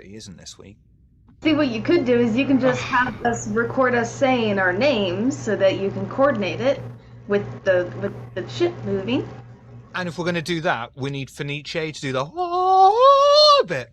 be, isn't this week? See, what you could do is you can just have us record us saying our names so that you can coordinate it with the ship moving. And if we're going to do that, we need Fenice to do the bit.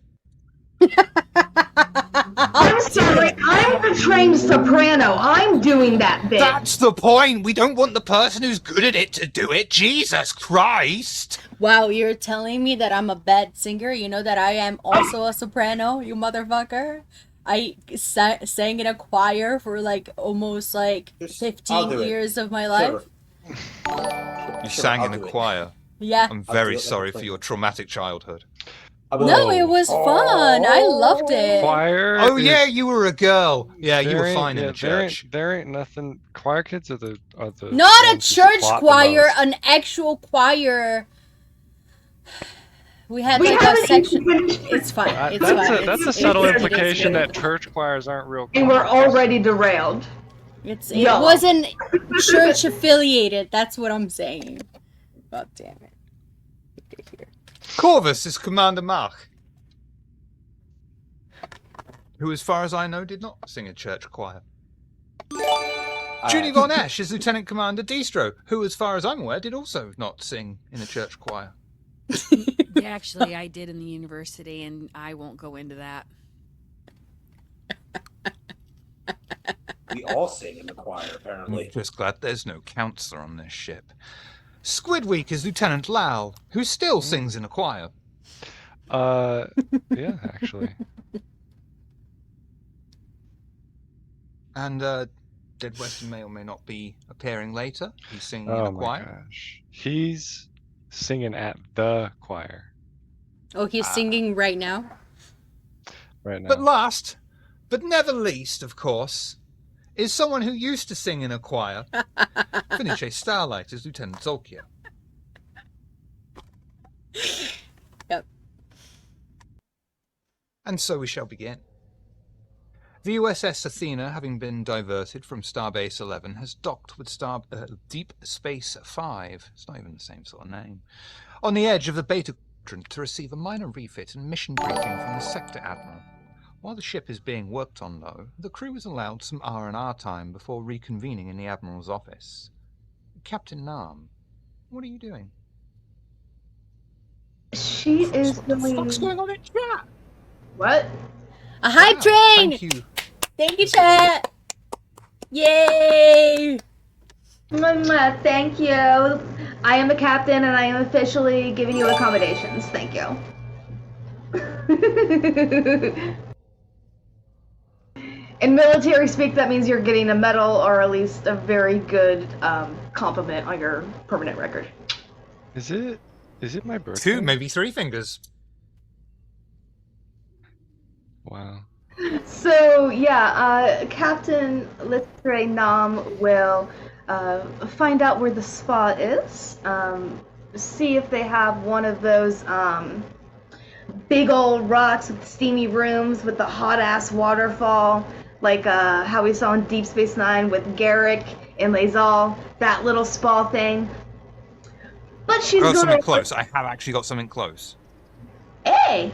I'm sorry, I'm the trained soprano. I'm doing that bit. That's the point. We don't want the person who's good at it to do it. Jesus Christ. Wow, you're telling me that I'm a bad singer? You know that I am also a soprano, you motherfucker? I sang in a choir for like almost like 15 years of my life. You sang in a choir? Yeah. I'm very sorry for your traumatic childhood. No, it was fun. I loved it. Choir. Oh yeah, you were a girl. Yeah, you were fine in the church. There ain't nothing. Choir kids are the not a church choir, an actual choir. We had like a section. It's fine. It's fine. That's a subtle implication that church choirs aren't real. And we're already derailed. It wasn't church affiliated. That's what I'm saying. God damn it. Corvus is Commander Mach, who, as far as I know, did not sing a church choir. Julie Von Esch is Lieutenant Commander Distro, who, as far as I'm aware, did also not sing in a church choir. Yeah, actually, I did in the university, and I won't go into that. We all sing in the choir, apparently. I'm just glad there's no counselor on this ship. Squidweek is Lieutenant Lau, who still sings in a choir. Yeah, actually. And Dead Western may or may not be appearing later. He's singing in a choir. Oh my gosh. He's singing at the choir. Oh, he's singing right now? Right now. But last, but never least, of course, is someone who used to sing in a choir. Finiche Starlight is Lieutenant Zolkia. Yep. And so we shall begin. The U.S.S. Athena, having been diverted from Starbase 11, has docked with Deep Space 5, it's not even the same sort of name, on the edge of the Beta Quadrant to receive a minor refit and mission briefing from the Sector Admiral. While the ship is being worked on, though, the crew is allowed some R&R time before reconvening in the Admiral's office. Captain Nam, what are you doing? She is What the fuck's going on in chat? What? A hype train! Thank you. Thank you, chat! Yay! Thank you. I am a captain and I am officially giving you accommodations. Thank you. In military speak, that means you're getting a medal or at least a very good compliment on your permanent record. Is it my birthday? 2, maybe 3 fingers. Wow. So yeah, Captain Litre Nam will find out where the spa is, see if they have one of those big old rocks with steamy rooms with the hot ass waterfall, like how we saw in Deep Space Nine with Garrick and Lazal, that little spa thing. But she's got gonna... something close. I have actually got something close. Hey!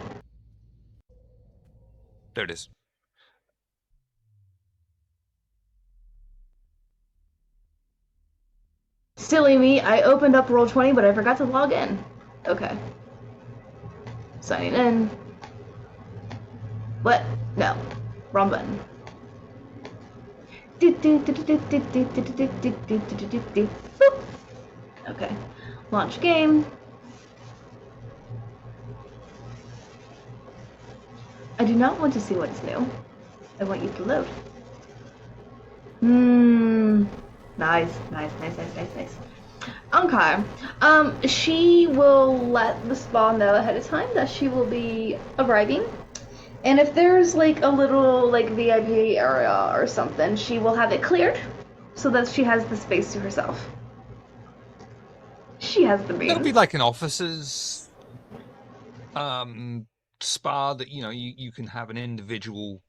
There it is. Silly me, I opened up Roll20, but I forgot to log in. Okay. Signing in. What? No. Wrong button. Okay. Launch game. I do not want to see what is new. I want you to load. Nice. Okay. She will let the spa know ahead of time that she will be arriving. And if there's like a little like VIP area or something, she will have it cleared so that she has the space to herself. She has the means. It'll be like an officer's spa that, you can have an individual.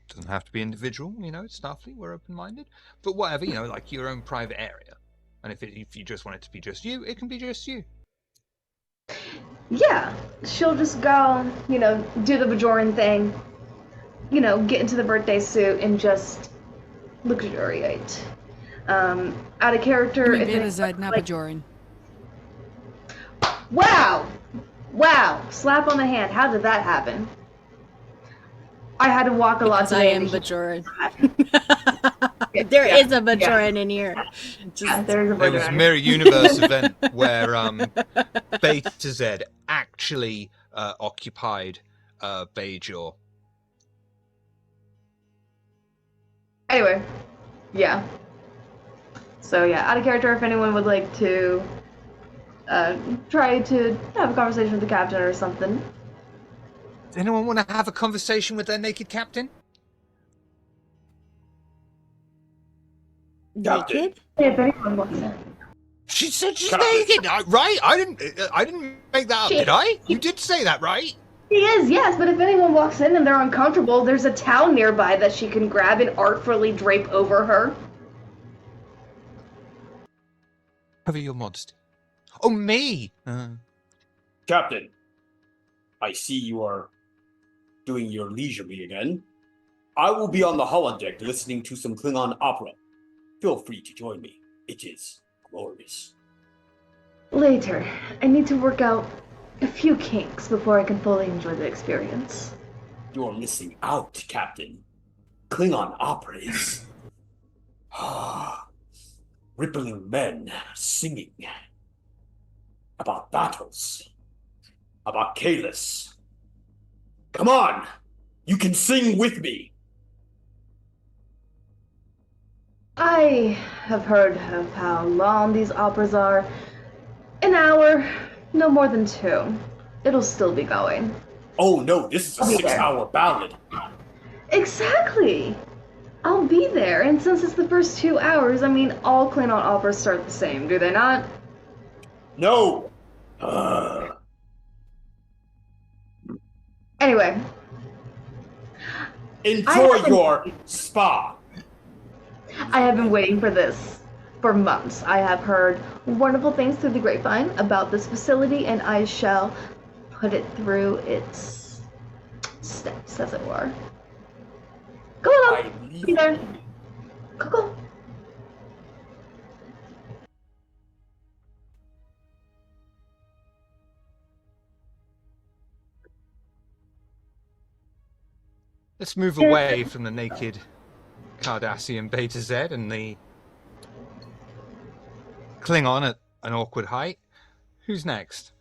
Doesn't have to be individual, it's Starfleet, we're open-minded. But whatever, like your own private area. And if you just want it to be just you, it can be just you. Yeah, she'll just go, do the Bajoran thing, get into the birthday suit and just luxuriate. Out of I character, mean, if Beta it's Z, not like, Bajoran. wow, slap on the hand. How did that happen? I had to walk a lot Because I today. am Bajoran. Yeah, There yeah, is a yeah. Bajoran in here. Yeah, Just there's a There was a Bajoran. Mirror Universe event where Beta Z actually occupied Bajor. Anyway, yeah. So yeah, out of character, if anyone would like to try to have a conversation with the captain or something. Does anyone want to have a conversation with their naked captain? Captain. naked? If anyone wants to. She said she's Captain. naked, right? I didn't make that up, did I? You did say that, right? She is, yes, but if anyone walks in and they're uncomfortable, there's a towel nearby that she can grab and artfully drape over her. Cover your modesty. Oh, me! Captain, I see you are doing your leisurely again. I will be on the holodeck listening to some Klingon opera. Feel free to join me. It is glorious. Later, I need to work out a few kinks before I can fully enjoy the experience. You're missing out, Captain. Klingon opera is rippling men singing about battles, about Kalis. Come on, you can sing with me. I have heard of how long these operas are. An hour, no more than 2. It'll still be going. Oh no, this is a I'll be there. 6-hour ballad. Exactly! I'll be there, and since it's the first 2 hours, I mean, all Klingon operas start the same, do they not? No. Anyway. Enjoy your spa. I have been waiting for this for months. I have heard wonderful things through the grapevine about this facility, and I shall put it through its steps, as it were. Go along. Be there. Go. Let's move away from the naked Cardassian Beta Z and the Klingon at an awkward height. Who's next?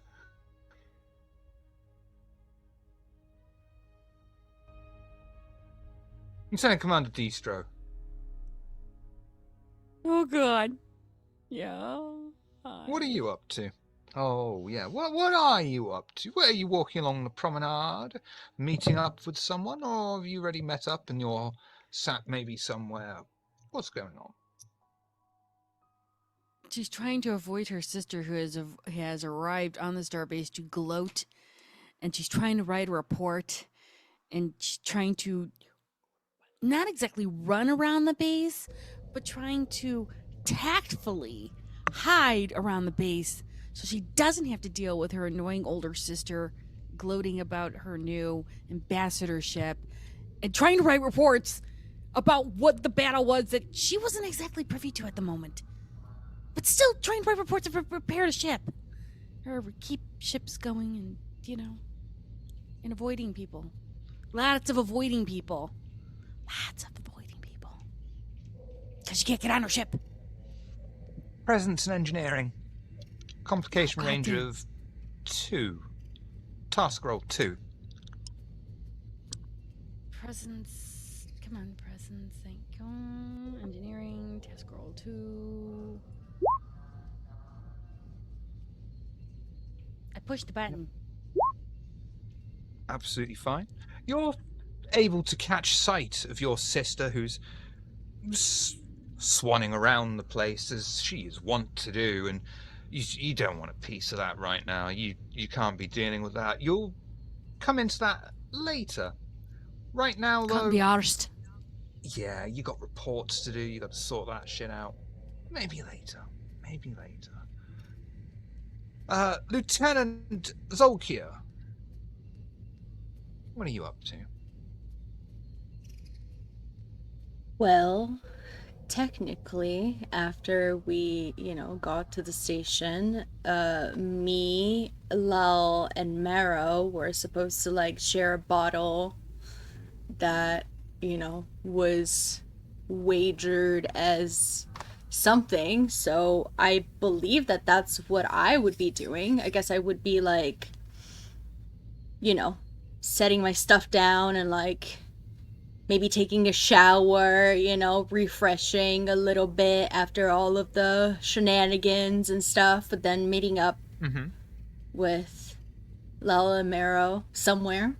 Lieutenant Commander Destro. Oh god. Yeah. What are you up to? Oh, yeah. What are you up to? Where are you walking along the promenade? Meeting up with someone? Or have you already met up and you're sat maybe somewhere? What's going on? She's trying to avoid her sister who has arrived on the starbase to gloat, and she's trying to write a report, and she's trying to not exactly run around the base, but trying to tactfully hide around the base so she doesn't have to deal with her annoying older sister gloating about her new ambassadorship and trying to write reports about what the battle was that she wasn't exactly privy to at the moment. But still trying to write reports and repair the ship. Or keep ships going and avoiding people. Lots of avoiding people. Because you can't get on her ship. Presence and engineering. Complication God range damn. of 2. Task roll 2. Presence. Come on, presence. Thank you. Engineering. Task roll 2. I pushed the button. Absolutely fine. You're able to catch sight of your sister who's swanning around the place as she is wont to do, and you don't want a piece of that right now. You can't be dealing with that. You'll come into that later. Right now, though, Can't be arsed. yeah, you got reports to do. You got to sort that shit out. Maybe later. Lieutenant Zolkia, what are you up to? Well, technically, after we, got to the station, me, Lal, and Marrow were supposed to like share a bottle that, was wagered as something. So I believe that that's what I would be doing. I guess I would be like, you know, setting my stuff down and like maybe taking a shower, refreshing a little bit after all of the shenanigans and stuff, but then meeting up Mm-hmm. with Lala and Marrow somewhere.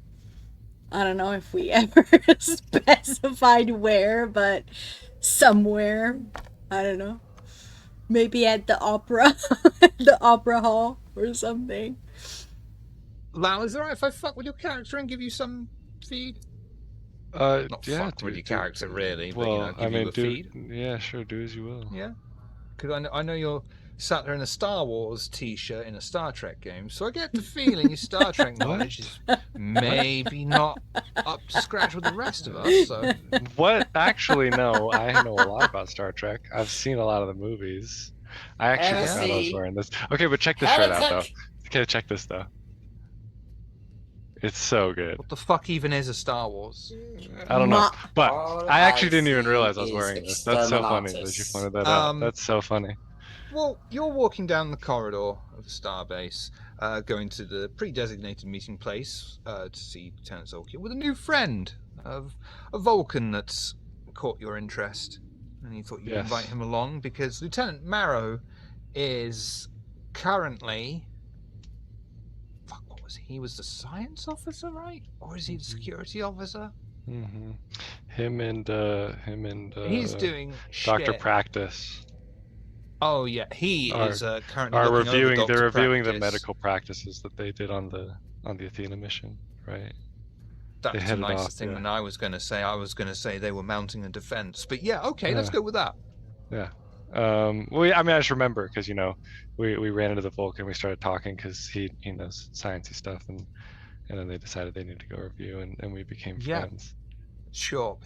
I don't know if we ever specified where, but somewhere. I don't know. Maybe at the opera, the opera hall or something. Lal, is it alright if I fuck with your character and give you some feed? Not Yeah, fuck with your character, really, but well, give you a feed. Yeah, sure, do as you will. Yeah, because I know you're sat there in a Star Wars T-shirt in a Star Trek game, so I get the feeling your Star Trek knowledge is maybe not up to scratch with the rest of us. So What? Actually, no. I know a lot about Star Trek. I've seen a lot of the movies. I actually forgot I was wearing this. Okay, but check this shirt out, though. Okay, check this, though. It's so good. what the fuck even is a Star Wars? I don't know. But All I actually I didn't even see realize I was is wearing this. That's so funny that you exterminatus. pointed that out. That's so funny. Well, you're walking down the corridor of the Starbase, going to the pre-designated meeting place to see Lieutenant Zolkia with a new friend of a Vulcan that's caught your interest, and you thought you'd Yes. invite him along because Lieutenant Marrow is currently. Fuck, what was he? He was the science officer, right? Or is he the security officer? Mm-hmm. Him and He's doing Dr. shit. Practice Oh yeah, he is currently are looking over reviewing. Dr. They're reviewing the Practice. medical practices that they did on the Athena mission, right? That's a headed nicer off, thing yeah. than I was going to say. I was going to say they were mounting a defense, but yeah, okay, let's go with that. Yeah. Well, I mean, I just remember because we ran into the Vulcan, we started talking because he knows sciencey stuff, and then they decided they needed to go review, and we became Yeah. friends. Sure,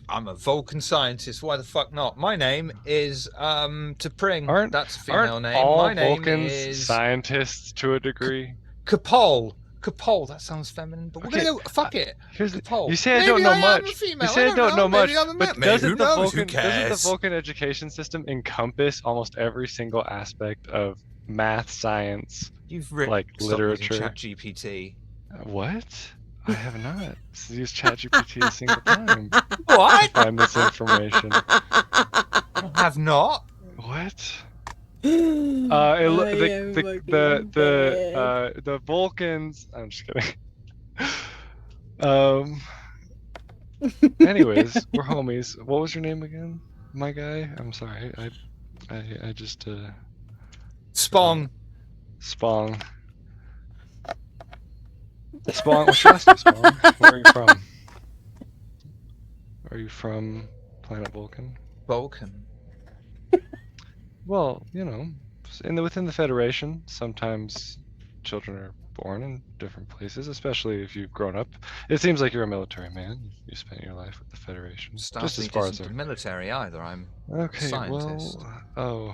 I'm a Vulcan scientist. Why the fuck not? My name is T'Pring. That's a female name. All My name Vulcans is scientists to a degree? Capol. Capol. That sounds feminine, but we're Okay, gonna go. Fuck it. Capol. You say I don't know I much. Am a female. You say I don't know much. Maybe I'm a but male. doesn't Who the knows? Vulcan Who cares? doesn't the Vulcan education system encompass almost every single aspect of math, science, You've written like literature? ChatGPT. What? I have not used ChatGPT a single time What? to find this information. I have not. What? The The Vulcans. I'm just kidding. Anyways, we're homies. What was your name again, my guy? I'm sorry. I just Spong. Spong. Spong. What's your last name, Spong? Where are you from? Are you from planet Vulcan? Vulcan. Well, within the Federation, sometimes children are born in different places, especially if you've grown up. It seems like you're a military man. You spent your life with the Federation. Just as far as the military either. I'm okay. a scientist. I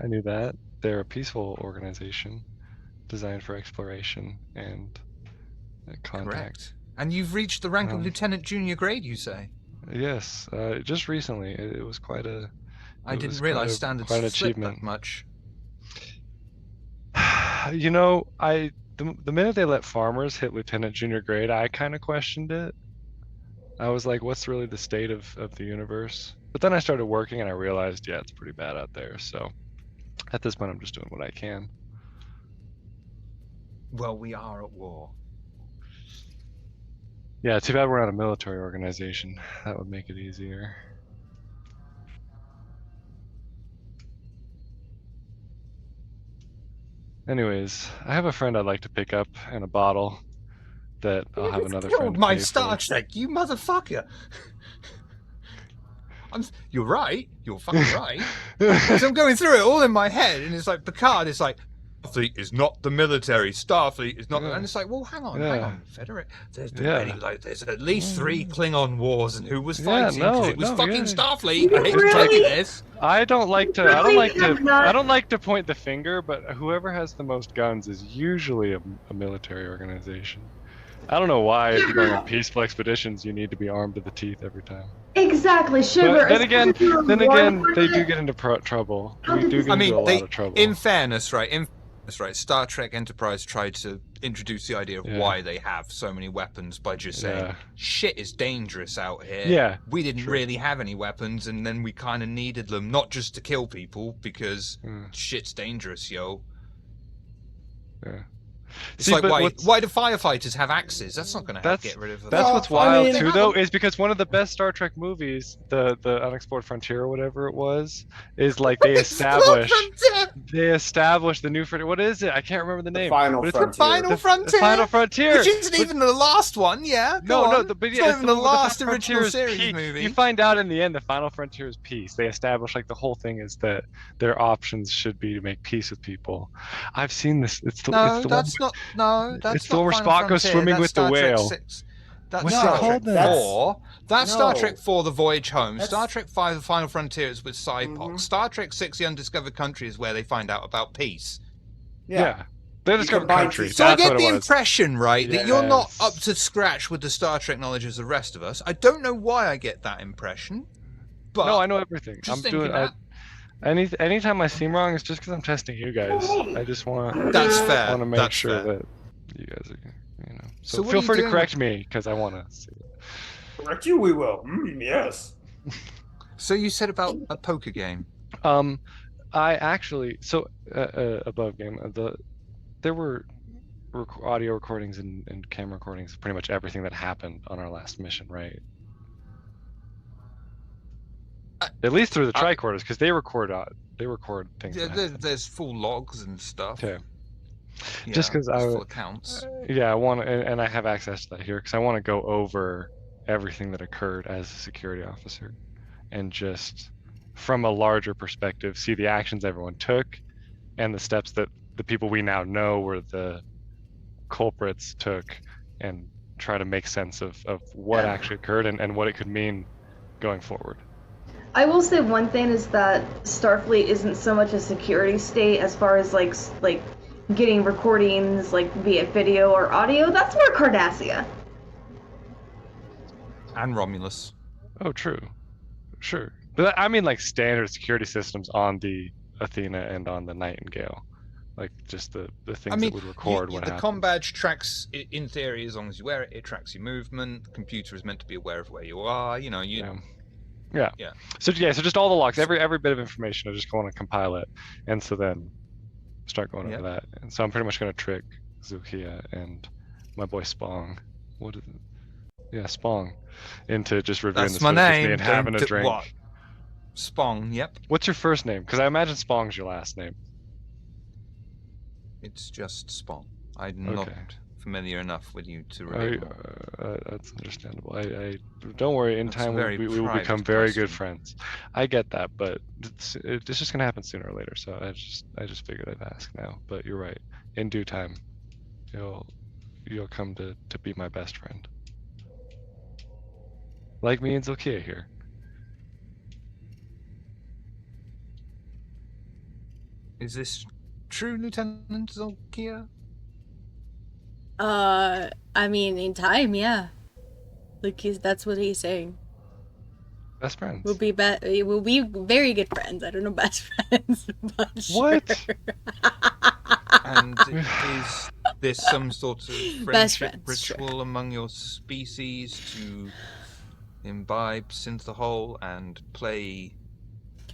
knew that. They're a peaceful organization designed for exploration and contact. Correct. And you've reached the rank of Lieutenant Junior grade, you say? Just recently. It was quite a. I didn't realize standards quite an slipped achievement. that much. The minute they let farmers hit Lieutenant Junior grade, I kind of questioned it. I was like, what's really the state of the universe? But then I started working and I realized, yeah, it's pretty bad out there. So at this point, I'm just doing what I can. Well, we are at war. Yeah, too bad we're not a military organization. That would make it easier. Anyways, I have a friend I'd like to pick up in a bottle that I'll have another friend my pay Star for. Trek, you motherfucker! You're right. You're fucking right. So I'm going through it all in my head, and it's like Picard is like, Starfleet is not the military. Starfleet is not, and it's like, well, hang on, Federate. There's already there's at least 3 Klingon wars, and who was fighting? Because it was fucking Starfleet. I hate to tell you this. I don't like to point the finger, but whoever has the most guns is usually a military organization. I don't know why, if you're going on peaceful expeditions, you need to be armed to the teeth every time. Exactly, sugar. But then again, they do get into trouble. We do get into a lot of trouble. In fairness, right? Star Trek Enterprise tried to introduce the idea of why they have so many weapons by just saying, shit is dangerous out here. Yeah. We didn't really have any weapons, and then we kind of needed them, not just to kill people, because shit's dangerous, yo. Yeah. It's like, why do firefighters have axes? That's not going to get rid of them. That's what's wild, too, though, is because one of the best Star Trek movies, the Unexplored Frontier or whatever it was, is like they establish the new frontier. What is it? I can't remember the name. The Final Frontier. The Final Frontier. Which isn't even the last one, yeah? But it's not even the last original series movie. You find out in the end the Final Frontier is peace. They establish, like, the whole thing is that their options should be to make peace with people. I've seen this. It's the one where Spock goes swimming with the whale. What's Star Trek 4. That's Star Trek 4, The Voyage Home. Star Trek 5, The Final Frontier is with Cypox. Star Trek 6, The Undiscovered Country is where they find out about peace. Yeah. They discover countries. So I get the impression, right, that you're not up to scratch with the Star Trek knowledge as the rest of us. I don't know why I get that impression. But no, I know everything. Anytime I seem wrong, it's just because I'm testing you guys. I just want to make sure that you guys are, So feel free to correct me, because I want to see it. Correct you, we will. Yes. So you said about a poker game. I actually, above game, there were audio recordings and camera recordings of pretty much everything that happened on our last mission, right? At least through the tricorders, because they record things. Yeah, there's full logs and stuff. Okay. Yeah, just because full accounts. I want to, and I have access to that here because I want to go over everything that occurred as a security officer, and just from a larger perspective, see the actions everyone took, and the steps that the people we now know were the culprits took, and try to make sense of what actually occurred and what it could mean going forward. I will say one thing is that Starfleet isn't so much a security state as far as like getting recordings, like be it video or audio. That's more Cardassia. And Romulus. Oh, true. Sure. But I mean like standard security systems on the Athena and on the Nightingale. Like just the things that would record what happens. The comm badge tracks, in theory, as long as you wear it, it tracks your movement. The computer is meant to be aware of where you are. Yeah. So just all the logs, every bit of information. I just want to compile it, and so then start going over that. And so I'm pretty much going to trick Zukia and my boy Spong. What is it? Yeah, Spong, into just reviewing this with me and having a drink. What? Spong. Yep. What's your first name? Because I imagine Spong's your last name. It's just Spong. I'm not familiar enough with you to remember. That's understandable. I don't worry. In time, we will become very good friends. I get that, but it's just gonna happen sooner or later. So I just figured I'd ask now. But you're right. In due time, you'll come to be my best friend, like me and Zukia here. Is this true, Lieutenant Zukia? I mean, in time, yeah. Like that's what he's saying. Best friends. We'll be very good friends. I don't know best friends, but what? Sure. And is this some sort of friendship ritual among your species to imbibe synthahol and play?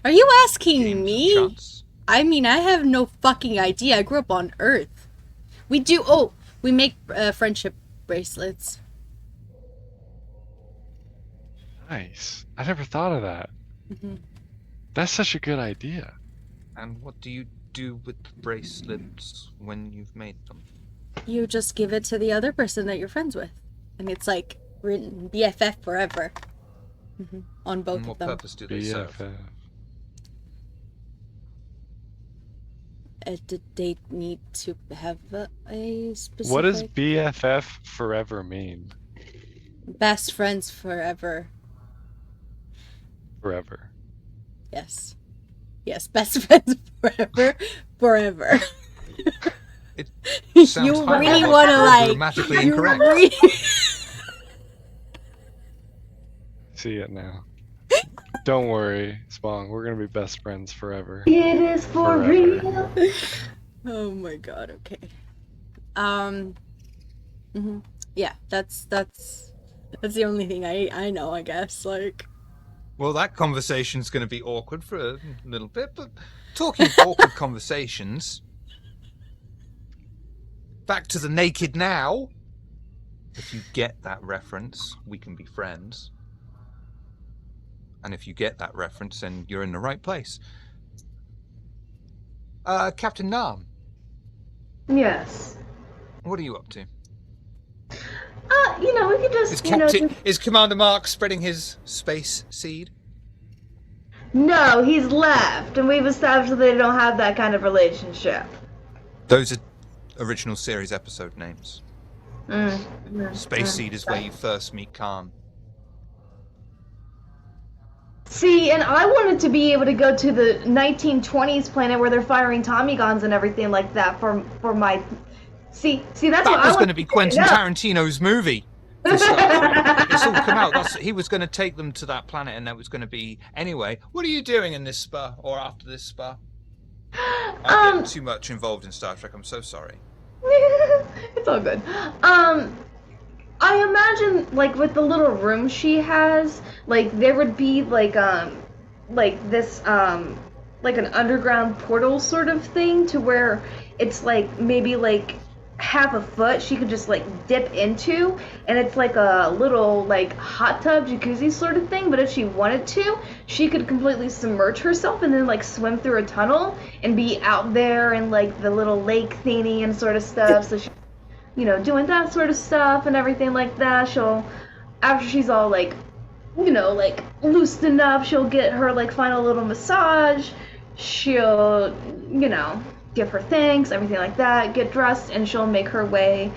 Are you asking me? Shots? I mean, I have no fucking idea. I grew up on Earth. We do. Oh, we make friendship bracelets. Nice. I never thought of that. Mm-hmm. That's such a good idea. And what do you do with the bracelets when you've made them? You just give it to the other person that you're friends with, and it's like written BFF forever. On both And of what them. purpose do they serve? BFF. Did they need to have a specific... What does BFF forever mean? Best friends forever. Forever. Yes. Yes, best friends forever. Forever. It You sounds really highly want to, like... grammatically You incorrect. really... See it now. Don't worry, Spong. We're gonna be best friends forever. It is for Forever. real. Oh my god, okay. Yeah, that's the only thing I know, I guess, like... Well, that conversation's going to be awkward for a little bit, but talking of awkward conversations, back to the naked now. If you get that reference, we can be friends. And if you get that reference, then you're in the right place. Captain Nam, Yes. what are you up to? We could just, Is Commander Mark spreading his space seed? No, he's left, and we've established that they don't have that kind of relationship. Those are original series episode names. Space seed is where you first meet Khan. See, and I wanted to be able to go to the 1920s planet where they're firing Tommy guns and everything like that for my... See, that's what I That was want going to be Quentin Tarantino's movie. For Star Trek. It's all come out. He was going to take them to that planet, and that was going to be... Anyway, what are you doing in this spa, or after this spa? I'm getting too much involved in Star Trek. I'm so sorry. It's all good. I imagine, like, with the little room she has, like, there would be, like this, like an underground portal sort of thing to where it's, like, maybe, like, half a foot she could just, like, dip into, and it's, like, a little, like, hot tub jacuzzi sort of thing, but if she wanted to, she could completely submerge herself and then, like, swim through a tunnel and be out there in, like, the little lake thingy and sort of stuff, so she... doing that sort of stuff and everything like that. She'll, after she's all like, like loosened up, she'll get her like final little massage. She'll, give her thanks, everything like that, get dressed, and she'll make her way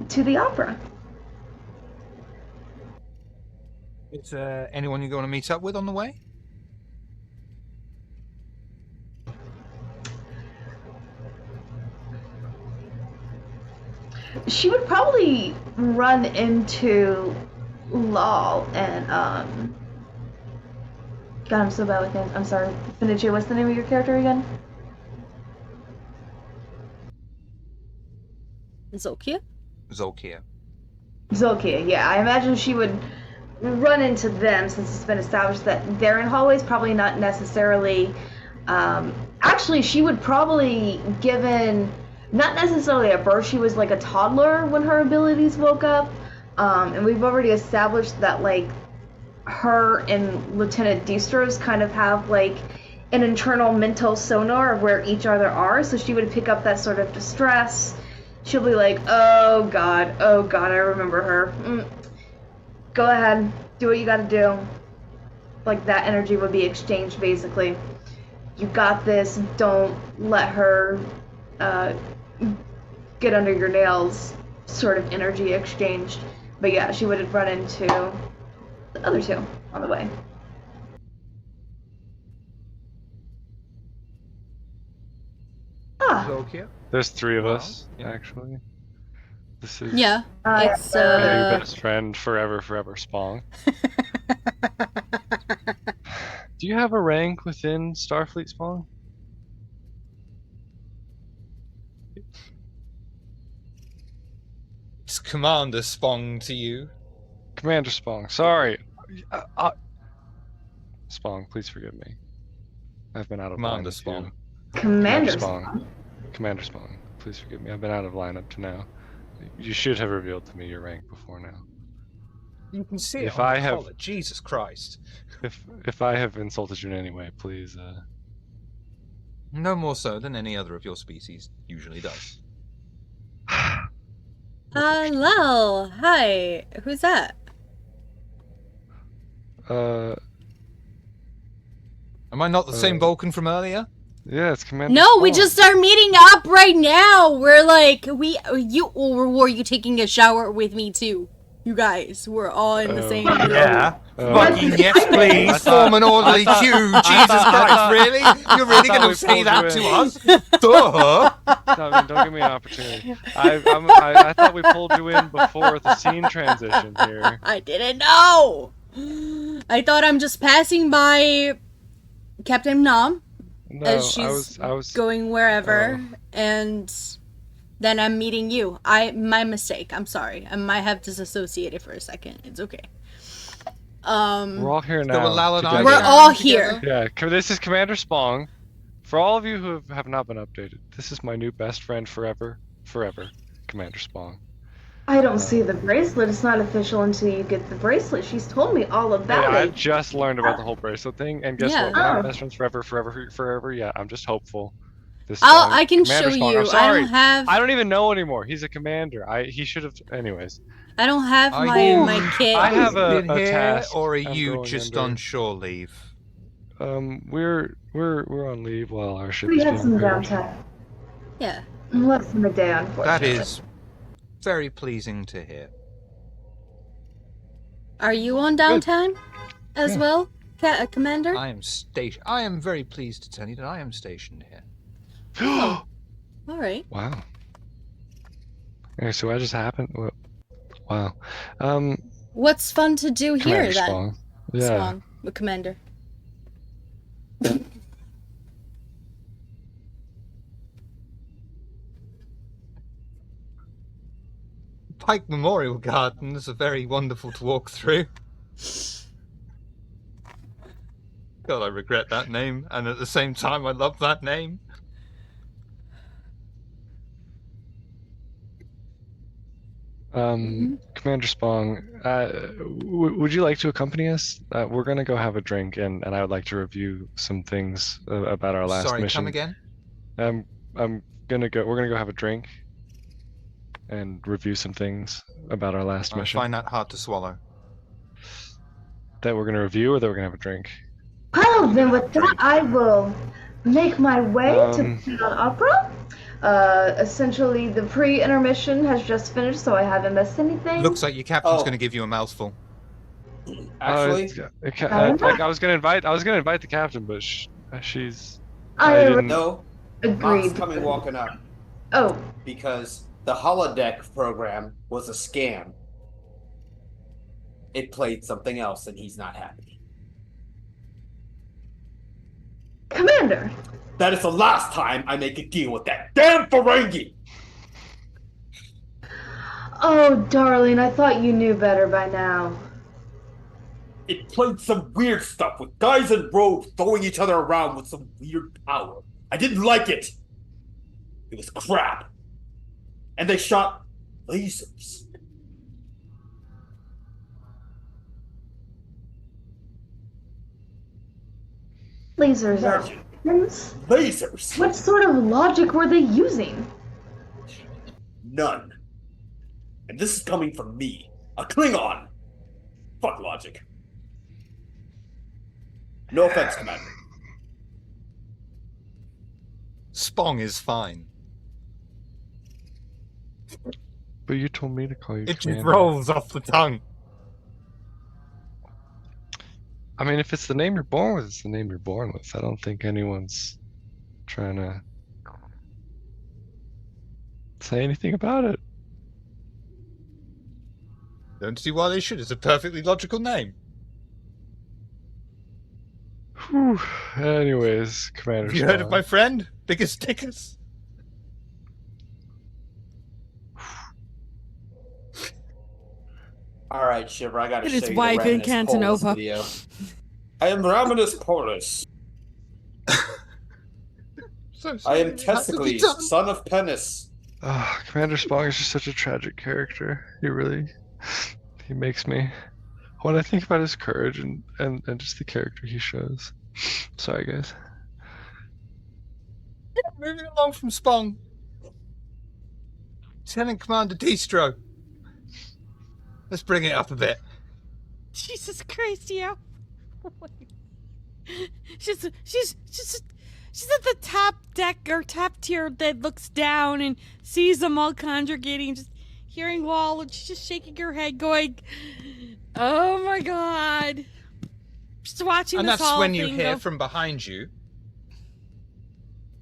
to the opera. Is anyone you're going to meet up with on the way? She would probably run into Lal and God, I'm so bad with names. I'm sorry. Finichia, what's the name of your character again? Zolkia? Zolkia. Zolkia, yeah. I imagine she would run into them since it's been established that they're in hallways, probably not necessarily... actually, she would probably, given... not necessarily at birth, she was like a toddler when her abilities woke up, and we've already established that like her and Lieutenant Destros kind of have like an internal mental sonar of where each other are, so she would pick up that sort of distress. She'll be like, oh god, I remember her. Go ahead, do what you gotta do. Like that energy would be exchanged basically. You got this, don't let her get under your nails sort of energy exchanged. But yeah, she would run into the other two on the way. Zolkia? There's three of us, actually. This is Yeah, it's my new best friend forever, Spong. Do you have a rank within Starfleet, Spong? It's Commander Spong to you. Commander Spong, sorry. Spong, please forgive me. I've been out of line. Commander Spong. Commander Spong. Commander Spong, please forgive me. I've been out of line up to now. You should have revealed to me your rank before now. You can see If it on I the have- collar. Jesus Christ. If I have insulted you in any way, please. No more so than any other of your species usually does. Hello. Hi. Who's that? Am I not the same Vulcan from earlier? Yeah, it's Commander No, we Spawn. just are meeting up right now. We're like, or were you taking a shower with me too? You guys, we're all in the same room. Yeah. Oh. Fucking yes, please. I thought- Form an orderly I thought- queue. I Jesus thought- I Christ, thought- really? You're really thought going we to say pulled that you to in. us? Duh. Don't give me an opportunity. I thought we pulled you in before the scene transition here. I didn't know. I thought I'm just passing by Captain Nam No, as she's I was going wherever, and then I'm meeting you. My mistake. I'm sorry. I might have disassociated for a second. It's okay. We're all here So now. Lal and I together. We're showering all together? here. Yeah, this is Commander Spong. For all of you who have not been updated, this is my new best friend forever, Commander Spong. I don't see the bracelet. It's not official until you get the bracelet. She's told me all about Yeah, I it. just learned about the whole bracelet thing, and guess Yeah. what? We're not Oh. best friends forever. Yeah, I'm just hopeful. This I can Commander show Spong, you. I'm sorry. I don't even know anymore. He's a commander. He should have. Anyways, don't have Are my you- my kit. I have a Been here, task. or are I'm you going just under. on shore leave? We're on leave while our ship We is had being some repaired. downtime. Yeah. Less than a day, unfortunately. That is very pleasing to hear. Are you on downtime as Yeah. well, Commander? I am very pleased to tell you that I am stationed here. All right. Wow. Okay, so what just happened? Wow. What's fun to do here Commander then? Spong. Yeah. Swan, the Commander. Pike Memorial Gardens are very wonderful to walk through. God, I regret that name, and at the same time, I love that name. Commander Spong, would you like to accompany us? We're gonna go have a drink, and I would like to review some things about our last Sorry, mission. come again? I'm gonna go. We're gonna go have a drink and review some things about our last I mission. find that hard to swallow. That we're gonna review, or that we're gonna have a drink. Well, then with that, I will make my way to Um, Peanut Opera. Essentially, the pre-intermission has just finished, so I haven't missed anything. Looks like your captain's Oh. going to give you a mouthful. Actually, I was gonna invite the captain, but she's. I didn't- no. agreed. Mom's coming walking up Oh, because the holodeck program was a scam. It played something else, and he's not happy. Commander, That is the last time I make a deal with that damn Ferengi! oh, darling, I thought you knew better by now. It played some weird stuff with guys in robes throwing each other around with some weird power. I didn't like it. It was crap. And they shot lasers. Lasers are Imagine. weapons? Lasers? What sort of logic were they using? None. And this is coming from me, a Klingon. Fuck logic. No offense, Commander. Spong is fine. But you told me to call you. It just Commander. rolls off the tongue. I mean, if it's the name you're born with, it's the name you're born with. I don't think anyone's trying to say anything about it. Don't see why they should. It's a perfectly logical name. Whew. Anyways, Commander Have you heard of Spawn. my friend? Biggest stickers? Alright, Shiver, I gotta It show is you wife the in Ravenous Polis Cantanova. video. I am Ravenous Polis. So I sorry am it had to be Tesicles, done. son of Penis. Commander Spong is just such a tragic character. He makes me. When I think about his courage and just the character he shows. Sorry, guys. Moving along from Spong. Lieutenant Commander Distro. Let's bring it up a bit. Jesus Christ, yeah. she's at the top deck or top tier that looks down and sees them all congregating, just hearing Wall, and she's just shaking her head, going, "Oh my god!" Just watching And this that's whole when you thing hear go. from behind you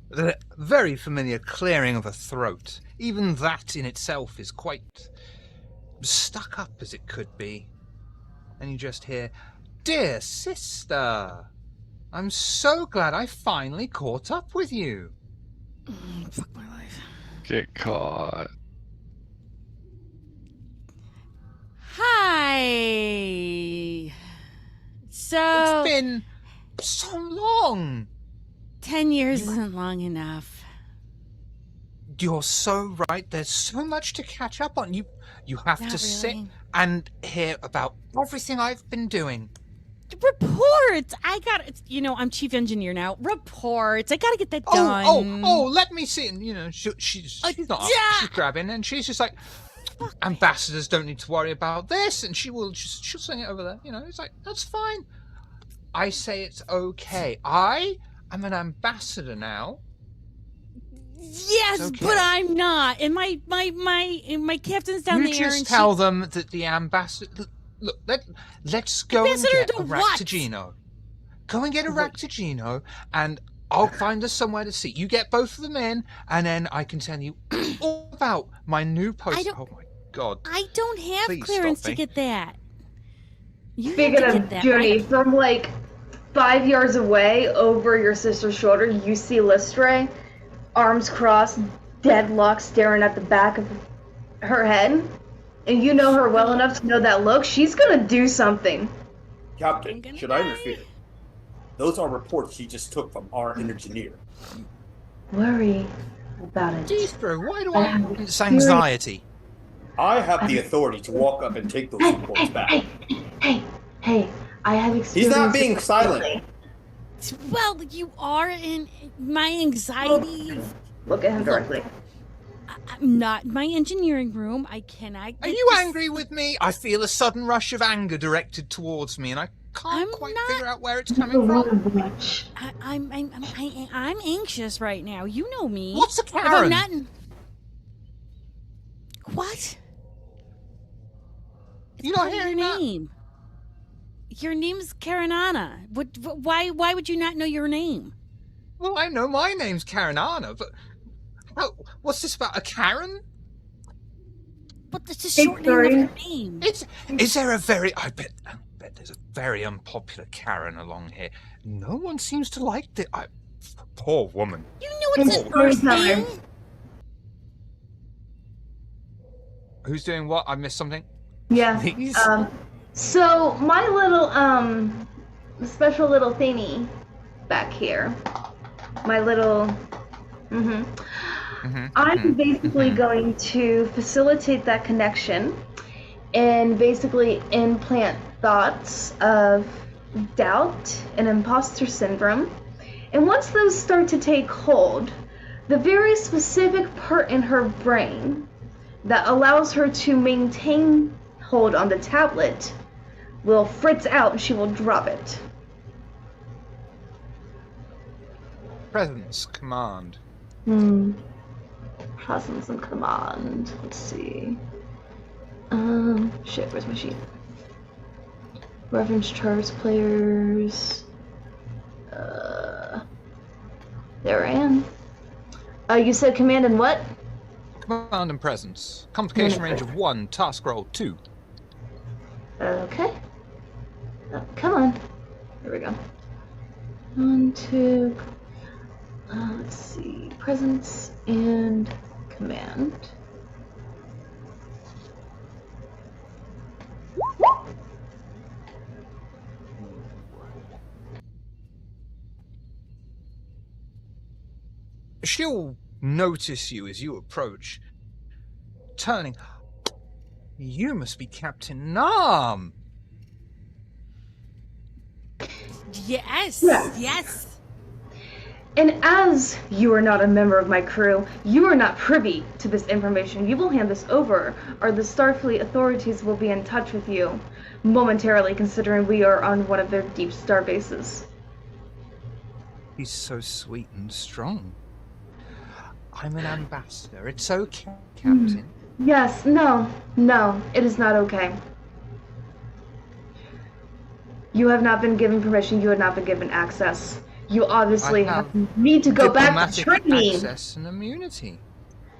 the very familiar clearing of a throat. Even that in itself is quite stuck up as it could be. And you just hear, "Dear sister, I'm so glad I finally caught up with you." Fuck my life. Get caught. Hi. So It's been so long. 10 years isn't long enough. You're so right. There's so much to catch up on. You have Not to sit really. and hear about everything I've been doing. Reports. I'm chief engineer now. Reports. I gotta get that done. Oh, let me see. And, she's not up. She's grabbing, and she's just like, ambassadors don't need to worry about this, and she'll sing it over there. It's like, that's fine. I say it's okay. I am an ambassador now. Yes, okay. but I'm not. And my captain's down there. You just and tell them that the ambassador. Look, let's go and get a Ractigino. Go and get a Ractigino, and I'll find us somewhere to sit. You get both of them in, and then I can tell you all about my new post. Oh my god! I don't have Please clearance stop to me. get that. You Speaking have to of get that. Junie, from like 5 yards away, over your sister's shoulder, you see Listre, arms crossed, deadlocked, staring at the back of her head. And you know her well enough to know that look. She's gonna do something. Captain, should I interfere? Those are reports she just took from our engineer. Worry about it. Distro, why do I have this anxiety? I have the authority to walk up and take those reports back. Hey, I have experience. He's not being silent. Well, you are in my anxiety. Look at him directly. I'm not in my engineering room. I cannot. Are you angry with me? I feel a sudden rush of anger directed towards me, and I can't quite figure out where it's coming from. I'm anxious right now. You know me. What's a If I'm Karen? not What? You're not Your hearing that? name. Your name's Karenana. Why would you not know your name? Well, I know my name's Karenana, but what's this about a Karen? But that's the short name of your name. Is there a very? I bet there's a very unpopular Karen along here. No one seems to like it. Poor woman. You know it's his first name. Who's doing what? I missed something. Yeah. Please? So my little special little thingy back here. My little I'm basically going to facilitate that connection and basically implant thoughts of doubt and imposter syndrome. And once those start to take hold, the very specific part in her brain that allows her to maintain hold on the tablet will fritz out and she will drop it. Presence command. Presence and command. Let's see. Shit, where's my sheet? Reference charts, players. There I am. You said command and what? Command and presence. Complication range of 1. Task roll 2. Okay. Come on. There we go. 1, 2. Let's see. Presence and command. She'll notice you as you approach, turning. You must be Captain Nam. Yes. Yeah. Yes. And as you are not a member of my crew, you are not privy to this information. You will hand this over, or the Starfleet authorities will be in touch with you momentarily, considering we are on one of their deep star bases. He's so sweet and strong. I'm an ambassador. It's okay, Captain. Yes, no, it is not okay. You have not been given permission, you have not been given access. You obviously need to go back to training. Access and immunity.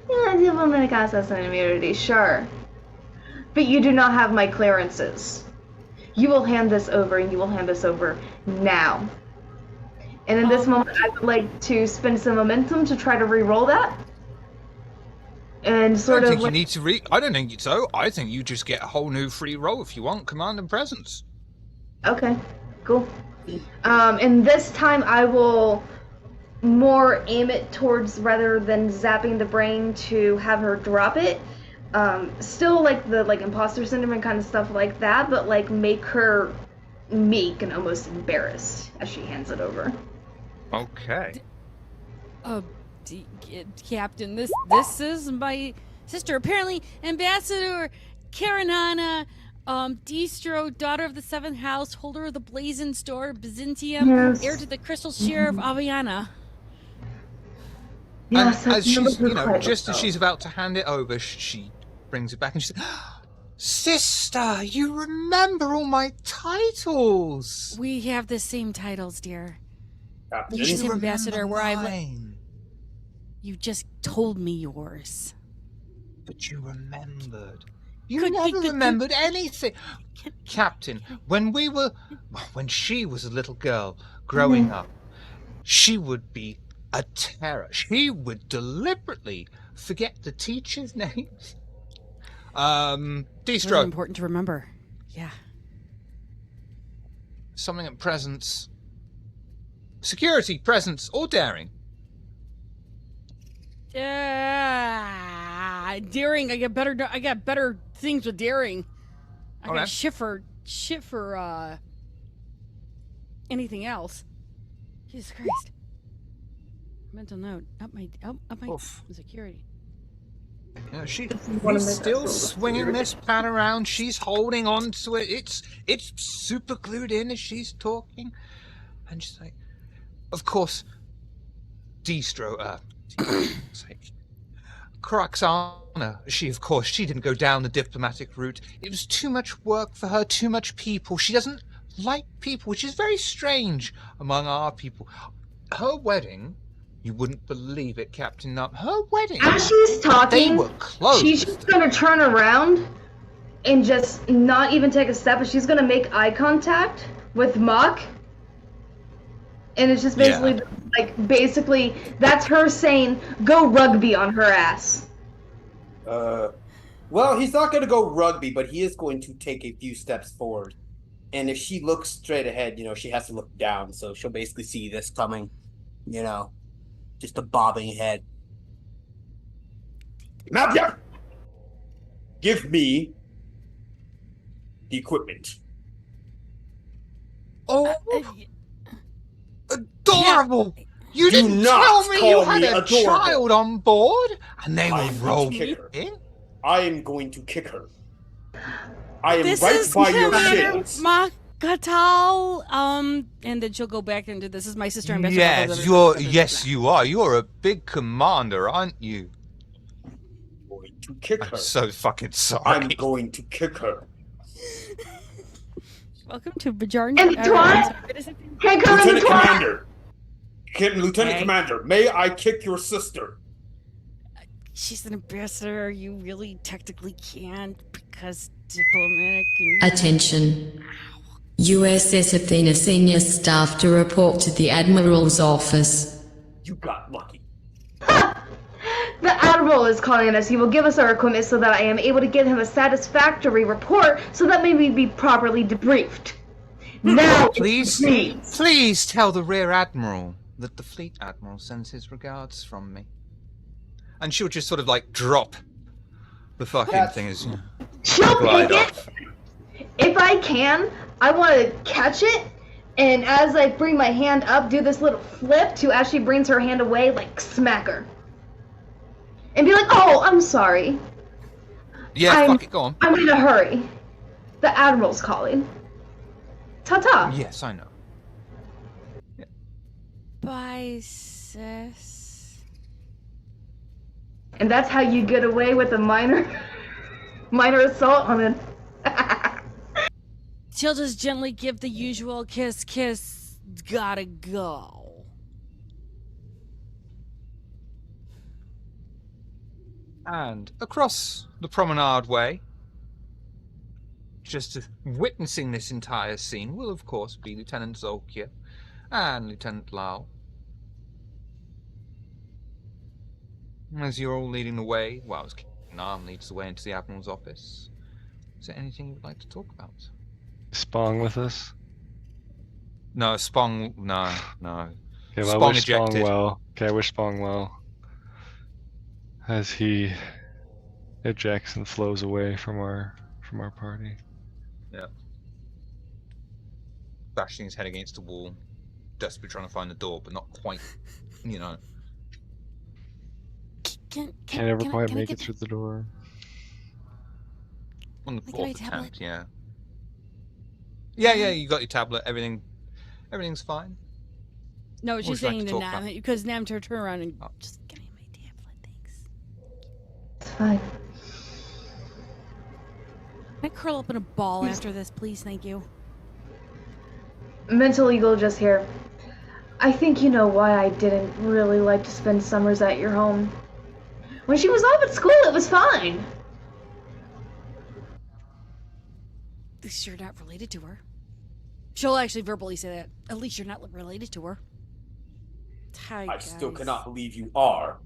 Yeah, diplomatic access and immunity, sure. But you do not have my clearances. You will hand this over, and you will hand this over now. And in this moment, I would like to spend some momentum to try to re-roll that. And sort of. I don't think you need to I don't think so. I think you just get a whole new free roll if you want command and presence. Okay, cool. And this time I will more aim it towards, rather than zapping the brain, to have her drop it. Still like the imposter syndrome and kind of stuff like that, but like make her meek and almost embarrassed as she hands it over. Okay. Captain, this is my sister. Apparently, Ambassador Karenana Distro, daughter of the seventh house, holder of the Blazing Star, Byzantium, yes. heir to the Crystal Share of Aviana. Yes, and as she's, just as she's about to hand it over, she brings it back and she says, "Sister, you remember all my titles." We have the same titles, dear. Captain. She's ambassador where mine. You just told me yours. But you remembered. You never remembered anything. Captain, when she was a little girl growing up, she would be a terror. She would deliberately forget the teachers' names. It's really important to remember. Yeah. Something at presence. Security, presence, or daring. Daring. I got better things with daring. I Okay. got shit for anything else. Jesus Christ. Mental note. Up my Oof. security. She's still swinging this pan around. She's holding on to it. It's super glued in as she's talking, and she's like, "Of course, Distro. Craxana. She didn't go down the diplomatic route. It was too much work for her. Too much people. She doesn't like people, which is very strange among our people. Her wedding." You wouldn't believe it, Captain Nup. Her wedding. As she's talking, they were closed. She's just gonna turn around and just not even take a step, but she's gonna make eye contact with Mock. And it's just basically, that's her saying, "Go rugby on her ass." Well, he's not gonna go rugby, but he is going to take a few steps forward. And if she looks straight ahead, she has to look down, so she'll basically see this coming, just a bobbing head. Mapia! Give me the equipment. Oh, adorable! You Do didn't not tell me you call had me a adorable. child on board, and they I were am rolled going to kick her. in. I am going to kick her. I am This right is by your Commander shins. Makatal. And then she'll go back into this is my sister ambassador. Yes, you are. You're a big commander, aren't you? I'm going to kick her. I'm so fucking sorry. I'm going to kick her. Welcome to Bajarn. And Twan? Kick her in the Lieutenant twat! Commander. Lieutenant Commander, may I kick your sister? She's an ambassador. You really technically can't because diplomatic. Attention. U.S.S. Athena senior staff to report to the Admiral's office. You got lucky. The Admiral is calling us. He will give us our equipment so that I am able to give him a satisfactory report so that maybe be properly debriefed. Now, Please tell the Rear Admiral that the Fleet Admiral sends his regards from me. And she'll just sort of drop the fucking thing as she'll glide pick off. it. If I can, I want to catch it And as I bring my hand up, do this little flip to as she brings her hand away, like smack her. And be like, oh, I'm sorry. Yeah, fuck it, go on. I'm in a hurry. The Admiral's calling. Ta-ta. Yes, I know. Yeah. Bye, sis. And that's how you get away with a minor assault on an... She'll just gently give the usual kiss, gotta go. And across the promenade way, just witnessing this entire scene, will of course be Lieutenant Zolkia and Lieutenant Lau. As you're all leading the way, well, as Nam leads the way into the Admiral's office, is there anything you would like to talk about? Spong with us? No, Spong, no. Okay, well, Spong I wish ejected. Spong well. Okay, I wish Spong well. As he ejects and flows away from our party. Yeah. Bashing his head against the wall, desperately trying to find the door, but not quite, you know. Can't ever quite make it through the door. On the Can I fourth get my tablet? attempt, yeah. Yeah, you got your tablet, everything's fine. No, What she's would you like saying to to talk Nam, about? because Nam turned around and just give me my tablet, thanks. It's fine. Can I curl up in a ball after this, please? Thank you. Mental Eagle just here. I think you know why I didn't really like to spend summers at your home. When she was off at school, it was fine. At least you're not related to her. She'll actually verbally say that. At least you're not related to her. Hi, I guys. still cannot believe you are.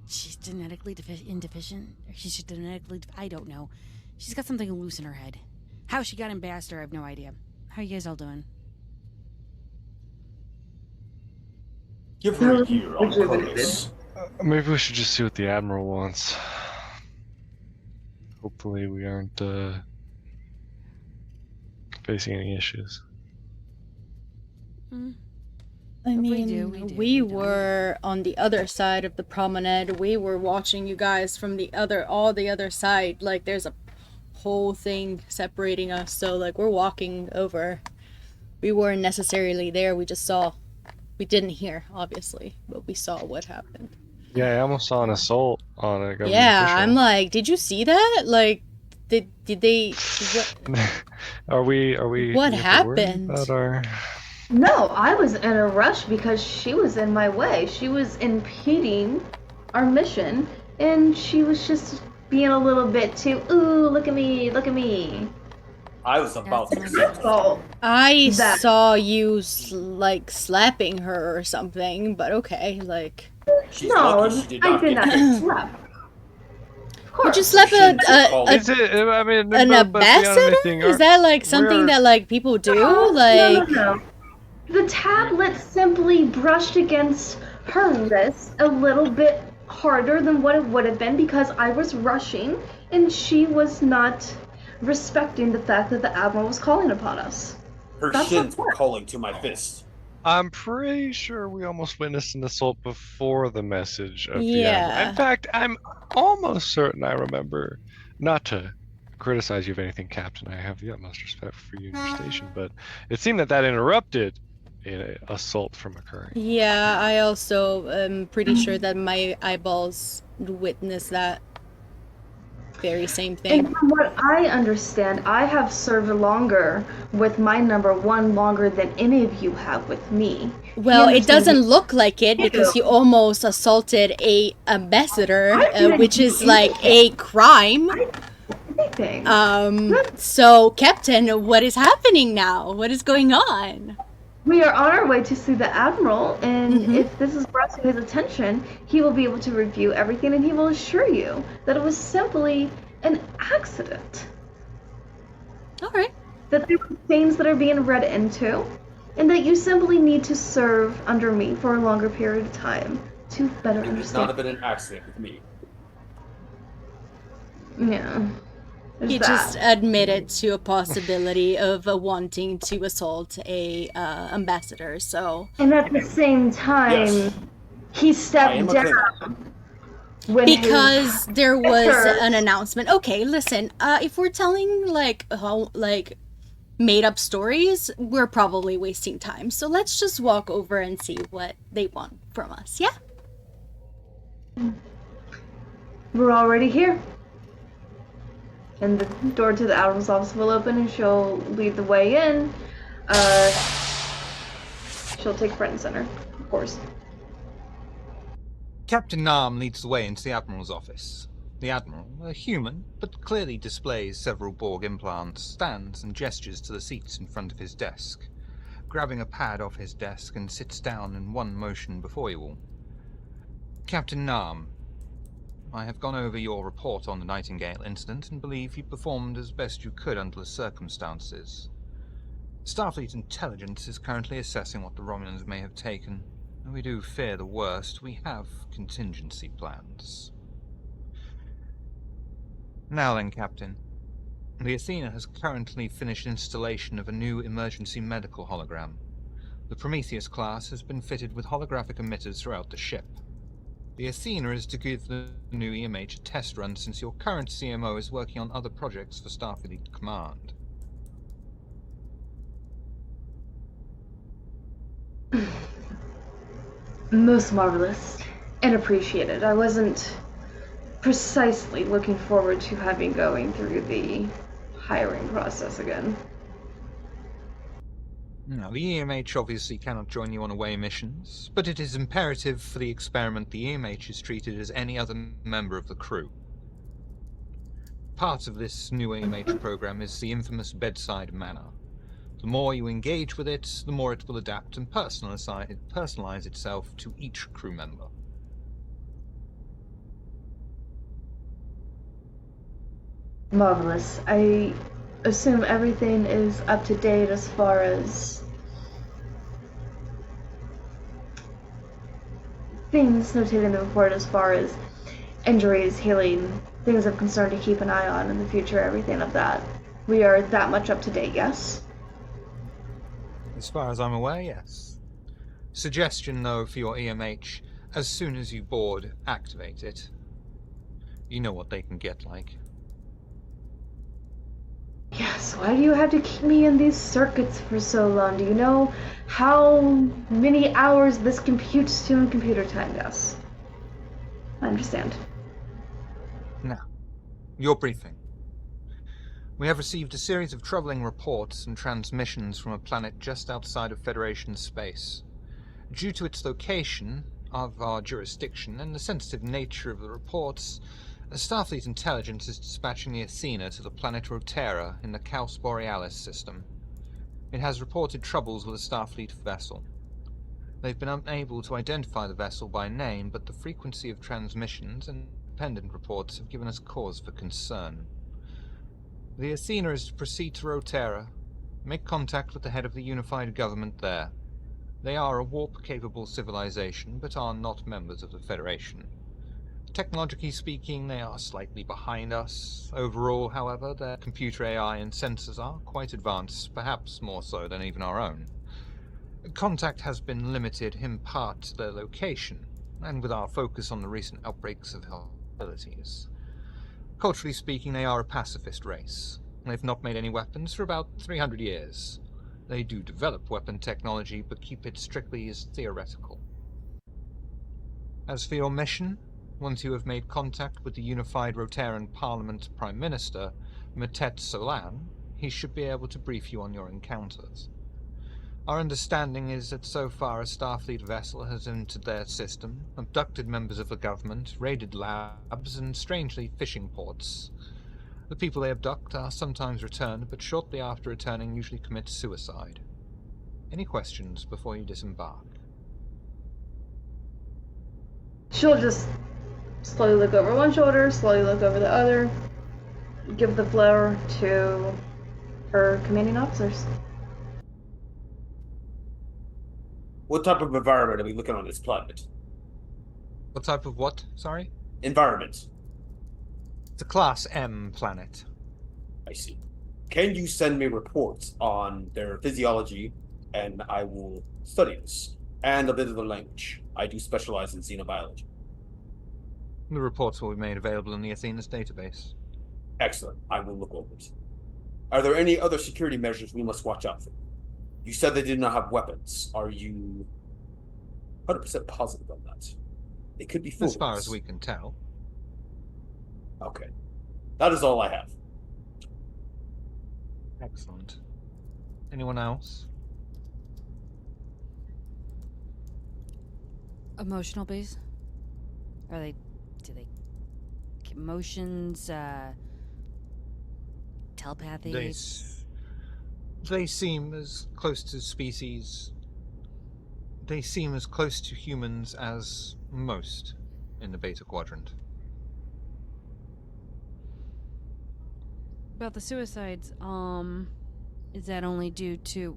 She's genetically indeficient. Or she's genetically... I don't know. She's got something loose in her head. How she got ambassador, I have no idea. How you guys all doing? Give her a year on purpose. Maybe we should just see what the Admiral wants. Hopefully we aren't facing any issues. I mean, we don't. were on the other side of the promenade. We were watching you guys from the other side. Like, there's a whole thing separating us. So, like, we're walking over. We weren't necessarily there. We just saw. We didn't hear, obviously, but we saw what happened. Yeah, I almost saw an assault on a government Yeah, official. I'm like, did you see that? Like, did they? What? Are we? What worried happened? about our... No, I was in a rush because she was in my way. She was impeding our mission, and she was just being a little bit too, ooh, look at me, look at me. I was about to That's all. I That- saw you like slapping her or something, but okay, like. She's No, lucky she did I not did get not hit. slap. Of Would you course. slap Is it? I mean, an but beyond ambassador? anything, Is that like something we're- that like people do? No, Like, no. The tablet simply brushed against her wrist a little bit harder than what it would have been because I was rushing and she was not respecting the fact that the Admiral was calling upon us. Her That's shins not were fair. calling to my fist. I'm pretty sure we almost witnessed an assault before the message of the Yeah. Admiral. In fact, I'm almost certain I remember, not to criticize you of anything, Captain, I have the utmost respect for you and your station, but it seemed that interrupted an assault from occurring. yeah, I also am pretty sure that my eyeballs witnessed that very same thing. And from what I understand, I have served longer with my number one longer than any of you have with me. Well, You it doesn't understand? look like it because you almost assaulted a ambassador, I didn't which do is like a anything. crime. Anything. So, Captain, what is happening now? What is going on? We are on our way to see the Admiral, and Mhm. if this is brought to his attention, he will be able to review everything and he will assure you that it was simply an accident. All right. That there were things that are being read into, and that you simply need to serve under me for a longer period of time to better It would not have understand. been an accident with me. Yeah. He just admitted to a possibility of wanting to assault a ambassador. So, and at the same time, Yes. he I stepped am a down Klingon. when because there was sisters- an announcement. Okay, listen. If we're telling made up stories, we're probably wasting time. So let's just walk over and see what they want from us. Yeah. We're already here. And the door to the Admiral's office will open and she'll lead the way in. She'll take front and center, of course. Captain Nam leads the way into the Admiral's office. The Admiral, a human, but clearly displays several Borg implants, stands and gestures to the seats in front of his desk, grabbing a pad off his desk and sits down in one motion before you all. Captain Nam, I have gone over your report on the Nightingale incident and believe you performed as best you could under the circumstances. Starfleet intelligence is currently assessing what the Romulans may have taken. We do fear the worst. We have contingency plans. Now then, Captain. The Athena has currently finished installation of a new emergency medical hologram. The Prometheus class has been fitted with holographic emitters throughout the ship. The Athena is to give the new EMH a test run since your current CMO is working on other projects for Starfleet Command. Most marvelous and appreciated. I wasn't precisely looking forward to having going through the hiring process again. Now, the EMH obviously cannot join you on away missions, but it is imperative for the experiment the EMH is treated as any other member of the crew. Part of this new EMH program is the infamous bedside manner. The more you engage with it, the more it will adapt and personalize itself to each crew member. Marvelous. I assume everything is up to date as far as things notated in the report, as far as injuries, healing, things of concern to keep an eye on in the future, everything of that. We are that much up to date, yes? As far as I'm aware, yes. Suggestion, though, for your EMH, as soon as you board, activate it. You know what they can get like. Yes, why do you have to keep me in these circuits for so long? Do you know how many hours this computes to in computer time? Yes. I understand. Now, your briefing. We have received a series of troubling reports and transmissions from a planet just outside of Federation space. Due to its location, of our jurisdiction, and the sensitive nature of the reports, Starfleet intelligence is dispatching the Athena to the planet Rotera in the Caos Borealis system. It has reported troubles with a Starfleet vessel. They've been unable to identify the vessel by name, but the frequency of transmissions and independent reports have given us cause for concern. The Athena is to proceed to Rotera, make contact with the head of the unified government there. They are a warp-capable civilization, but are not members of the Federation. Technologically speaking, they are slightly behind us. Overall, however, their computer AI and sensors are quite advanced, perhaps more so than even our own. Contact has been limited in part to their location, and with our focus on the recent outbreaks of hostilities. Culturally speaking, they are a pacifist race. They've not made any weapons for about 300 years. They do develop weapon technology, but keep it strictly as theoretical. As for your mission, once you have made contact with the unified Rotaran Parliament Prime Minister, Metet Solan, he should be able to brief you on your encounters. Our understanding is that so far a Starfleet vessel has entered their system, abducted members of the government, raided labs, and strangely fishing ports. The people they abduct are sometimes returned, but shortly after returning usually commit suicide. Any questions before you disembark? She'll just slowly look over one shoulder, slowly look over the other, give the floor to her commanding officers. What type of environment are we looking on this planet? What type of what, sorry? Environment. It's a Class M planet. I see. Can you send me reports on their physiology, and I will study this, and a bit of the language. I do specialize in xenobiology. The reports will be made available in the Athena's database. Excellent. I will look over it. Are there any other security measures we must watch out for? You said they did not have weapons. Are you 100% positive on that? They could be fools. As far as we can tell. Okay. That is all I have. Excellent. Anyone else? Emotional base? Do they emotions, telepathy? They seem as close to species. They seem as close to humans as most in the Beta Quadrant. About the suicides, is that only due to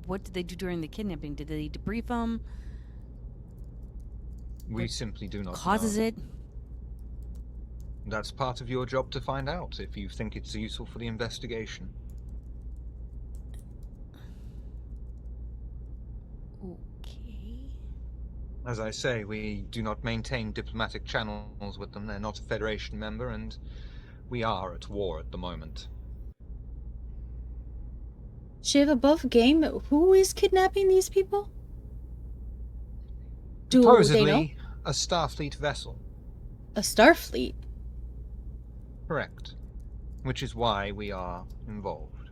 what did they do during the kidnapping? Did they debrief them? We simply do not Causes know. it? That's part of your job to find out, if you think it's useful for the investigation. Okay. As I say, we do not maintain diplomatic channels with them. They're not a Federation member, and we are at war at the moment. Shiv, above game, who is kidnapping these people? Do they know? Supposedly a Starfleet vessel. A Starfleet? Correct. Which is why we are involved.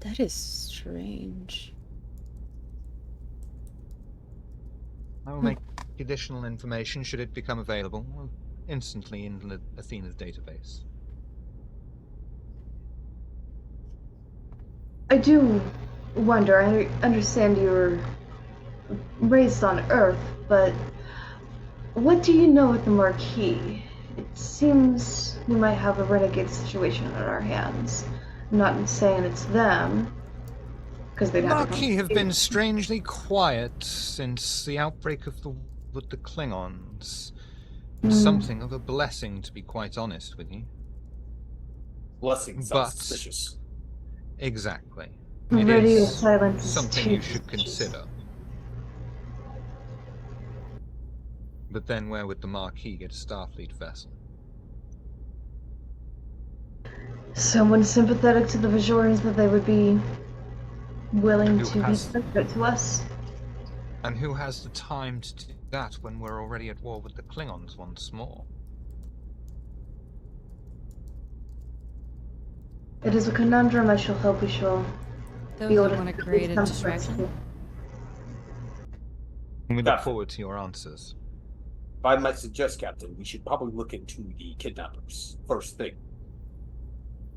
That is strange. I will make additional information, should it become available, instantly in the Athena's database. I do wonder, I understand you were raised on Earth, but what do you know with the Marquis? It seems we might have a renegade situation on our hands. I'm not saying it's them, because they'd The have to Marquis have been strangely quiet since the outbreak of with the Klingons. Something of a blessing, to be quite honest with you. Blessing sounds suspicious. Exactly. Radio It is silence is something too you should suspicious. consider. But then where would the Marquis get a Starfleet vessel? Someone sympathetic to the Bajorans that they would be willing to be sympathetic to us. And who has the time to do that when we're already at war with the Klingons once more? It is a conundrum I shall hope we shall Those be able that to want to create a come to distraction? rescue. We look Captain. forward to your answers. If I might suggest, Captain, we should probably look into the kidnappers first thing.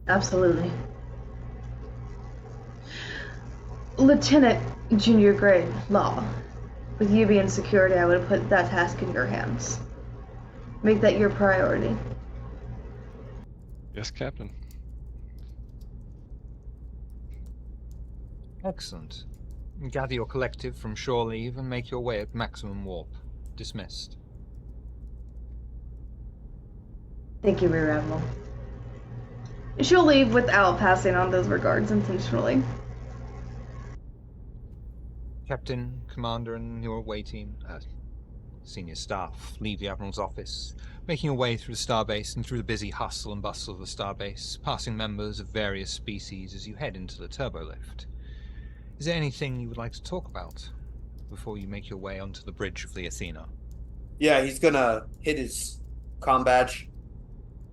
Absolutely. Lieutenant Junior Grade Law. With you being security, I would have put that task in your hands. Make that your priority. Yes, Captain. Excellent. Gather your collective from shore leave and make your way at maximum warp. Dismissed. Thank you, Rear Admiral. She'll leave without passing on those regards intentionally. Captain, Commander, and your away team, senior staff, leave the Admiral's office, making your way through the starbase and through the busy hustle and bustle of the starbase, passing members of various species as you head into the turbolift. Is there anything you would like to talk about before you make your way onto the bridge of the Athena? Yeah, he's gonna hit his comm badge.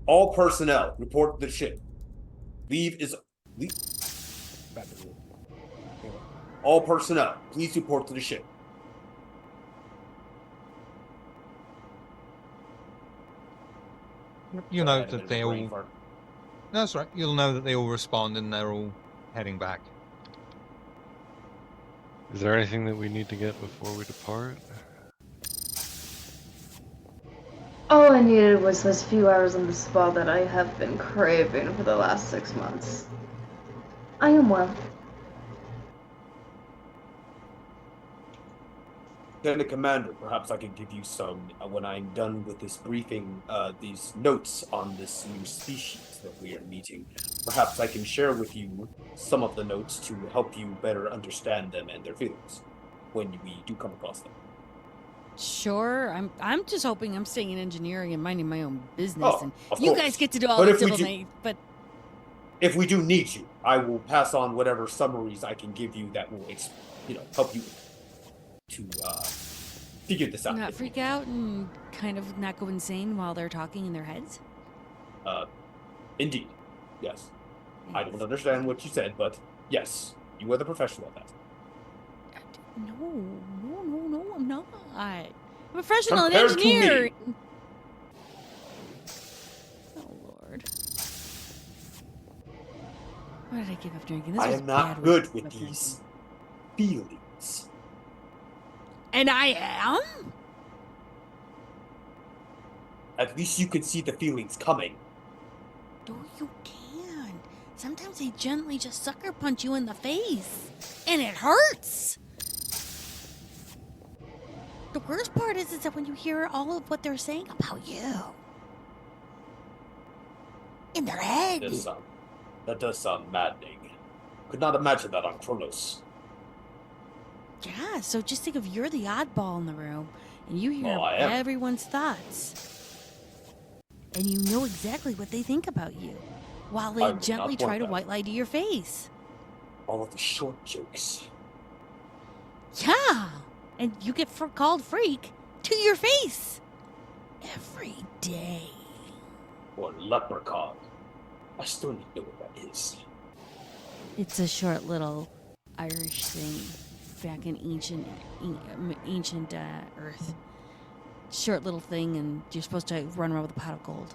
All personnel, report to the ship. All personnel, please report to the ship. You know that they all... No, that's right. You'll know that they all respond and they're all heading back. Is there anything that we need to get before we depart? All I needed was those few hours on the spa that I have been craving for the last 6 months. I am well. Lieutenant Commander, perhaps I can give you some, when I'm done with this briefing, these notes on this new species that we are meeting. Perhaps I can share with you some of the notes to help you better understand them and their feelings when we do come across them. Sure. I'm just hoping I'm staying in engineering and minding my own business, Oh, and of you course. guys get to do all But the if we civil do- things. But If we do need you, I will pass on whatever summaries I can give you that will, help you to figure this out. not freak out and kind of not go insane while they're talking in their heads. Indeed, yes. I don't understand what you said, but yes, you are the professional at that. No, I'm not. I'm a professional in Compared to me. engineering. Oh Lord. Why did I give up drinking? This I was am bad not way good to give with up drinking. these feelings. And I am? At least you can see the feelings coming. No, you can't. Sometimes they gently just sucker punch you in the face. And it hurts. The worst part is that when you hear all of what they're saying about you. In their head. That does sound maddening. Could not imagine that on Kronos. Yeah, so just think of you're the oddball in the room, and you hear I am. everyone's thoughts. And you know exactly what they think about you, while I they would gently not try want to that. white lie to your face. All of the short jokes. Yeah, and you get called freak to your face every day. Or leprechaun. I still need to know what that is. It's a short little Irish thing back in ancient Earth. Short little thing, and you're supposed to run around with a pot of gold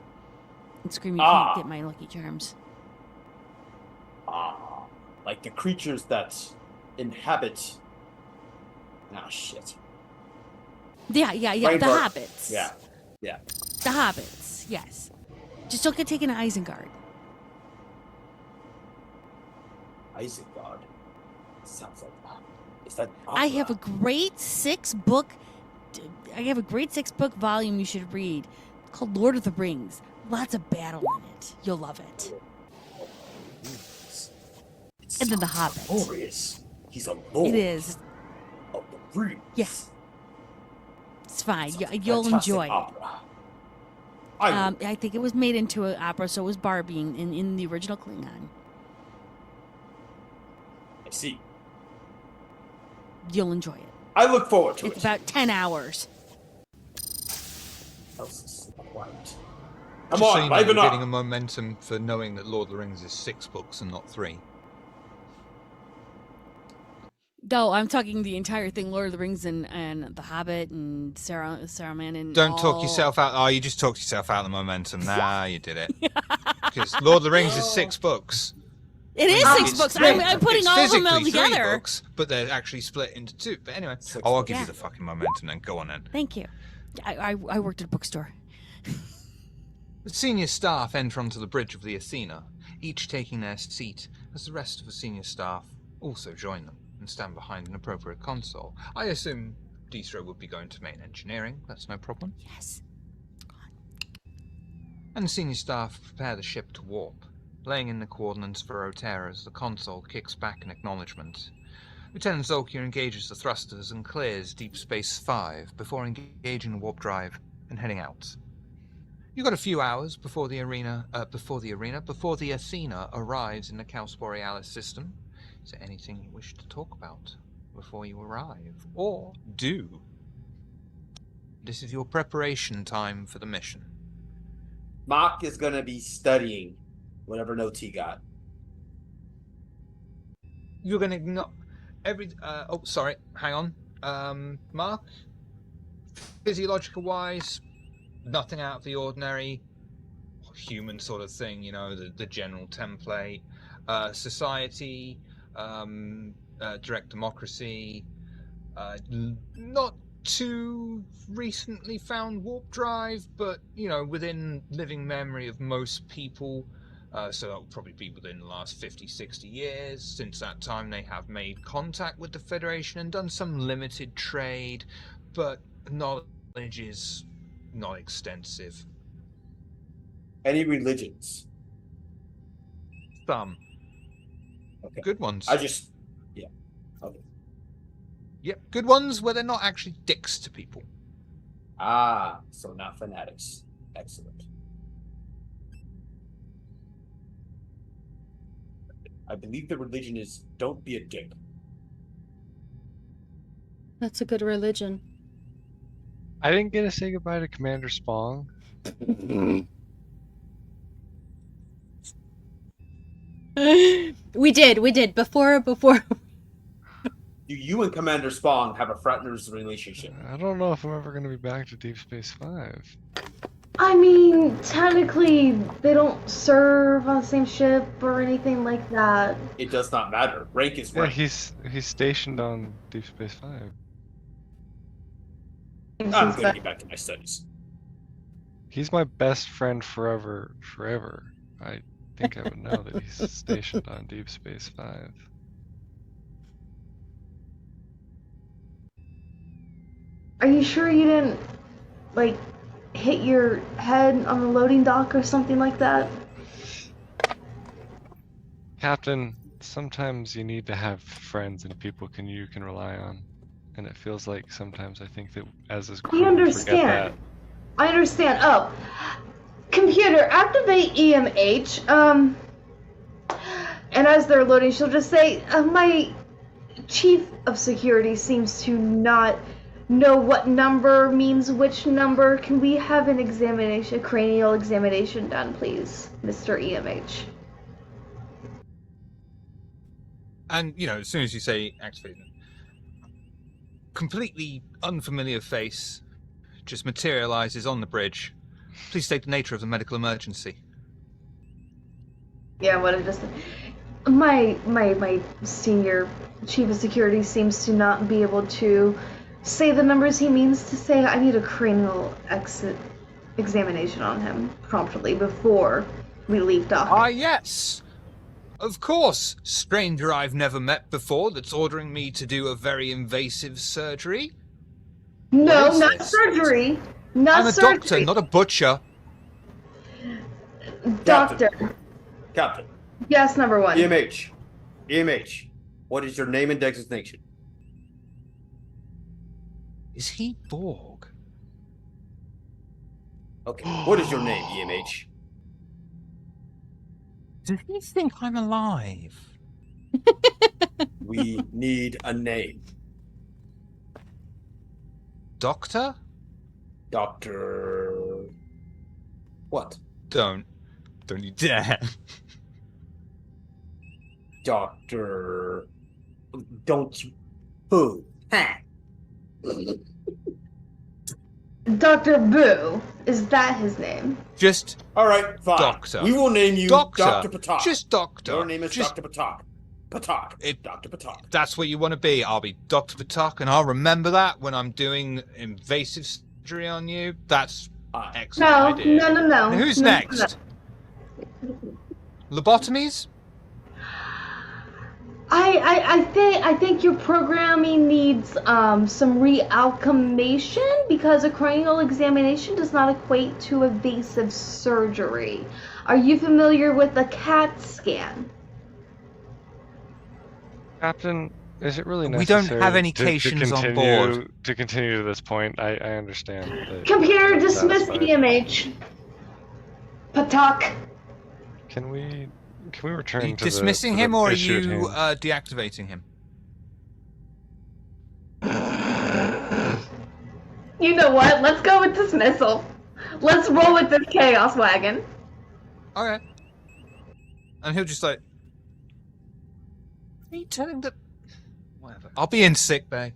and scream, "You can't get my Lucky Charms." Like the creatures that inhabit. Ah, shit. Yeah. Rainbow. The hobbits. Yeah. The hobbits. Yes. Just don't get taken to Isengard. Isengard. Sounds like that. Is that I opera? have a grade 6 book. I have a grade 6 book volume you should read called Lord of the Rings. Lots of battle in it. You'll love it. And then The Hobbit. Glorious. He's a lord. It is. Of the rings. Yes. It's fine. Sounds like You'll fantastic enjoy it. opera. I think it was made into an opera, so was Barbie in the original Klingon. I see. You'll enjoy it. I look forward to It's it. about 10 hours. House is so quiet. Just Come so on, you know, liven you're up. getting a momentum for knowing that Lord of the Rings is 6 books and not 3. No, I'm talking the entire thing: Lord of the Rings and The Hobbit and Saruman and. Don't talk yourself out. Oh, you just talked yourself out of the momentum. Nah, you did it. Because Lord of the Rings is 6 books. It is It's 6 books. split. I'm putting It's all of them all physically 3 together. books, but they're actually split into 2. But anyway, 6 I'll books. give Yeah. you the fucking momentum then. Go on then. Thank you. I worked at a bookstore. The senior staff enter onto the bridge of the Athena, each taking their seat as the rest of the senior staff also join them and stand behind an appropriate console. I assume Distro would be going to main engineering. That's no problem. Yes. And the senior staff prepare the ship to warp, laying in the coordinates for Otera as the console kicks back in acknowledgement. Lieutenant Zolkier engages the thrusters and clears Deep Space 5 before engaging the warp drive and heading out. You've got a few hours before the Athena arrives in the Caos Borealis system. Is there anything you wish to talk about before you arrive? Or do? This is your preparation time for the mission. Mark is going to be studying whatever notes he got. You're going to ignore hang on. Mark, physiological wise, nothing out of the ordinary, human sort of thing, you know, the general template. Society, direct democracy, not too recently found warp drive, but, you know, within living memory of most people. So that will probably be within the last 50, 60 years. Since that time, they have made contact with the Federation and done some limited trade, but knowledge is not extensive. Any religions? Some. Okay. Good ones. Yeah. Okay. Yep, good ones where they're not actually dicks to people. Ah, so not fanatics. Excellent. I believe the religion is don't be a dick. That's a good religion. I didn't get to say goodbye to Commander Spong. We did. Before Do you and Commander Spong have a fraternity relationship? I don't know if I'm ever going to be back to Deep Space 5. I mean, technically, they don't serve on the same ship or anything like that. It does not matter. Rank is Yeah, rank. he's stationed on Deep Space 5. I'm going to get back to my studies. He's my best friend forever. I think I would know that he's stationed on Deep Space 5. Are you sure you didn't, like, hit your head on the loading dock or something like that? Captain, sometimes you need to have friends and people you can rely on. And it feels like sometimes I think that as a crew we forget that. I understand. Oh, computer, activate EMH. And as they're loading, she'll just say, my chief of security seems to not know what number means which number. Can we have an examination, a cranial examination done, please, Mr. EMH? And, as soon as you say activate, completely unfamiliar face just materializes on the bridge. Please state the nature of the medical emergency. Yeah, what I just... My senior chief of security seems to not be able to say the numbers he means to say. I need a cranial examination on him promptly before we leave dock. Ah, yes! Of course, stranger I've never met before that's ordering me to do a very invasive surgery. No, not surgery. I'm a doctor, not a butcher. Doctor. Captain. Yes, number one. EMH. What is your name and designation? Is he Borg? Okay. What is your name, EMH? Does he think I'm alive? We need a name. Doctor? Doctor... What? Don't you dare. Doctor... Don't you... Who? Dr. Boo. Is that his name? Just... Alright, fine. Doctor. We will name you Dr. Patak. Just Doctor. Your name is Dr. Patak. Dr. Patak. That's what you want to be. I'll be Dr. Patak, and I'll remember that when I'm doing invasive surgery on you. That's excellent idea. No. Now, who's next? Lobotomies? I think your programming needs some realchemation because a cranial examination does not equate to invasive surgery. Are you familiar with the CAT scan? Captain, is it really We don't necessary have any Cations on board. to continue to this point? I understand. Computer, dismiss EMH. Patak. Can we return Are you to dismissing the him, or are issue at you hand? deactivating him? You know what? Let's go with dismissal. Let's roll with this chaos wagon. Okay. And he'll just like... Are you telling that... Whatever. I'll be in sick bay.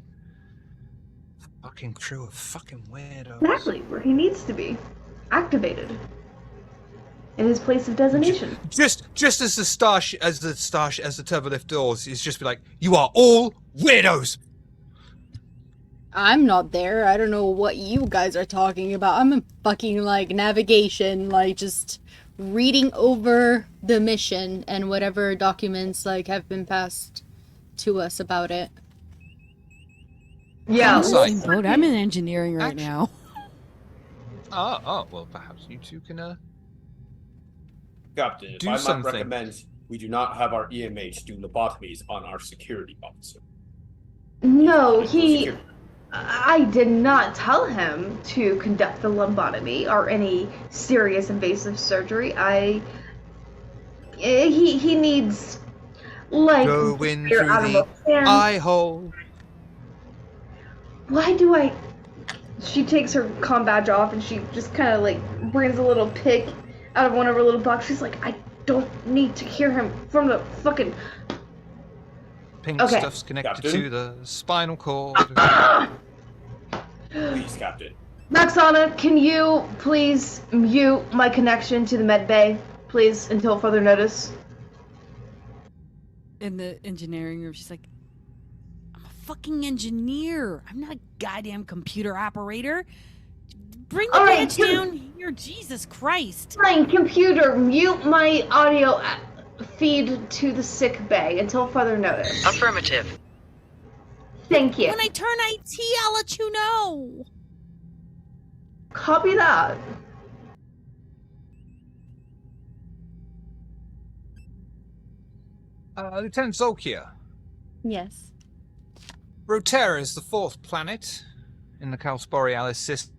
Fucking crew of fucking weirdos. Exactly, where he needs to be. Activated. In his place of designation. Just as the turbolift doors is just be like, you are all weirdos. I'm not there. I don't know what you guys are talking about. I'm in fucking like navigation, like just reading over the mission and whatever documents like have been passed to us about it. Yeah. I'm in the Inside. same boat. I'm in engineering right Actually- now. Oh, well, perhaps you two can, Captain, if do I might something. recommend we do not have our EMH do lobotomies on our security officer. No, He's for security. I did not tell him to conduct a lobotomy or any serious invasive surgery. He needs like Go in your through animal the hands. eye hole. Why do I? She takes her comm badge off and she just kind of like brings a little pick out of one of her little boxes. She's like, I don't need to hear him from the fucking. Pink Okay. stuff's connected Captain? to the spinal cord. Please, Captain. Maxana, can you please mute my connection to the med bay, please, until further notice? In the engineering room, she's like, I'm a fucking engineer. I'm not a goddamn computer operator. Bring the All right, badge down here. Jesus Christ. Fine, computer, mute my audio feed to the sick bay until further notice. Affirmative. Thank you. When I turn IT, I'll let you know. Copy that. Lieutenant Zolkia, Yes. Rotera is the 4th planet in the Caos Borealis system.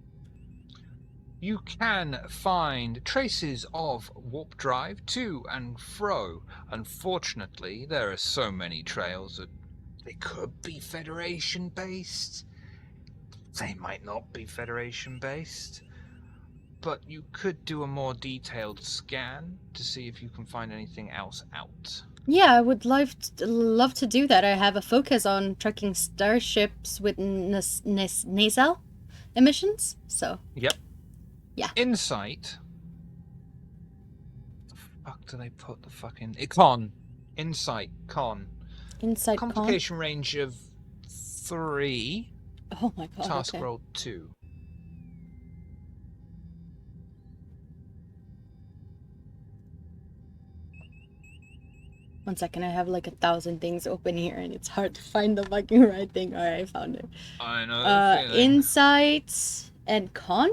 You can find traces of warp drive to and fro. Unfortunately, there are so many trails that they could be Federation-based. They might not be Federation-based. But you could do a more detailed scan to see if you can find anything else out. Yeah, I would love to do that. I have a focus on tracking starships with nasal emissions, so. Yep. Yeah. Insight. The fuck do they put the fucking con? Insight con. Insight Complication range of 3. Oh my god. Task Okay. roll 2. One second, I have like 1,000 things open here and it's hard to find the fucking right thing. Alright, I found it. I know the feeling. Insight and con?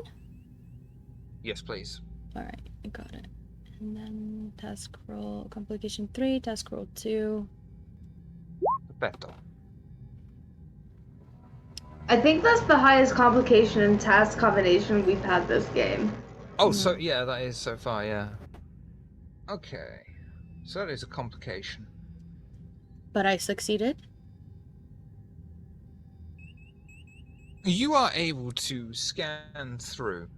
Yes, please. Alright, I got it. And then task roll, complication 3, task roll 2. Better. I think that's the highest complication and task combination we've had this game. Oh, so yeah, that is so far, yeah. Okay. So that is a complication. But I succeeded? You are able to scan through,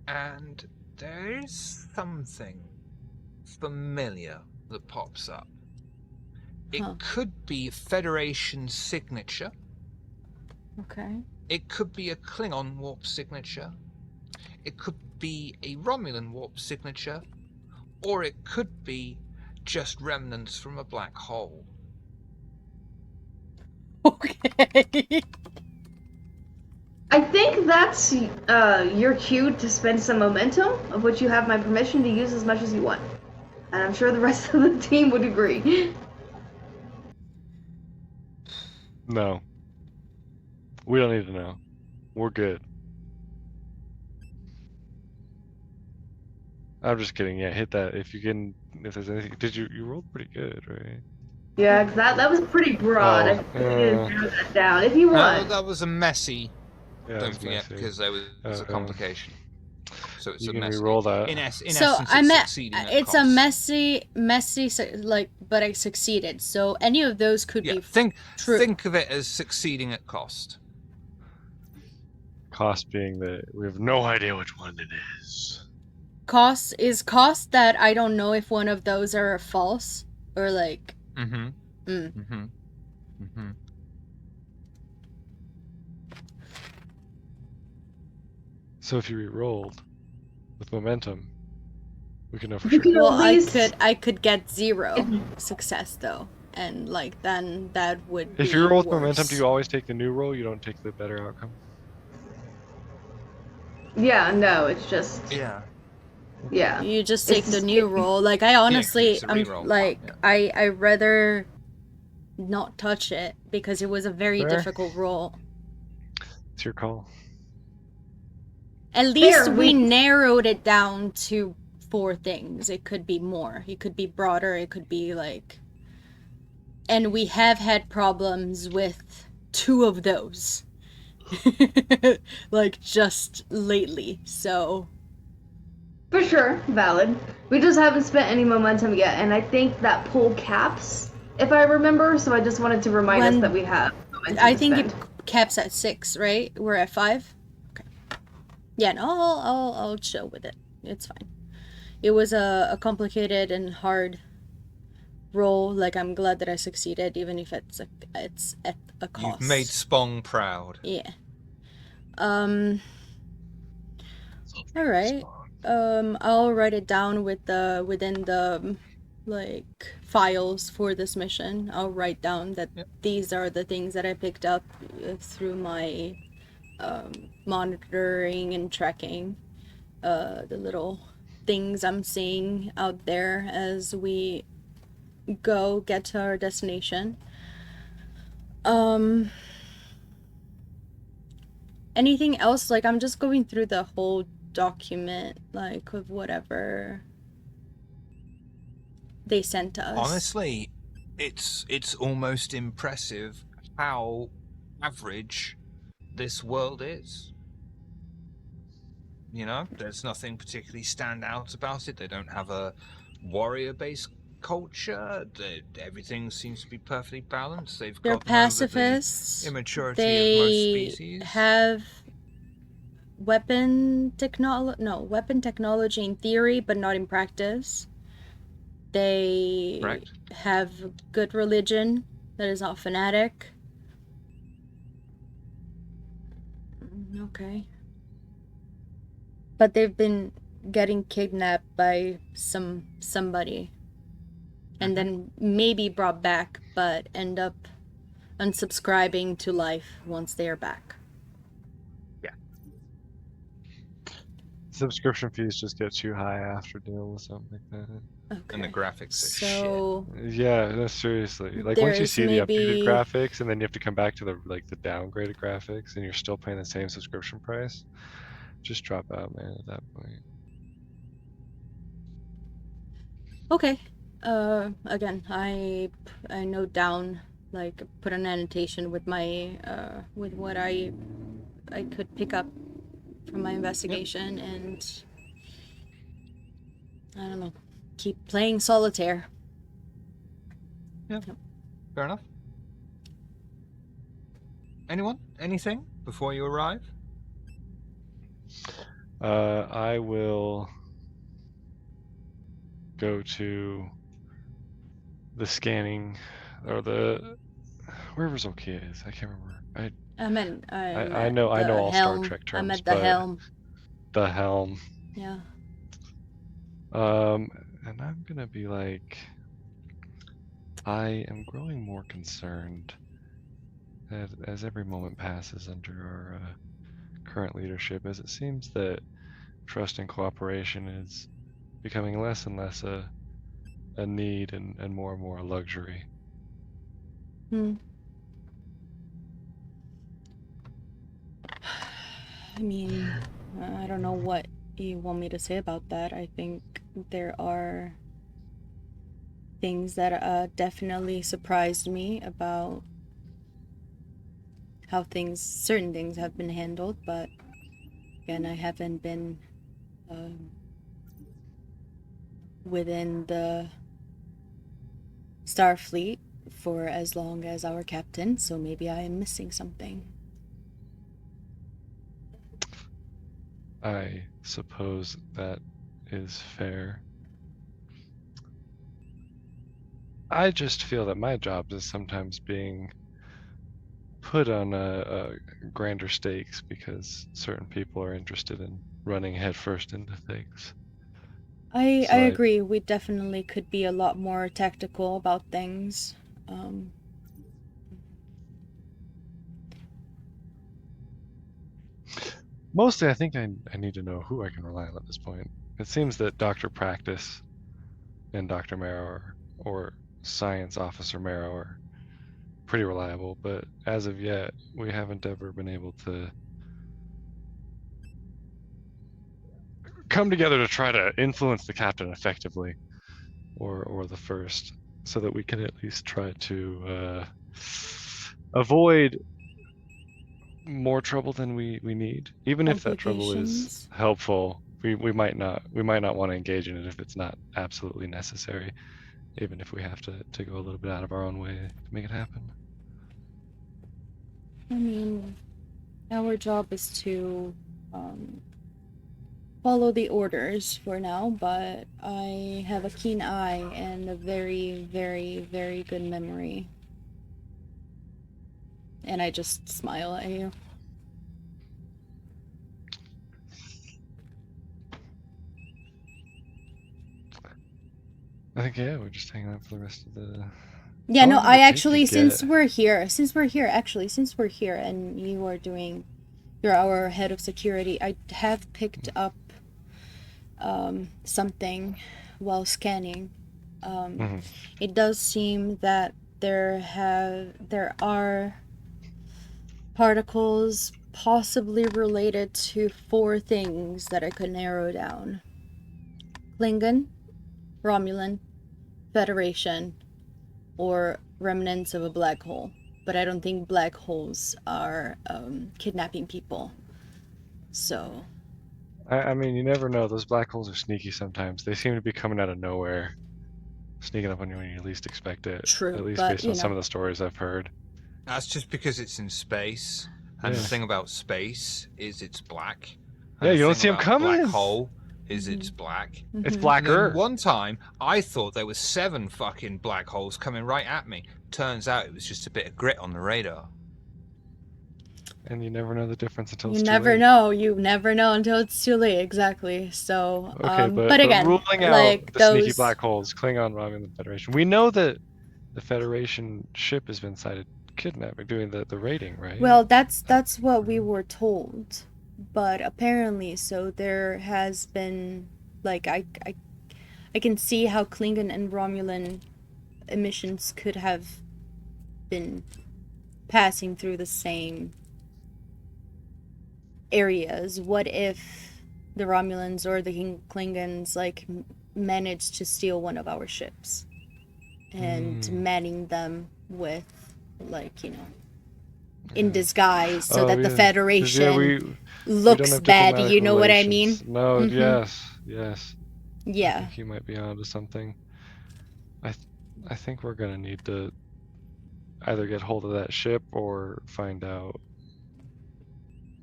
and there is something familiar that pops up. It Huh. could be Federation signature. Okay. It could be a Klingon warp signature. It could be a Romulan warp signature. Or it could be just remnants from a black hole. Okay. I think that's your cue to spend some momentum, of which you have my permission to use as much as you want. And I'm sure the rest of the team would agree. No. We don't need to know. We're good. I'm just kidding. Yeah, hit that. If you can, if there's anything, you rolled pretty good, right? Yeah, 'cause that was pretty broad. Oh, I think we need to narrow that down. If you want. That was a messy. Yeah, Don't it's forget, messy. because there was a complication. So it's You a can messy. re-roll that. In So essence, I it's met. succeeding at It's a cost. messy, but I succeeded. So any of those could Yeah, be true. think of it as succeeding at cost. Cost being that we have no idea which one it is. Cost that I don't know if one of those are false or like. Mm-hmm. Mm. Mm-hmm. Mm-hmm. So if you re-rolled with momentum, we can know for You sure. can Well, at least... I could get 0 success though, and like then that would. If be you roll with worse. momentum, do you always take the new roll? You don't take the better outcome? Yeah, no, it's just... Yeah. Yeah. You just take It's- the new roll. Like I honestly, it's a I'm reroll. like Yeah. I rather not touch it because it was a very Fair. difficult roll. It's your call. At least Fair, we we- narrowed it down to 4 things. It could be more. It could be broader. It could be like... And we have had problems with 2 of those. Like, just lately, so... For sure, valid. We just haven't spent any momentum yet, and I think that pool caps, if I remember, so I just wanted to remind us When- that we have momentum I to think spend. it caps at 6, right? We're at 5? Okay. Yeah, no, I'll chill with it. It's fine. It was a complicated and hard role. Like, I'm glad that I succeeded, even if it's at a cost. You've made Spong proud. Yeah. All right. I'll write it down within the like files for this mission. I'll write down that these are the things that I picked up through my monitoring and tracking. The little things I'm seeing out there as we get to our destination. Anything else? Like, I'm just going through the whole document, like, of whatever they sent to us. Honestly, it's almost impressive how average this world is. You know, there's nothing particularly stand out about it. They don't have a warrior-based culture. Everything seems to be perfectly balanced. They're They're gotten over pacifists. the immaturity of most They species. have weapon technology in theory, but not in practice. They Correct. have good religion that is not fanatic. Okay. But they've been getting kidnapped by somebody. And then maybe brought back, but end up unsubscribing to life once they are back. Subscription fees just get too high after dealing with something like that. Okay. And the graphics are So Yeah, no, seriously. Like once you there's see the updated maybe- graphics, and then you have to come back to the downgraded graphics, and you're still paying the same subscription price, just drop out, man. At that point. okay. Again, I note down, like, put an annotation with my with what I could pick up from my investigation, and I don't know, keep playing solitaire. Fair enough. Anyone? Anything before you arrive? I will go to the scanning or the wherever Zolkia is. I can't remember. I know all Star Trek terms. I'm at the but helm. The helm. Yeah. And I'm gonna be like, I am growing more concerned as every moment passes under our current leadership, as it seems that trust and cooperation is becoming less and less a need and more a luxury. I mean, I don't know what you want me to say about that. I think there are things that definitely surprised me about how certain things have been handled, but again, I haven't been within the Starfleet for as long as our captain, so maybe I am missing something. I suppose that is fair. I just feel that my job is sometimes being put on a grander stakes because certain people are interested in running headfirst into things. I So agree. We definitely could be a lot more tactical about things. Mostly, I think I need to know who I can rely on at this point. It seems that Dr. Practice and Dr. Marrow or Science Officer Marrow are pretty reliable, but as of yet, we haven't ever been able to come together to try to influence the captain effectively, or the first, so that we can at least try to avoid more trouble than we need. Even if that trouble is Complications. helpful, we might not want to engage in it if it's not absolutely necessary, even if we have to go a little bit out of our own way to make it happen. I mean, our job is to follow the orders for now, but I have a keen eye and a very, very, very good memory. And I just smile at you. I think, yeah, we're just hanging out for the rest of the... Yeah, How no, long did I it take to actually, get- since we're here, and you are doing, you're our head of security, I have picked up something while scanning. Mhm. It does seem that there are particles possibly related to 4 things that I could narrow down: Klingon, Romulan, Federation, or remnants of a black hole. But I don't think black holes are kidnapping people. So I mean, you never know. Those black holes are sneaky sometimes. They seem to be coming out of nowhere, sneaking up on you when you least expect it. true, At least but based on some of the stories I've heard. That's just because it's in space. And Yeah. the thing about space is it's black. Yeah, And you the don't thing see 'em about coming. Black hole is it's black. It's Mhm. blacker. And then one time, I thought there was 7 fucking black holes coming right at me. Turns out it was just a bit of grit on the radar. And you never know the difference until you it's too never late. know. You never know until it's too late. Exactly. So, Okay, but again, ruling out like the sneaky those. black holes, Klingon, Romulan, the Federation. We know that the Federation ship has been sighted kidnapping, doing the raiding, right? Well, that's what we were told, but apparently, so there has been like I can see how Klingon and Romulan emissions could have been passing through the same areas. What if the Romulans or the Klingons like managed to steal one of our ships and manning them with, like, you know, in disguise, so that the 'Cause, Federation we looks don't have bad. diplomatic You know what I mean? relations. No, Mhm. yes. I Yeah. think you might be onto something. I think we're gonna need to either get hold of that ship or find out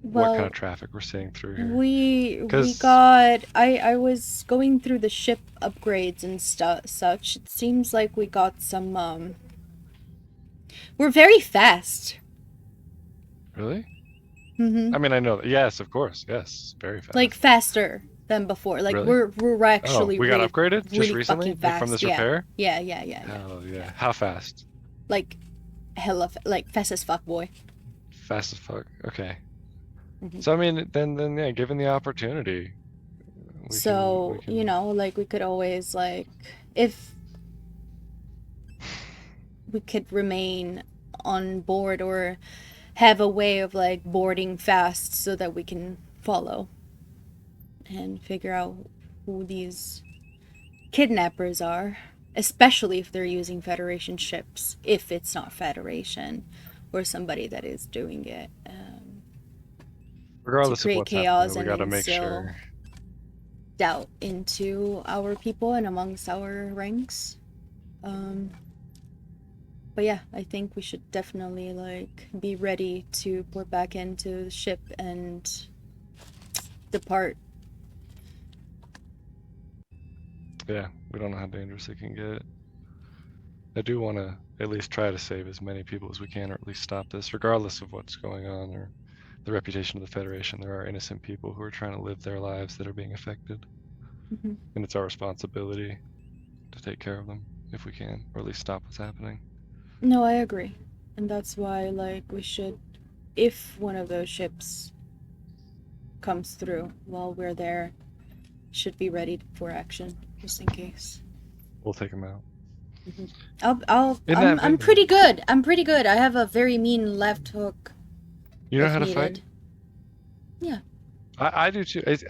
what kind Well, of traffic we're seeing through here. we 'Cause- got. I was going through the ship upgrades and such. It seems like we got some. We're very fast. Really? Mm-hmm. I mean, I know. Yes, of course. Yes, very fast. Like faster than before. Like Really? we're actually we got really, upgraded just really recently fucking fast. from this Yeah. repair. Yeah. Hell yeah! How fast? Like hella like fast as fuck, boy. Fast as fuck. Okay. Mhm. So I mean, then yeah, given the opportunity. we So can- you know, like we could always like if we could remain on board or have a way of like boarding fast so that we can follow and figure out who these kidnappers are, especially if they're using Federation ships, if it's not Federation or somebody that is doing it regardless to of create what's chaos happening, we and gotta make instill sure. doubt into our people and amongst our ranks. But yeah, I think we should definitely like be ready to port back into the ship and depart. Yeah, we don't know how dangerous it can get. I do want to at least try to save as many people as we can, or at least stop this, regardless of what's going on or the reputation of the Federation. There are innocent people who are trying to live their lives that are being affected. Mhm. And it's our responsibility to take care of them if we can, or at least stop what's happening. No, I agree. And that's why, like, we should, if one of those ships comes through while we're there, should be ready for action, just in case. We'll take them out. I'm pretty good. I'm pretty good. I have a very mean left hook. You know if how to needed. fight? Yeah. I do too. It's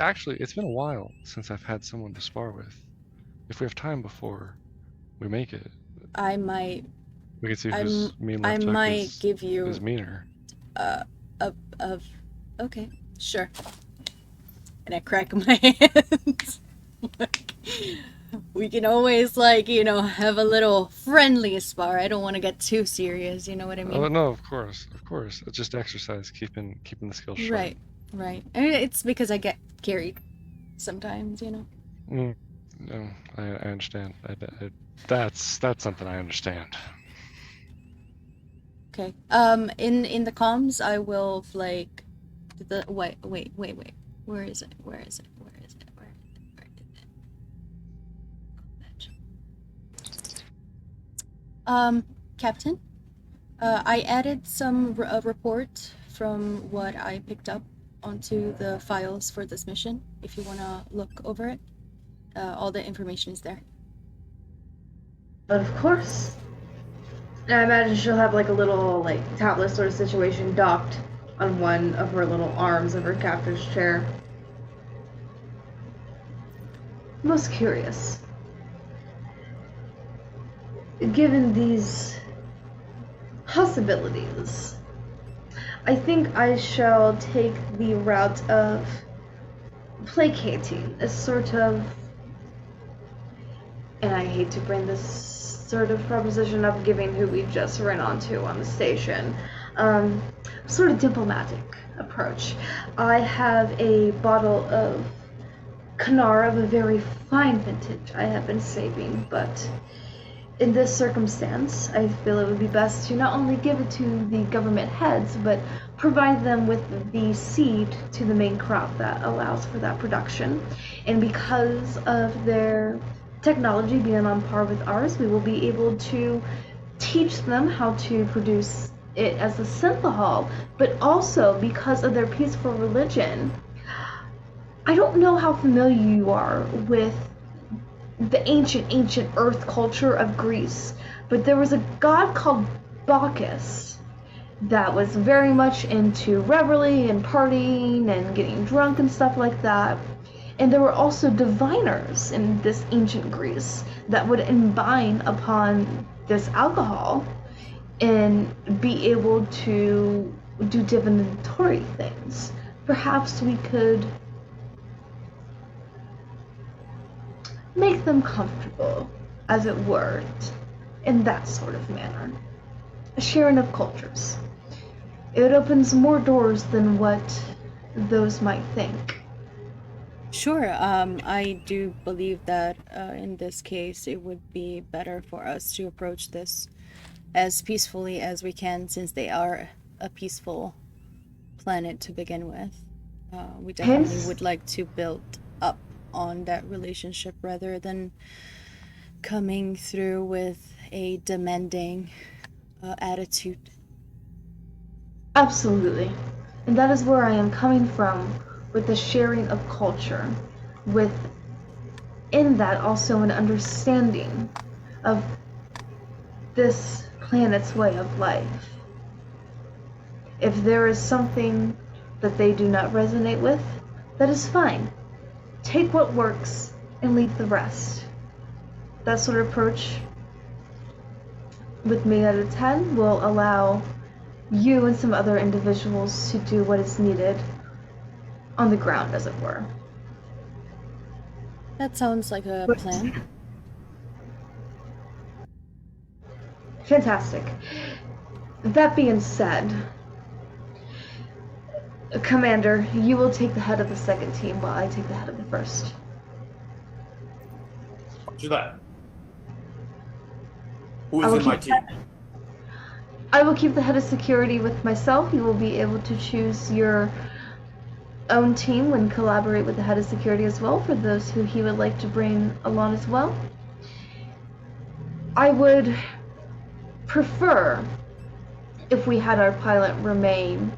been a while since I've had someone to spar with. If we have time before we make it, I might we can see I'm whose mean I left hook might give is you meaner. of okay, sure. And I crack my hands. Like, we can always have a little friendly spar. I don't want to get too serious, you know what I mean? Oh no, of course. It's just exercise, keeping the skills sharp. Right. I mean, it's because I get carried sometimes, No, I understand. That's something I understand. Okay. In the comms, I will wait. Where is it? Where is it? Captain, I added some report from what I picked up onto the files for this mission. If you want to look over it, all the information is there. But of course. And I imagine she'll have like a little tablet sort of situation docked on one of her little arms of her captor's chair. Most curious. Given these possibilities, I think I shall take the route of placating a sort of, and I hate to bring this sort of proposition up given who we've just run onto on the station, sort of diplomatic approach. I have a bottle of Canar of a very fine vintage I have been saving, but in this circumstance, I feel it would be best to not only give it to the government heads, but provide them with the seed to the main crop that allows for that production. And because of their technology being on par with ours, we will be able to teach them how to produce it as a synthahol, but also because of their peaceful religion. I don't know how familiar you are with the ancient earth culture of Greece, but there was a god called Bacchus that was very much into revelry and partying and getting drunk and stuff like that. And there were also diviners in this ancient Greece that would imbibe upon this alcohol and be able to do divinatory things. Perhaps we could make them comfortable, as it were, in that sort of manner. A sharing of cultures. It opens more doors than what those might think. Sure. I do believe that in this case, it would be better for us to approach this as peacefully as we can, since they are a peaceful planet to begin with. We definitely would like to build up on that relationship rather than coming through with a demanding attitude. Absolutely. And that is where I am coming from with the sharing of culture, with in that also an understanding of this planet's way of life. If there is something that they do not resonate with, that is fine. Take what works and leave the rest. That sort of approach with me at a 10 will allow you and some other individuals to do what is needed on the ground, as it were. That sounds like a plan. Fantastic. That being said, Commander, you will take the head of the second team while I take the head of the first. Roger that. Who is in my team? I will keep the head of security with myself. You will be able to choose your own team and collaborate with the head of security as well for those who he would like to bring along as well. I would prefer if we had our pilot remain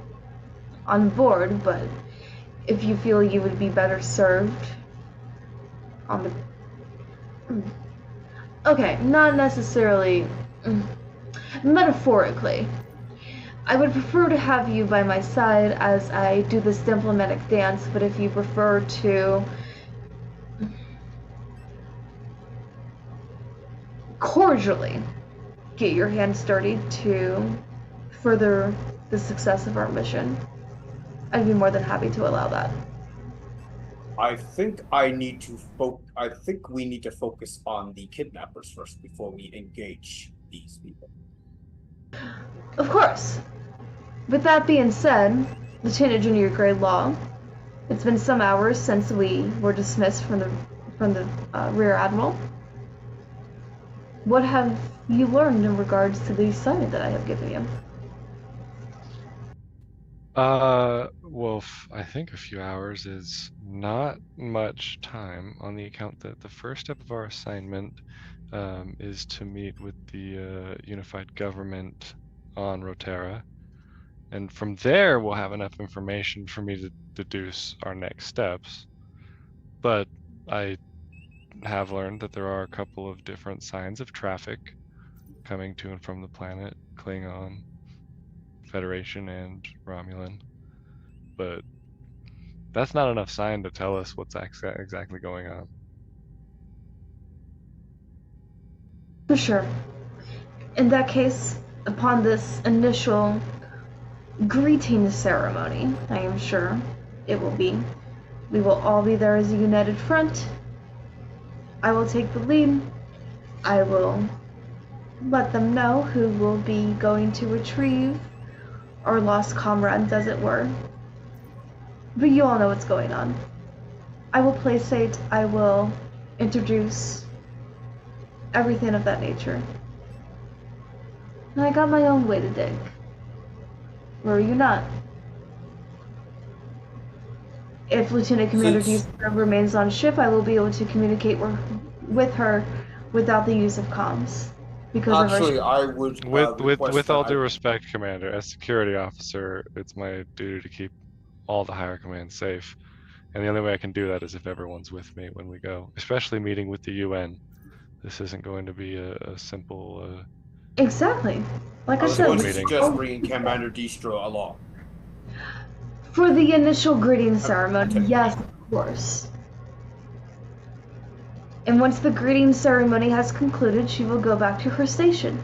on board, but if you feel you would be better served on the... Okay, not necessarily... Metaphorically. I would prefer to have you by my side as I do this diplomatic dance, but if you prefer to cordially get your hands dirty to further the success of our mission, I'd be more than happy to allow that. I think we need to focus on the kidnappers first before we engage these people. Of course. With that being said, Lieutenant Junior Grade Law, it's been some hours since we were dismissed from the Rear Admiral. What have you learned in regards to the assignment that I have given you? Well, I think a few hours is not much time on the account that the first step of our assignment is to meet with the unified government on Rotera. And from there, we'll have enough information for me to deduce our next steps. But I have learned that there are a couple of different signs of traffic coming to and from the planet, Klingon, Federation, and Romulan. But that's not enough sign to tell us what's exactly going on. For sure. In that case, upon this initial greeting ceremony, I am sure we will all be there as a united front. I will take the lead. I will let them know who will be going to retrieve our lost comrades, as it were. But you all know what's going on. I will placate, I will introduce everything of that nature. And I got my own way to dig. Were you not? If Lieutenant Commander Diesel remains on ship, I will be able to communicate with her without the use of comms. Because actually, I would with all due respect, Commander, as security officer, it's my duty to keep all the higher command safe. And the only way I can do that is if everyone's with me when we go, especially meeting with the UN. This isn't going to be a simple. Exactly. Like I said, was going to suggest bringing Commander Distro along. For the initial greeting ceremony, yes, of course. And once the greeting ceremony has concluded, she will go back to her station.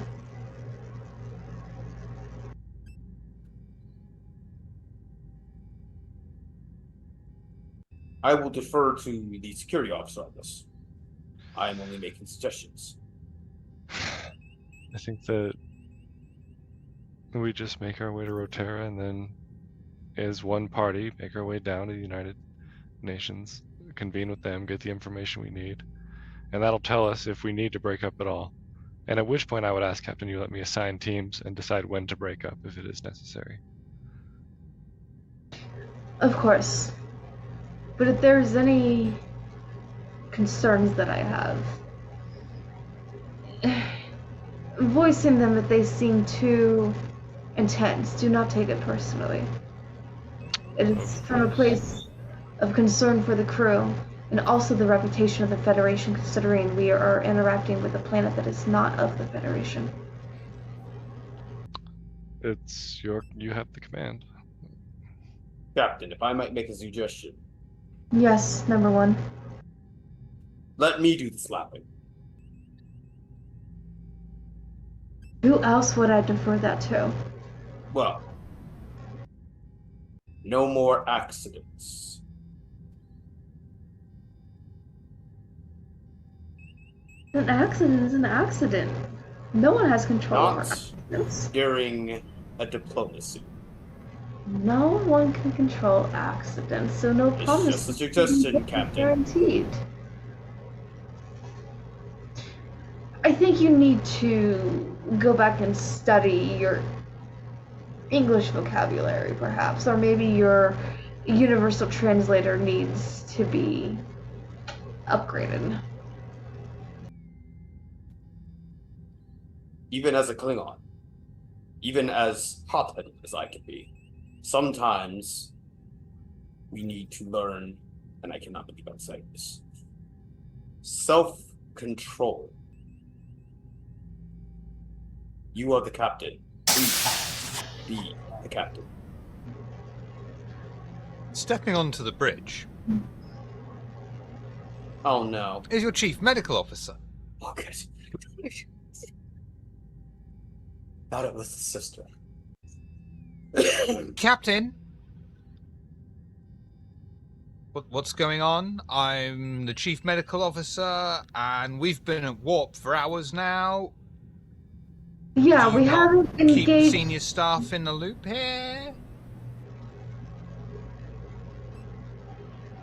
I will defer to the security officer on this. I am only making suggestions. I think that we just make our way to Rotera and then, as one party, make our way down to the United Nations, convene with them, get the information we need, and that'll tell us if we need to break up at all. And at which point I would ask Captain, you let me assign teams and decide when to break up if it is necessary. Of course. But if there's any concerns that I have, voicing them if they seem too intense, do not take it personally. It is from a place of concern for the crew, and also the reputation of the Federation, considering we are interacting with a planet that is not of the Federation. You have the command. Captain, if I might make a suggestion. Yes, number one. Let me do the slapping. Who else would I defer that to? Well, no more accidents. An accident is an accident. No one has control over accidents. During a diplomacy. No one can control accidents, so no promise. It's just a suggestion, Captain. Guaranteed. I think you need to go back and study your English vocabulary, perhaps, or maybe your universal translator needs to be upgraded. Even as a Klingon, even as hot-headed as I can be, sometimes we need to learn, and I cannot believe I'm saying this, self-control. You are the captain. be the captain. Stepping onto the bridge Oh no. is your chief medical officer. Oh, good. Thought it was the sister. Captain! What's going on? I'm the chief medical officer, and we've been at warp for hours now. Yeah, Do we you not haven't keep engaged. senior staff in the loop here?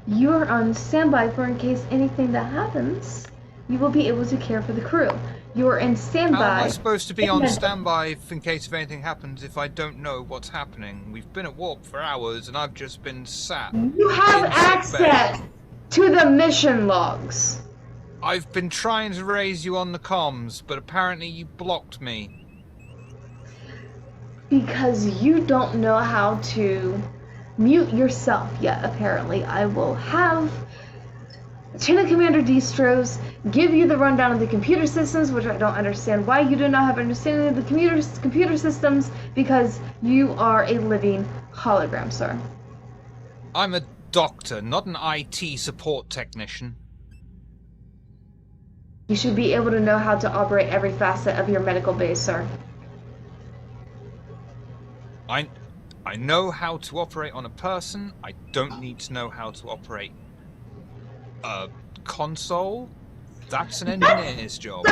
You're on standby for in case anything that happens. You will be able to care for the crew. You're in standby. How am I supposed to be on standby in case if anything happens if I don't know what's happening? We've been at warp for hours, and I've just been sat. You have in sick bay. access to the mission logs. I've been trying to raise you on the comms, but apparently you blocked me. Because you don't know how to mute yourself yet, apparently. I will have Lieutenant Commander Destros give you the rundown of the computer systems, which I don't understand why you do not have understanding of the computer systems, because you are a living hologram, sir. I'm a doctor, not an IT support technician. You should be able to know how to operate every facet of your medical base, sir. I know how to operate on a person. I don't need to know how to operate a console. That's an engineer's job.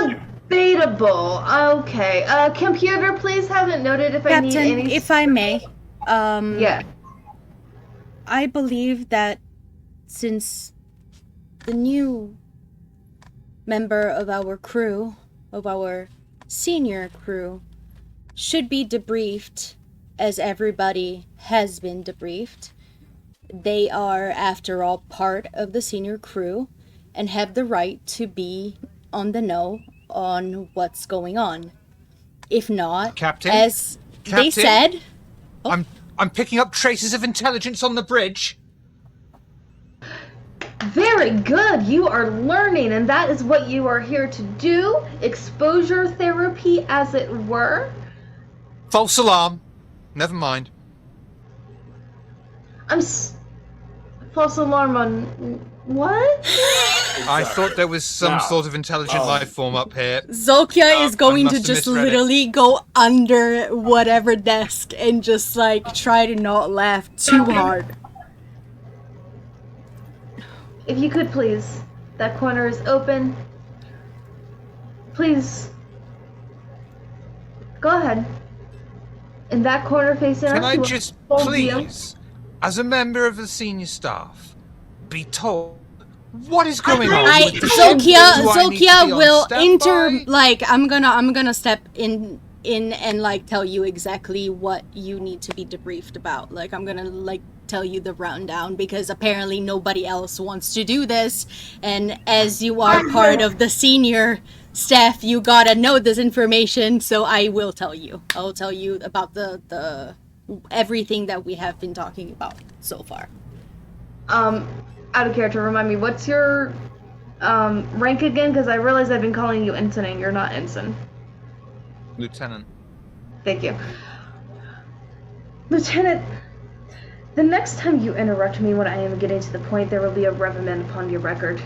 Debatable. Okay. Computer, please have it noted if I need Captain, any. if I may, Yeah. I believe that since the new member of our crew, of our senior crew, should be debriefed as everybody has been debriefed. They are, after all, part of the senior crew and have the right to be on the know on what's going on. If not, Captain? as they Captain? said... I'm picking up traces of intelligence on the bridge. Very good. You are learning, and that is what you are here to do. Exposure therapy, as it were. False alarm. Never mind. False alarm on what? I thought there was some sort of intelligent life form up here. Zolkia is going must to have just misread it. literally go under whatever desk and just like try to not laugh too hard. If you could please. That corner is open. Please. Go ahead. In that corner facing us. Can I you will just have full view. please, as a member of the senior staff, be told what is going on with the ship? Do I need to be Zolkia on will standby? I'm gonna step in and like tell you exactly what you need to be debriefed about. Like I'm gonna like tell you the rundown because apparently nobody else wants to do this, and as you are part of the senior staff, you gotta know this information, so I will tell you. I'll tell you about the everything that we have been talking about so far. Out of character, remind me, what's your rank again? Because I realize I've been calling you ensign and you're not ensign. Lieutenant. Thank you. Lieutenant, the next time you interrupt me when I am getting to the point, there will be a reprimand upon your record.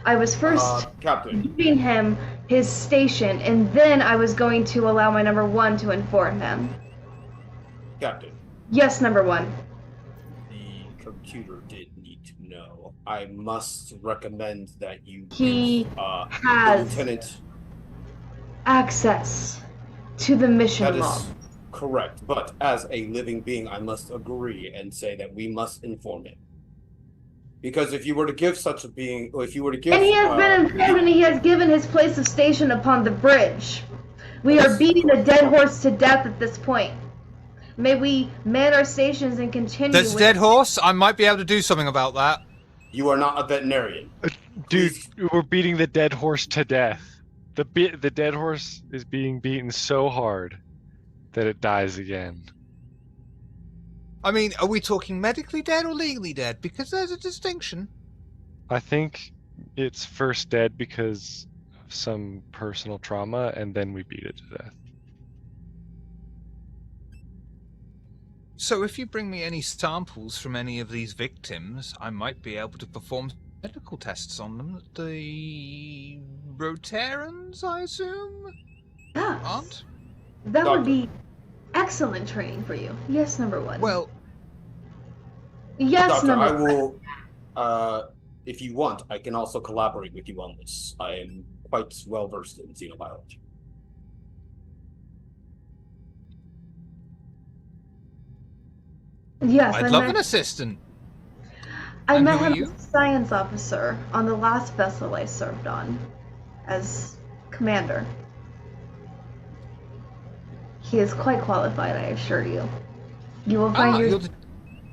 I was first Captain. giving him his station, and then I was going to allow my number one to inform him. Captain. Yes, number one. The computer did need to know. I must recommend that you He give, the has lieutenant access to the mission That is log. correct, but as a living being, I must agree and say that we must inform him. Because if you were to give such a being, or if you were to give, And he has been informed, and he has given his place of station upon the bridge. We are beating a dead horse to death at this point. May we man our stations and continue. There's a with dead horse? I might be able to do something about that. you are not a veterinarian. Dude, Please. we're beating the dead horse to death. The dead horse is being beaten so hard that it dies again. I mean, are we talking medically dead or legally dead? Because there's a distinction. I think it's first dead because of some personal trauma, and then we beat it to death. So if you bring me any samples from any of these victims, I might be able to perform medical tests on them. The Rotarans, I assume? Yes. Aren't? That Doctor. would be excellent training for you. Yes, number one. Well, yes, Doctor, number I one. will, if you want, I can also collaborate with you on this. I am quite well versed in xenobiology. Yes, I'd love an assistant. I And met who are him you? as a science officer on the last vessel I served on, as commander. He is quite qualified, I assure you. You will find You're your the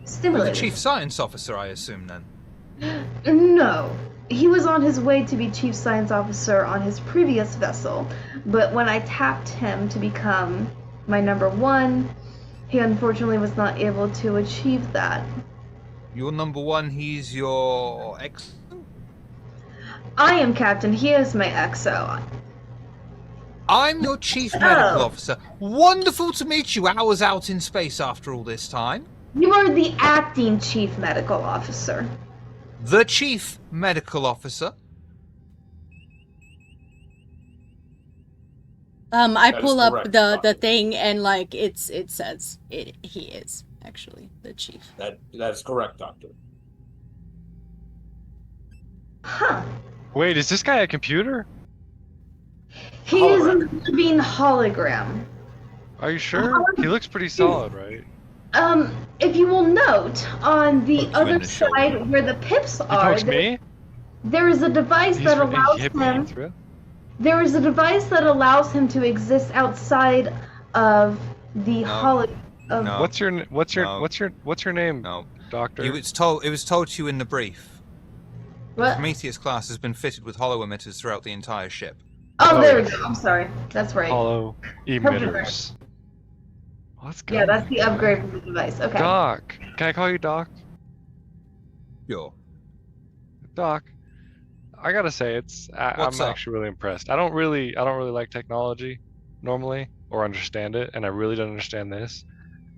stimulated. chief science officer, I assume, then. No. He was on his way to be chief science officer on his previous vessel, but when I tapped him to become my number one, he unfortunately was not able to achieve that. You're number one, he's your ex. I am captain, he is my XO. I'm your chief medical officer. Wonderful to meet you hours out in space after all this time. You are the acting chief medical officer. The chief medical officer. I That is pull up correct, the Doctor. thing and like it says he is actually the chief. That is correct, Doctor. Huh. Wait, is this guy a computer? He is a Hologram. living hologram. Are you sure? He looks pretty solid, right? If you will note, on the Poke you in other the side shoulder. where the pips He are, pokes me? there is a device He's that he allows hit me him. through? There is a device that allows him to exist outside of the No. of No. What's your No. what's your name, No. Doctor? It was told to you in the brief. The what? Prometheus class has been fitted with hollow emitters throughout the entire ship. Oh, there we yes. go. I'm sorry. That's right. Hollow emitters. Let's go. Yeah, that's the upgrade from the device. Okay. Doc. Can I call you Doc? Sure. Doc. I gotta say, I'm What's up? actually really impressed. I don't really like technology normally or understand it, and I really don't understand this.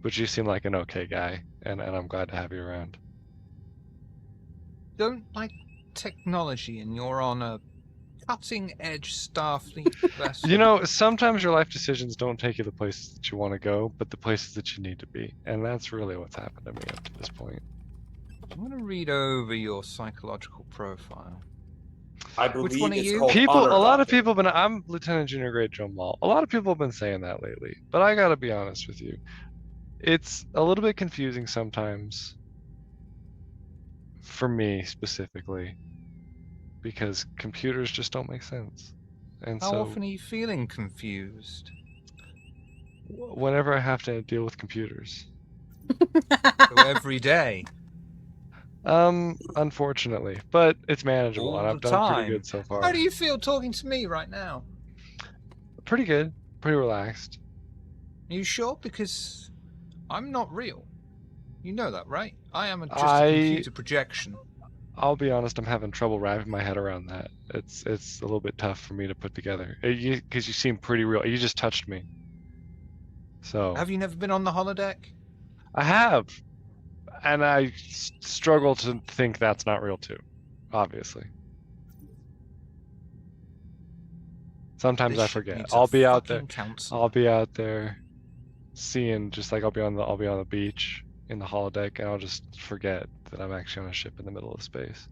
But you seem like an okay guy, and I'm glad to have you around. Don't like technology, and you're on a cutting-edge Starfleet vessel. You know, sometimes your life decisions don't take you the places that you want to go, but the places that you need to be, and that's really what's happened to me up to this point. I'm going to read over your psychological profile. I believe one are it's you? called A honor, lot of Doctor. people have been. I'm Lieutenant Junior Grade Joe Mall. A lot of people have been saying that lately, but I gotta be honest with you. It's a little bit confusing sometimes for me specifically because computers just don't make sense. And How so often are you feeling confused? whenever I have to deal with computers. So every day. Unfortunately, but it's manageable All and I've the done pretty time. good so far. How do you feel talking to me right now? Pretty good, pretty relaxed. Are you sure? Because I'm not real. You know that, right? I am just I- a computer projection. I'll be honest, I'm having trouble wrapping my head around that. It's a little bit tough for me to put together. Because you seem pretty real. You just touched me. So Have you never been on the holodeck? I have, and I struggle to think that's not real too. Obviously, sometimes This I ship forget. needs I'll a be out there. fucking council. I'll be out there, seeing just like I'll be on the beach in the holodeck, and I'll just forget that I'm actually on a ship in the middle of space.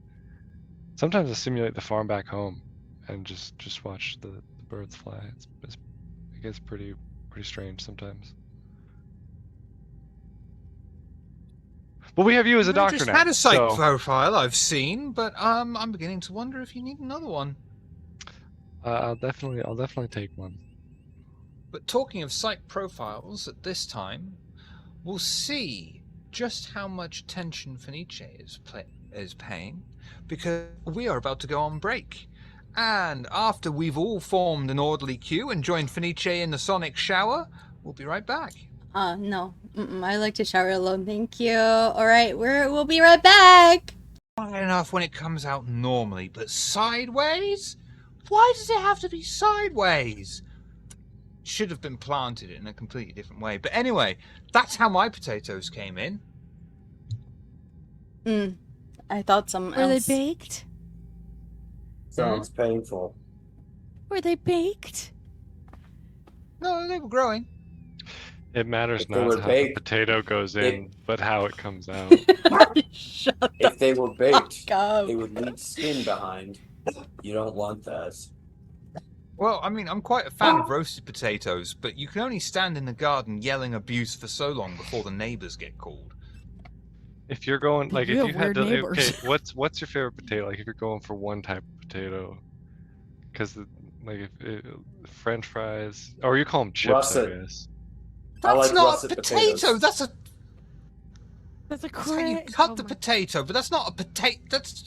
Sometimes I simulate the farm back home, and just watch the birds fly. It gets pretty strange sometimes. But we have you as a I doctor just now. had a psych so, profile I've seen, but I'm beginning to wonder if you need another one. I'll definitely take one. But talking of psych profiles, at this time, we'll see just how much attention Fenice is paying, because we are about to go on break. And after we've all formed an orderly queue and joined Fenice in the sonic shower, we'll be right back. No. I like to shower alone, thank you. Alright, we'll be right back! Fine enough when it comes out normally, but sideways? Why does it have to be sideways? should have been planted in a completely different way. But anyway, that's how my potatoes came in. I thought something Were else. they baked? Sounds painful. Were they baked? No, they were growing. It matters If they not were how the baked, potato goes it- in, but how it comes out. Shut If they were baked, fuck up. they would leave skin behind. You don't want that. Well, I mean, I'm quite a fan of roasted potatoes, but you can only stand in the garden yelling abuse for so long before the neighbors get called. If you're going like, You if have you had weird to, neighbors. okay, what's your favorite potato? Like, if you're going for one type of potato, because like if French fries, or you call them chips, Russet. I guess. I That's like not a russet potato. potatoes. That's That's a how you crack. cut the potato, but that's not a potato. That's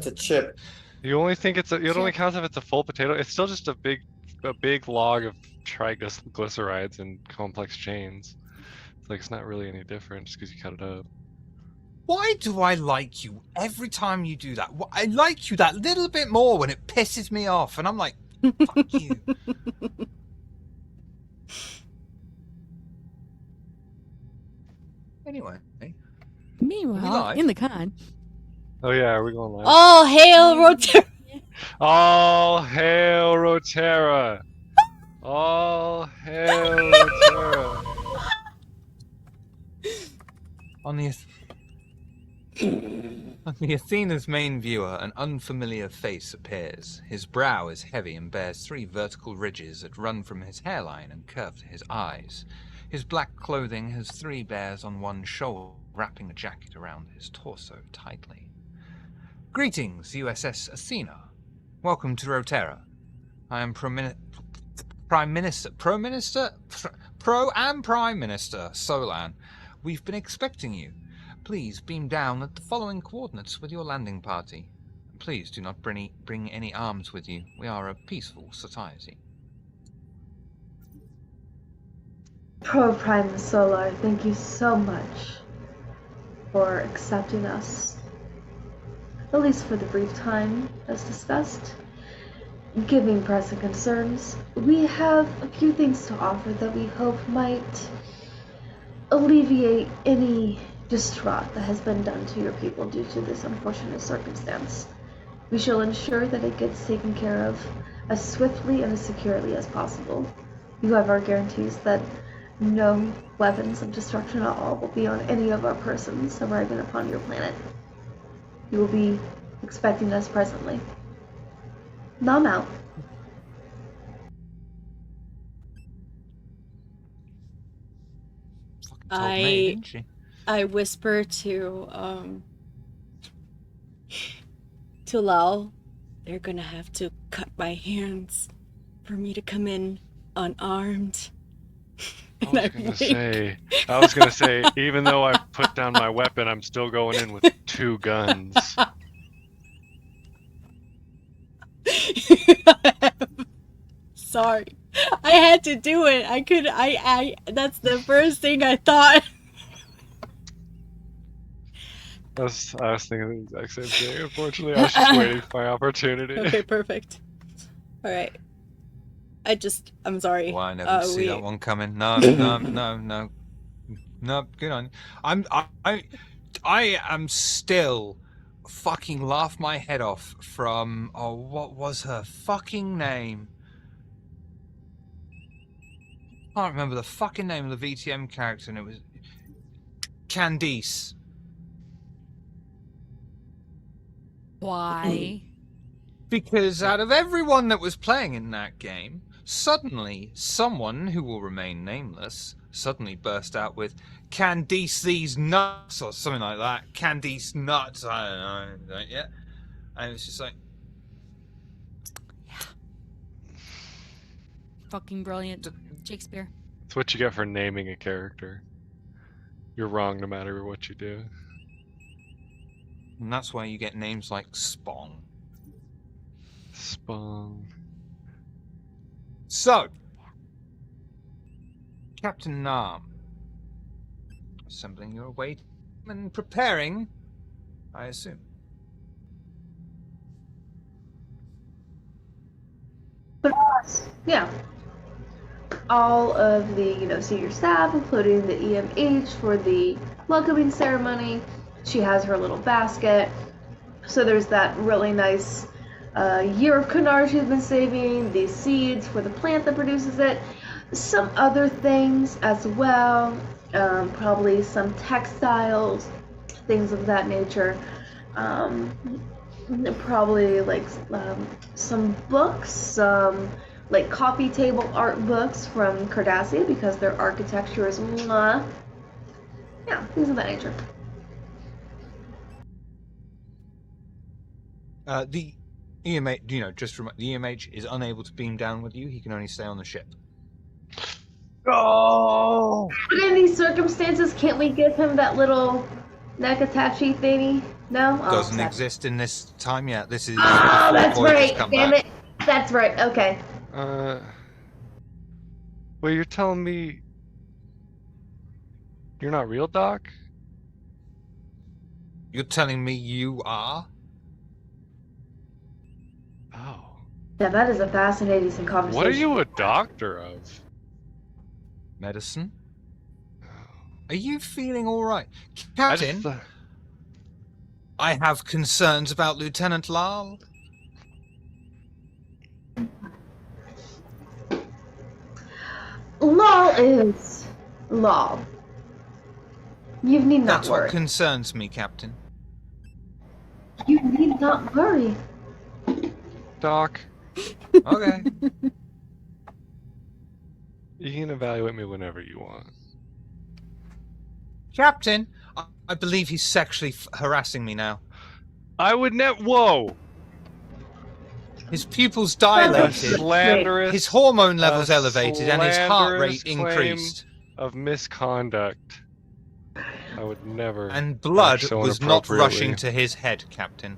a chip. You only think it only counts if it's a full potato. It's still just a big log of triglycerides and complex chains. It's like, it's not really any different just because you cut it up. Why do I like you every time you do that? I like you that little bit more when it pisses me off, and I'm like, fuck you. Anyway, Meanwhile, live? in the con. Oh yeah, are we going live? All hail Rotary. All hail Rotera! All hail Rotera! on the Athena's main viewer, an unfamiliar face appears. His brow is heavy and bears 3 vertical ridges that run from his hairline and curve to his eyes. His black clothing has 3 bears on one shoulder, wrapping a jacket around his torso tightly. Greetings, U.S.S. Athena. Welcome to Rotera. I am Prime Minister Solan. We've been expecting you. Please beam down at the following coordinates with your landing party. Please do not bring any arms with you. We are a peaceful society. Pro Prime Solar, thank you so much for accepting us, at least for the brief time as discussed. Given pressing concerns, we have a few things to offer that we hope might alleviate any distraught that has been done to your people due to this unfortunate circumstance. We shall ensure that it gets taken care of as swiftly and as securely as possible. You have our guarantees that no weapons of destruction at all will be on any of our persons arriving upon your planet. You will be expecting us presently. Now I'm out. Fucking told me, didn't she? I whisper to Lal, they're gonna have to cut my hands for me to come in unarmed. I was gonna say, even though I've put down my weapon, I'm still going in with 2 guns. Sorry. I had to do it. That's the first thing I thought. I was thinking the exact same thing. Unfortunately, I was just waiting for my opportunity. Okay, perfect. Alright. I'm sorry. Well, I never see that one coming. No, good on you. I am still fucking laugh my head off from, what was her fucking name? I can't remember the fucking name of the VTM character, and it was Candice. Why? Because out of everyone that was playing in that game, suddenly someone who will remain nameless suddenly burst out with Candice these nuts or something like that. Candice nuts, I don't know. Yeah. And it's just like, Fucking brilliant. Shakespeare. It's what you get for naming a character. You're wrong no matter what you do. and that's why you get names like Spong. Spong. So, Captain Nam, assembling your weight and preparing, I assume. Yeah. all of the senior staff, including the EMH, for the welcoming ceremony. She has her little basket. So there's that really nice year of Kunar she's been saving, the seeds for the plant that produces it, some other things as well, probably some textiles, things of that nature. Probably like some books, some like coffee table art books from Cardassia because their architecture is mwah. Yeah, things of that nature. The EMH, the EMH is unable to beam down with you. He can only stay on the ship. Oh! But in these circumstances, can't we give him that little Nekatachi thingy? No? Doesn't exist in this time yet. This is Oh, that's right. Damn back. it. That's right. Okay. Well, you're telling me you're not real, Doc? You're telling me you are? Oh. Yeah, that is a fascinating conversation. What are you a doctor of? Medicine? Are you feeling all right? Captain, I have concerns about Lieutenant Lal. Lal is Lal. You need not That's worry. what concerns me, Captain. You need not worry. Doc, Okay. you can evaluate me whenever you want. Captain, I believe he's sexually harassing me now. I would Whoa! His pupils dilated, Slanderous, his hormone levels elevated, and his heart rate slanderous increased. claim of misconduct. I would never. And blood act so was not inappropriately. rushing to his head, Captain.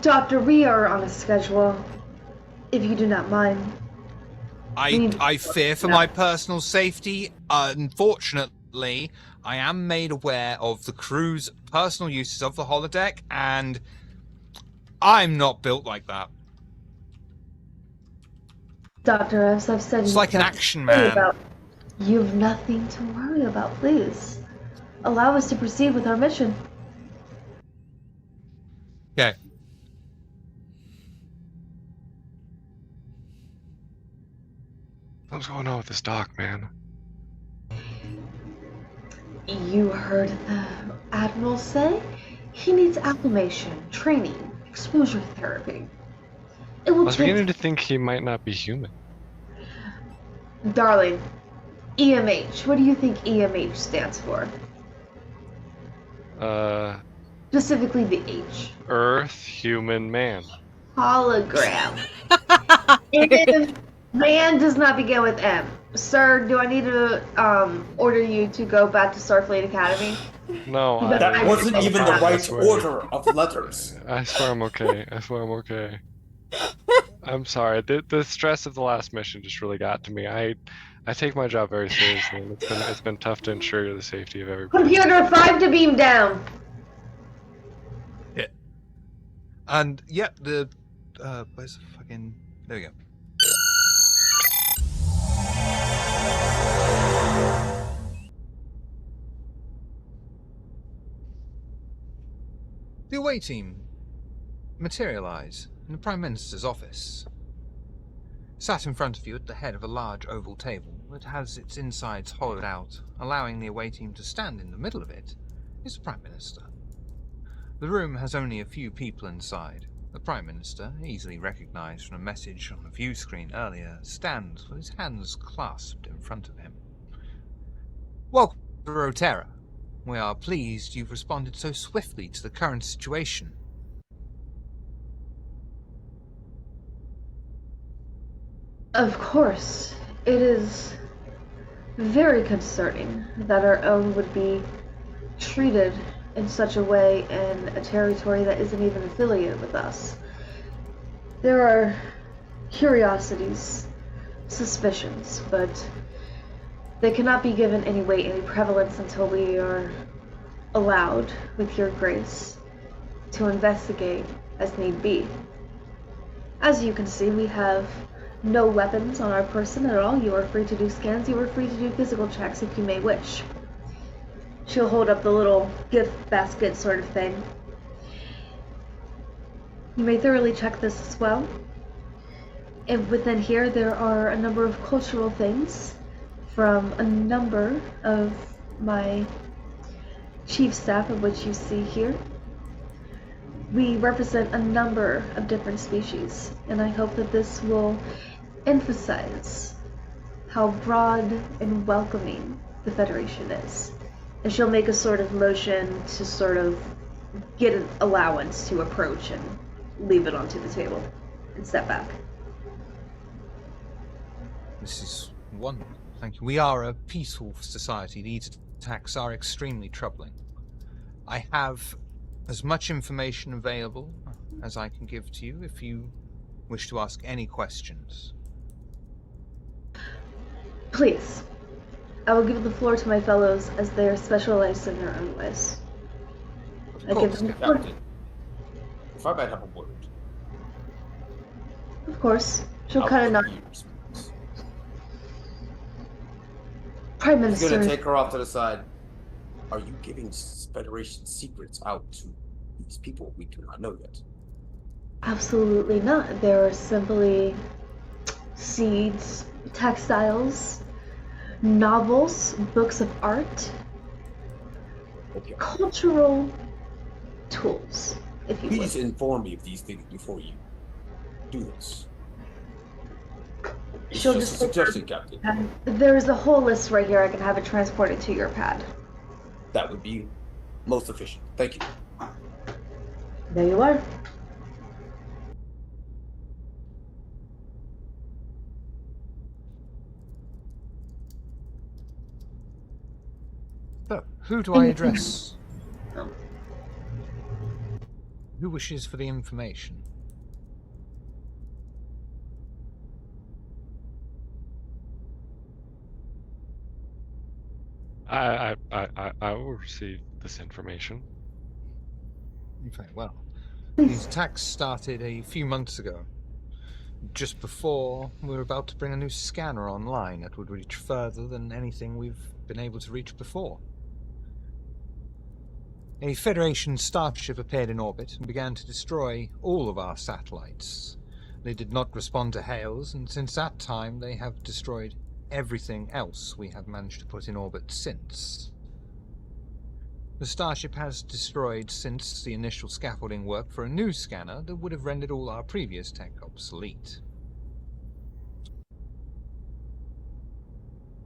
Doctor, we are on a schedule. If you do not mind. I fear for my personal safety. Unfortunately, I am made aware of the crew's personal uses of the holodeck, and I'm not built like that. Doctor, as I've said, It's like an action man. You've nothing to worry about, please. Allow us to proceed with our mission. Okay. What's going on with this doc, man? You heard the Admiral say? He needs acclimation, training, exposure therapy. It I will was take... beginning to think he might not be human. Darling, EMH. What do you think EMH stands for? Specifically the H. Earth, human, man. Hologram. If man does not begin with M. Sir, do I need to order you to go back to Starfleet Academy? No, That wasn't even the right swear. order of letters. I swear I'm okay. I swear I'm okay. I'm sorry. The stress of the last mission just really got to me. I take my job very seriously, and it's been tough to ensure the safety of everybody. Computer 5 to beam down. Yeah. And yeah, where's the fucking? There we go. The away team materialize in the Prime Minister's office. Sat in front of you at the head of a large oval table that has its insides hollowed out, allowing the away team to stand in the middle of it, is the Prime Minister. The room has only a few people inside. The Prime Minister, easily recognized from a message on the view screen earlier, stands with his hands clasped in front of him. Welcome to Rotera. We are pleased you've responded so swiftly to the current situation. Of course, it is very concerning that our own would be treated in such a way in a territory that isn't even affiliated with us. There are curiosities, suspicions, but they cannot be given any weight, any prevalence until we are allowed, with your grace, to investigate as need be. As you can see, we have No weapons on our person at all. You are free to do scans. You are free to do physical checks if you may wish. She'll hold up the little gift basket sort of thing. You may thoroughly check this as well. And within here, there are a number of cultural things from a number of my chief staff, of which you see here. We represent a number of different species, and I hope that this will emphasize how broad and welcoming the Federation is. And she'll make a sort of motion to sort of get an allowance to approach and leave it onto the table and step back. This is wonderful. Thank you. We are a peaceful society. These attacks are extremely troubling. I have as much information available as I can give to you if you wish to ask any questions. Please. I will give the floor to my fellows as they are specialized in their own ways. I give them the floor. Captain, if I might have a word. Of course. She'll Out kind of of nod. ears, please. Prime He's Minister. gonna take her off to the side. Are you giving Federation secrets out to these people we do not know yet? Absolutely not. There are simply seeds, textiles, novels, books of art, Okay. cultural tools, if you Please would. inform me of these things before you do this. It's She'll just a just take her suggestion, Captain. pad. There's a whole list right here. I can have it transported to your pad. That would be most efficient. Thank you. There you are. So, who do I address? Oh. Who wishes for the information? I will receive this information. Very well. These attacks started a few months ago, just before we were about to bring a new scanner online that would reach further than anything we've been able to reach before. A Federation starship appeared in orbit and began to destroy all of our satellites. They did not respond to hails, and since that time they have destroyed everything else we have managed to put in orbit since. The starship has destroyed since the initial scaffolding work for a new scanner that would have rendered all our previous tech obsolete.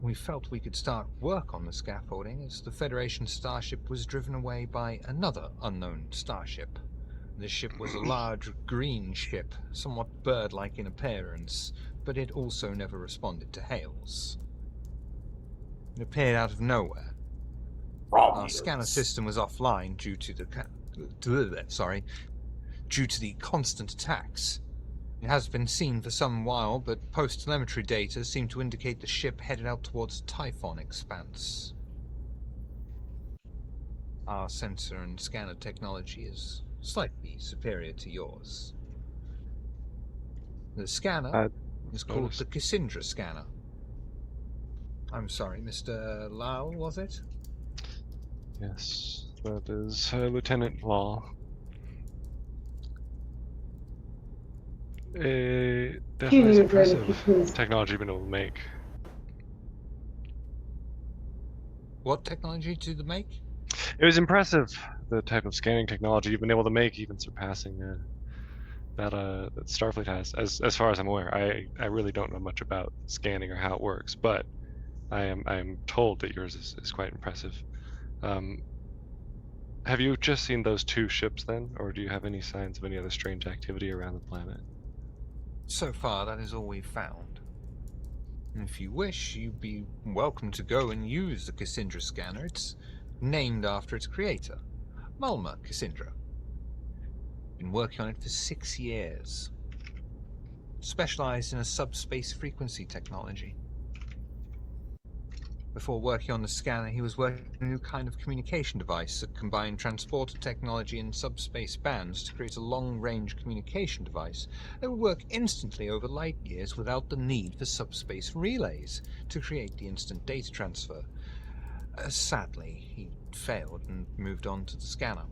We felt we could start work on the scaffolding as the Federation starship was driven away by another unknown starship. This ship was a large green ship, somewhat bird-like in appearance, but it also never responded to hails. It appeared out of nowhere. Our scanner system was offline due to the constant attacks. It has been seen for some while, but post-telemetry data seem to indicate the ship headed out towards Typhon Expanse. Our sensor and scanner technology is slightly superior to yours. The scanner is called the Cassandra scanner. I'm sorry, Mr. Lau, was it? Yes, that is Lieutenant Law. Definitely impressive technology you've been able to make. What technology did they make? It was impressive, the type of scanning technology you've been able to make, even surpassing that Starfleet has. As far as I'm aware, I really don't know much about scanning or how it works, but I am told that yours is quite impressive. Have you just seen those two ships then, or do you have any signs of any other strange activity around the planet? So far, that is all we've found. And if you wish, you'd be welcome to go and use the Cassandra scanner. It's named after its creator, Mulma Cassandra. Been working on it for 6 years. Specialized in a subspace frequency technology. Before working on the scanner, he was working on a new kind of communication device that combined transporter technology and subspace bands to create a long-range communication device that would work instantly over light years without the need for subspace relays to create the instant data transfer. Sadly, he failed and moved on to the scanner.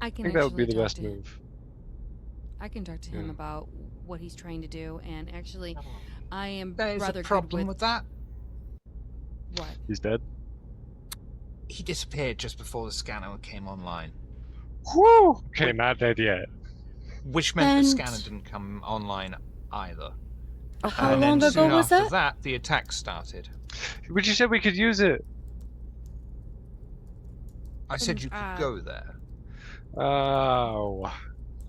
I I can think that would be actually the talk best to him. move. I can talk to him Yeah. about what he's trying to do, and actually, I am There's rather a problem good with that. what? He's dead. He disappeared just before the scanner came online, Woo! Okay, Wait. not dead yet. which meant the And- scanner didn't come online either. How And then long ago soon was after that? the attack started. But you said we could use it. I said you could go there. Oh,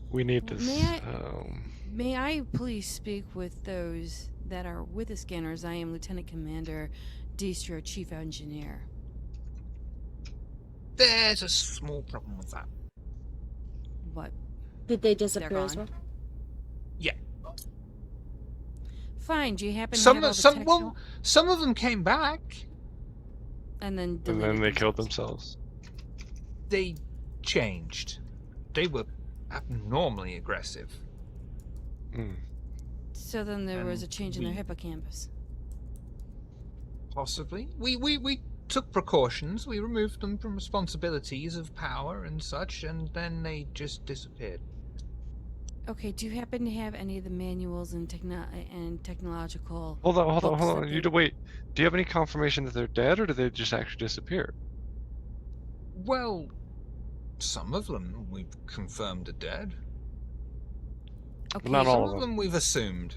we need Well, this. May I please speak with those that are with the scanners? I am Lieutenant Commander Distro, Chief Engineer. There's a small problem with that. What? Did they disappear as gone? well? Yeah. Fine. Do you happen to Some have all of the some tech well, some of them came back. and then And deleted then they killed themselves? themselves. They changed. They were abnormally aggressive. Mm. So then there was a And change in their we- hippocampus. Possibly. We took precautions. We removed them from responsibilities of power and such, and then they just disappeared. Okay. Do you happen to have any of the manuals and technological? Hold on. books that You wait. Do you have any confirmation that they're dead, or did they just actually disappear? Well, some of them we've confirmed are dead. Okay. Not all Some of of them. them we've assumed.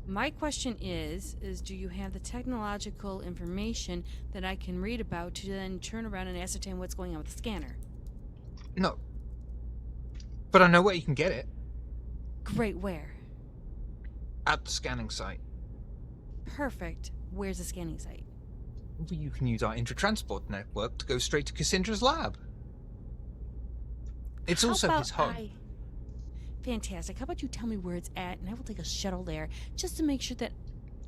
My question is do you have the technological information that I can read about to then turn around and ascertain what's going on with the scanner? No. But I know where you can get it. Great. Where? At the scanning site. Perfect. Where's the scanning site? You can use our intratransport network to go straight to Cassandra's lab. It's How also about his home. Fantastic. How about you tell me where it's at, and I will take a shuttle there just to make sure that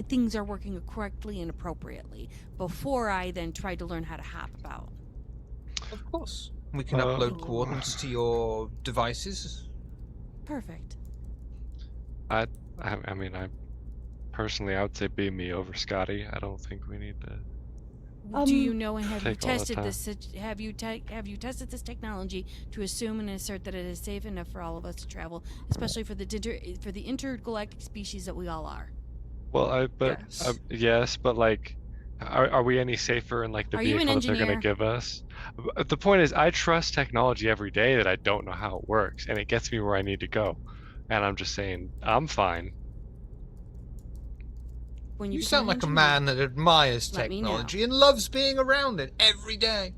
things are working correctly and appropriately before I then try to learn how to hop about. Of course. We can upload coordinates to your devices. Perfect. I mean, I personally, I would say be me over Scotty. I don't think we need to. Do you know and have you take all the tested time. this? Have you tested this technology to assume and assert that it is safe enough for all of us to travel, especially for the intergalactic species that we all are? Well, Yes. yes, but like, are we any safer in like the Are you an vehicle that they're going to engineer? give us? The point is, I trust technology every day that I don't know how it works, and it gets me where I need to go. And I'm just saying, I'm fine. When You become sound an like a engineer, man that admires let me know. technology and loves being around it every day.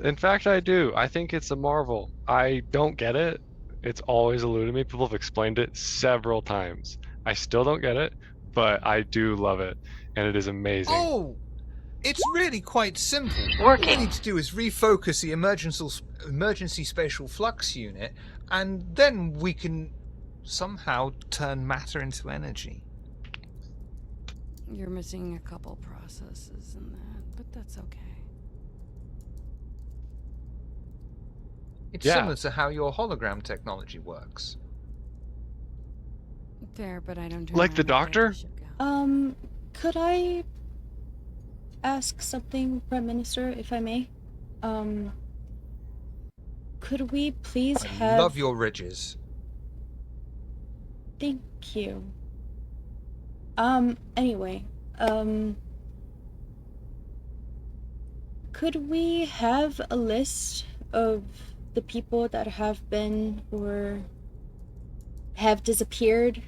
In fact, I do. I think it's a marvel. I don't get it. It's always eluded me. People have explained it several times. I still don't get it, but I do love it, and it is amazing. Oh, it's really quite simple. All we need to do is refocus the emergency spatial flux unit, and then we can somehow turn matter into energy. You're missing a couple processes in that, but that's okay. It's Yeah. similar to how your hologram technology works. Fair, but I don't. Like the doctor? Could I ask something, Prime Minister, if I may? Could we please I have... love your ridges. Thank you. Anyway, could we have a list of the people that have been or have disappeared?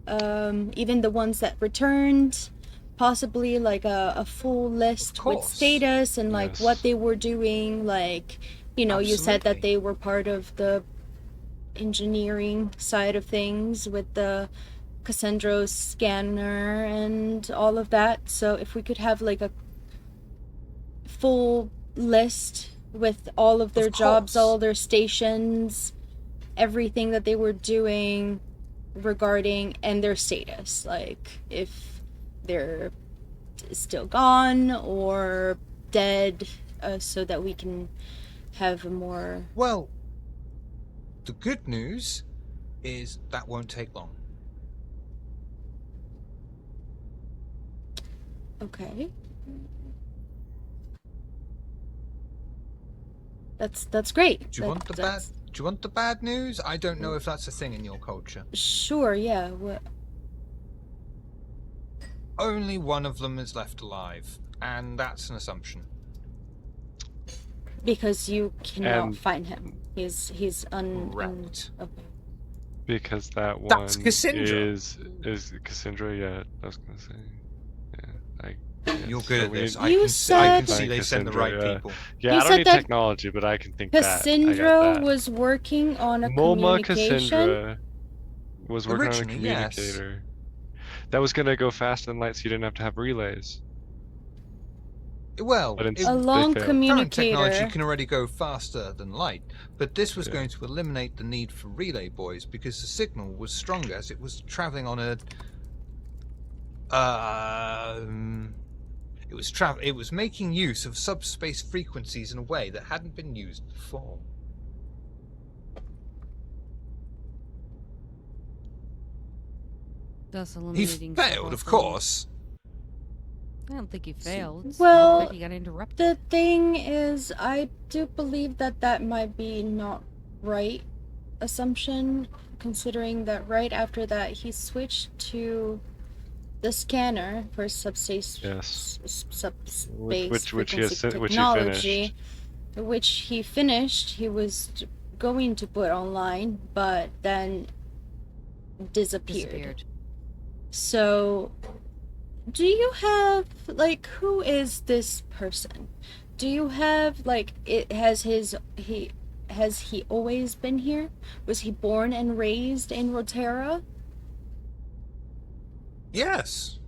Even the ones that returned, possibly like a full list with course. status and like what Yes. they were doing. Like, you know, you said that Absolutely. they were part of the engineering side of things with the Cassandra scanner and all of that. So if we could have like a full list with all of their jobs, course. all their stations, everything that they were doing, regarding and their status, like if they're still gone or dead, so that we can have a more. Well, the good news is that won't take long. Okay. That's great. Do you want the bad? Do you want the bad news? I don't know if that's a thing in your culture. Sure. Yeah. What? Only one of them is left alive, and that's an assumption. Because you cannot And- find him. He's Correct. Okay. Because that one That's Cassandra. is Cassandra. Yeah, I was gonna say. Yeah, You're good at this. You I can said- see they send the right Cassandra, people. Yeah, You I don't said need that technology, but I can think that. I got Cassandra that. was working on a Mulma communication. Cassandra was working on a Originally, yes. communicator that was gonna go faster than light, so you didn't have to have relays. Well, But it, A long failed. current technology communicator. can already go faster than light, but this was Yeah. going to eliminate the need for relay buoys because the signal was stronger as it was traveling on a. It was making use of subspace frequencies in a way that hadn't been used before. Thus He eliminating failed, several of things. course. I don't think he failed. It's Well, not like he got interrupted. The thing is, I do believe that might be not right assumption, considering that right after that he switched to the scanner for subspace Yes. subspace Which he has frequency which he technology, finished. which he finished. He was going to put online, but then disappeared. So, do you have, like, who is this person? Do you have, like, has he always been here? Was he born and raised in Rotera? Yes.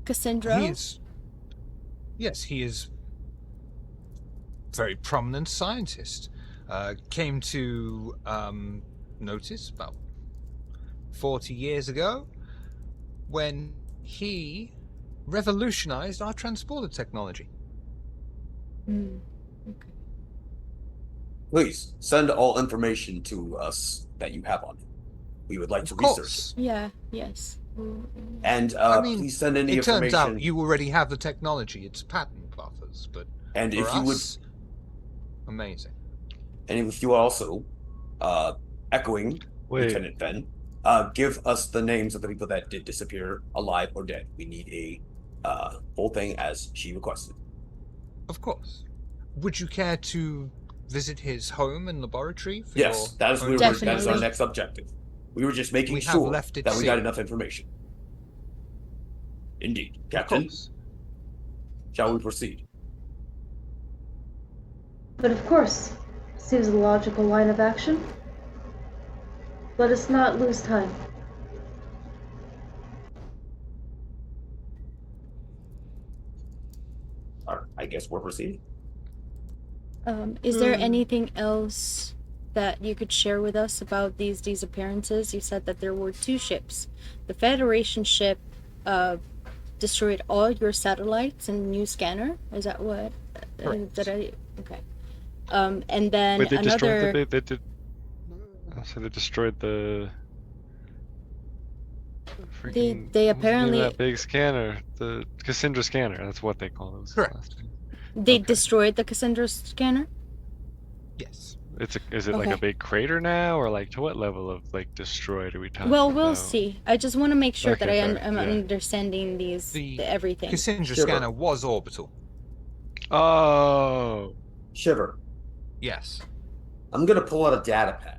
Cassandra? Yes, he is a very prominent scientist. Came to notice about 40 years ago when he revolutionized our transporter technology. Okay. Please send all information to us that you have on him. We would like to Of research course. it. Yeah, yes. And I mean, please send any it information. turns out you already have the technology. It's patent buffers, but and for if you would, us, amazing. and if you also, echoing Wait, Lieutenant Ben, give us the names of the people that did disappear, alive or dead. We need a whole thing as she requested. Of course. Would you care to visit his home and laboratory? For Yes, your that is own that is our Definitely. next objective. We were just making We have sure left it that we got sealed. enough information. Indeed, Of Captain. course. Shall we proceed? But of course, seems a logical line of action. Let us not lose time. I guess we're proceeding. Is there anything else that you could share with us about these disappearances? You said that there were 2 ships. The Federation ship destroyed all your satellites and new scanner. Is that what? Correct. Okay. And then wait, they another. destroyed they did. So they destroyed the. Freaking, they what's the name of apparently- that big scanner, the Cassandra scanner. That's what they call it. Was the Correct. last name. They Okay. destroyed the Cassandra scanner. Yes. Is it like a Okay. big crater now, or like to what level of like destroyed are we talking Well, we'll about? see. I just want to make sure that Okay, I'm fair, yeah. understanding everything. Cassandra Shiver. scanner was orbital. Oh, Shiver. Yes. I'm gonna pull out a data pad.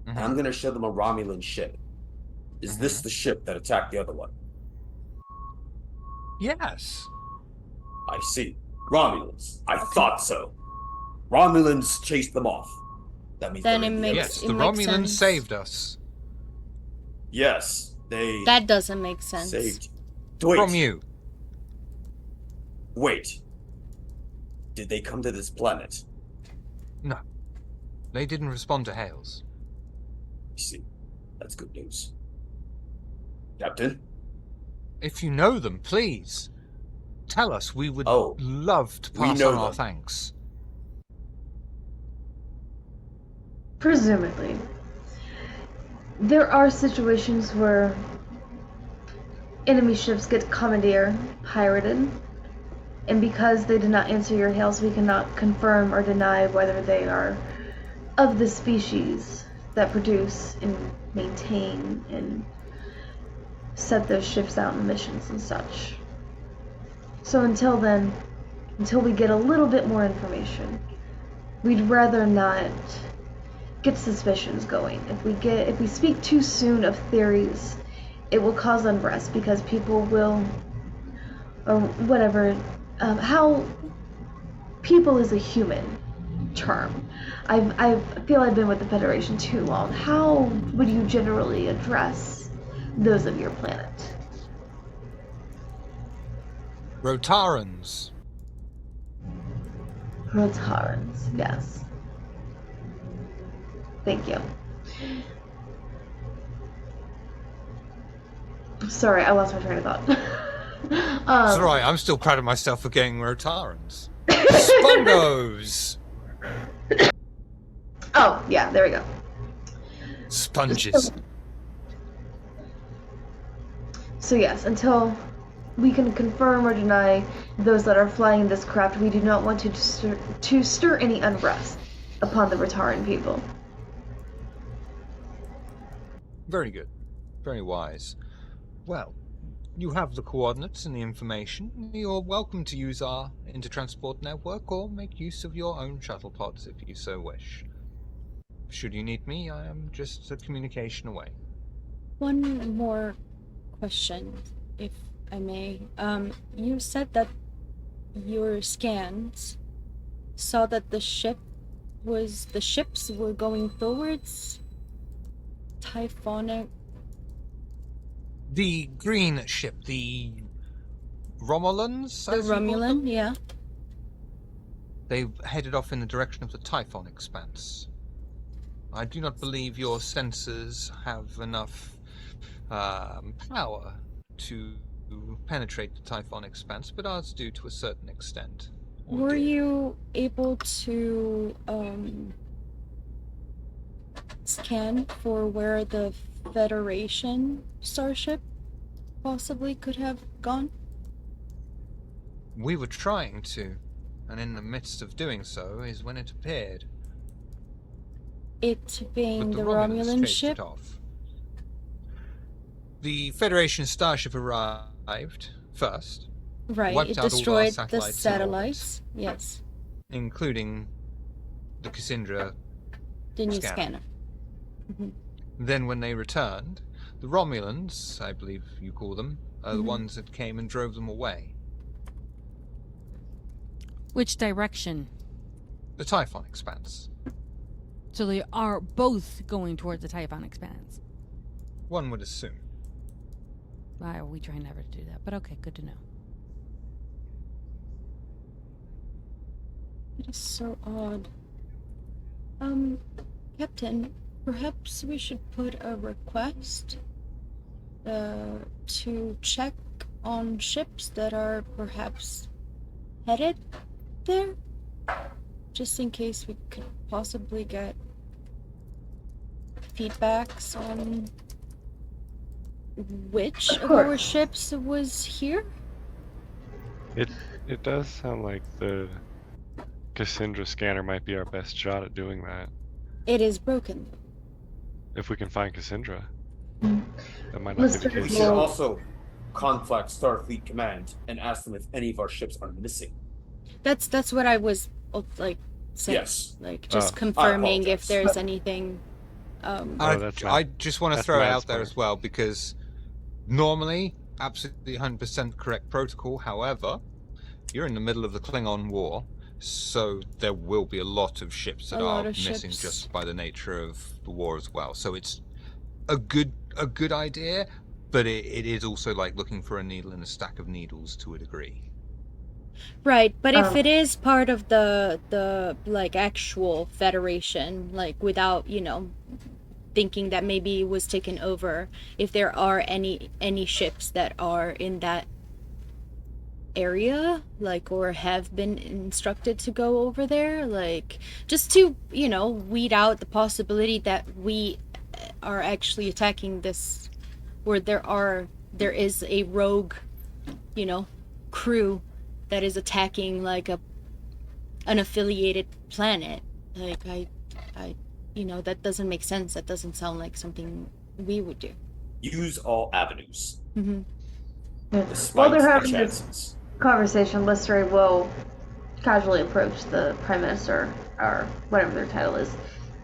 And Mhm. I'm gonna show them a Romulan ship. Is this the ship that attacked the other one? Yes. I see. Romulans. I thought so. Romulans chased them off. That means Then they're in it the other makes- Yes, ship. the it makes Romulans sense. saved us. Yes, they That doesn't make sense. saved. Wait, From you. wait. Did they come to this planet? No. They didn't respond to hails. I see. That's good news. Captain? If you know them, please tell us. We would Oh, love to we pass know on our them. thanks. Presumably. There are situations where enemy ships get commandeered, pirated, and because they did not answer your hails, we cannot confirm or deny whether they are of the species that produce and maintain and set those ships out on missions and such. So until then, until we get a little bit more information, we'd rather not get suspicions going. If we speak too soon of theories, it will cause unrest because people will, or whatever, how people is a human term. I feel I've been with the Federation too long. How would you generally address those of your planet? Rotarans. Rotarans, yes. Thank you. Sorry, I lost my train of thought. It's alright, I'm still proud of myself for getting Rotarans. Spongos! Oh, yeah, there we go. Sponges. So yes, until we can confirm or deny those that are flying this craft, we do not want to stir any unrest upon the Rataran people. Very good. Very wise. Well, you have the coordinates and the information. You're welcome to use our intertransport network or make use of your own shuttle pods if you so wish. Should you need me, I am just a communication away. One more question, if I may. You said that your scans saw that the ships were going towards typhonic. The green ship, the Romulans? The Romulan, yeah. They headed off in the direction of the Typhon expanse. I do not believe your sensors have enough power to penetrate the Typhon expanse, but ours do to a certain extent. Were you able to scan for where the Federation starship possibly could have gone? We were trying to, and in the midst of doing so is when it appeared. It being But the Romulans Romulan chased ship? it off. The Federation starship arrived first, Right, wiped it out all our destroyed the satellites in orbit, satellites. Yes. including the Cassandra The new scanner. scanner. Mhm. Then when they returned, the Romulans, I believe you call them, are the Mhm. ones that came and drove them away. Which direction? The Typhon expanse. So they are both going towards the Typhon expanse. One would assume. We try never to do that, but okay, good to know. It is so odd. Captain, perhaps we should put a request to check on ships that are perhaps headed there, just in case we could possibly get feedbacks on which of our ships was here. It does sound like the Cassandra scanner might be our best shot at doing that. It is broken. If we can find Cassandra. Mm. That might not be the We case. should also contact Starfleet Command and ask them if any of our ships are missing. That's what I was like saying. Yes. Like just I confirming if apologize. there's anything. I just want to that's throw it Matt's out there part. as well, because normally, absolutely 100% correct protocol. However, you're in the middle of the Klingon War, so there will be a lot of ships that are missing just by the nature of the war as well. So it's a good idea, but it is also like looking for a needle in a stack of needles to a degree. Right, but if it is part of the like actual Federation, like without thinking that maybe it was taken over, if there are any ships that are in that area, like, or have been instructed to go over there, like, just to, you know, weed out the possibility that we are actually attacking this, where there is a rogue, you know, crew that is attacking like an affiliated planet. Like, I you know, that doesn't make sense. That doesn't sound like something we would do. Use all avenues, While despite they're the having this chances. conversation, Lister will casually approach the Prime Minister, or whatever their title is,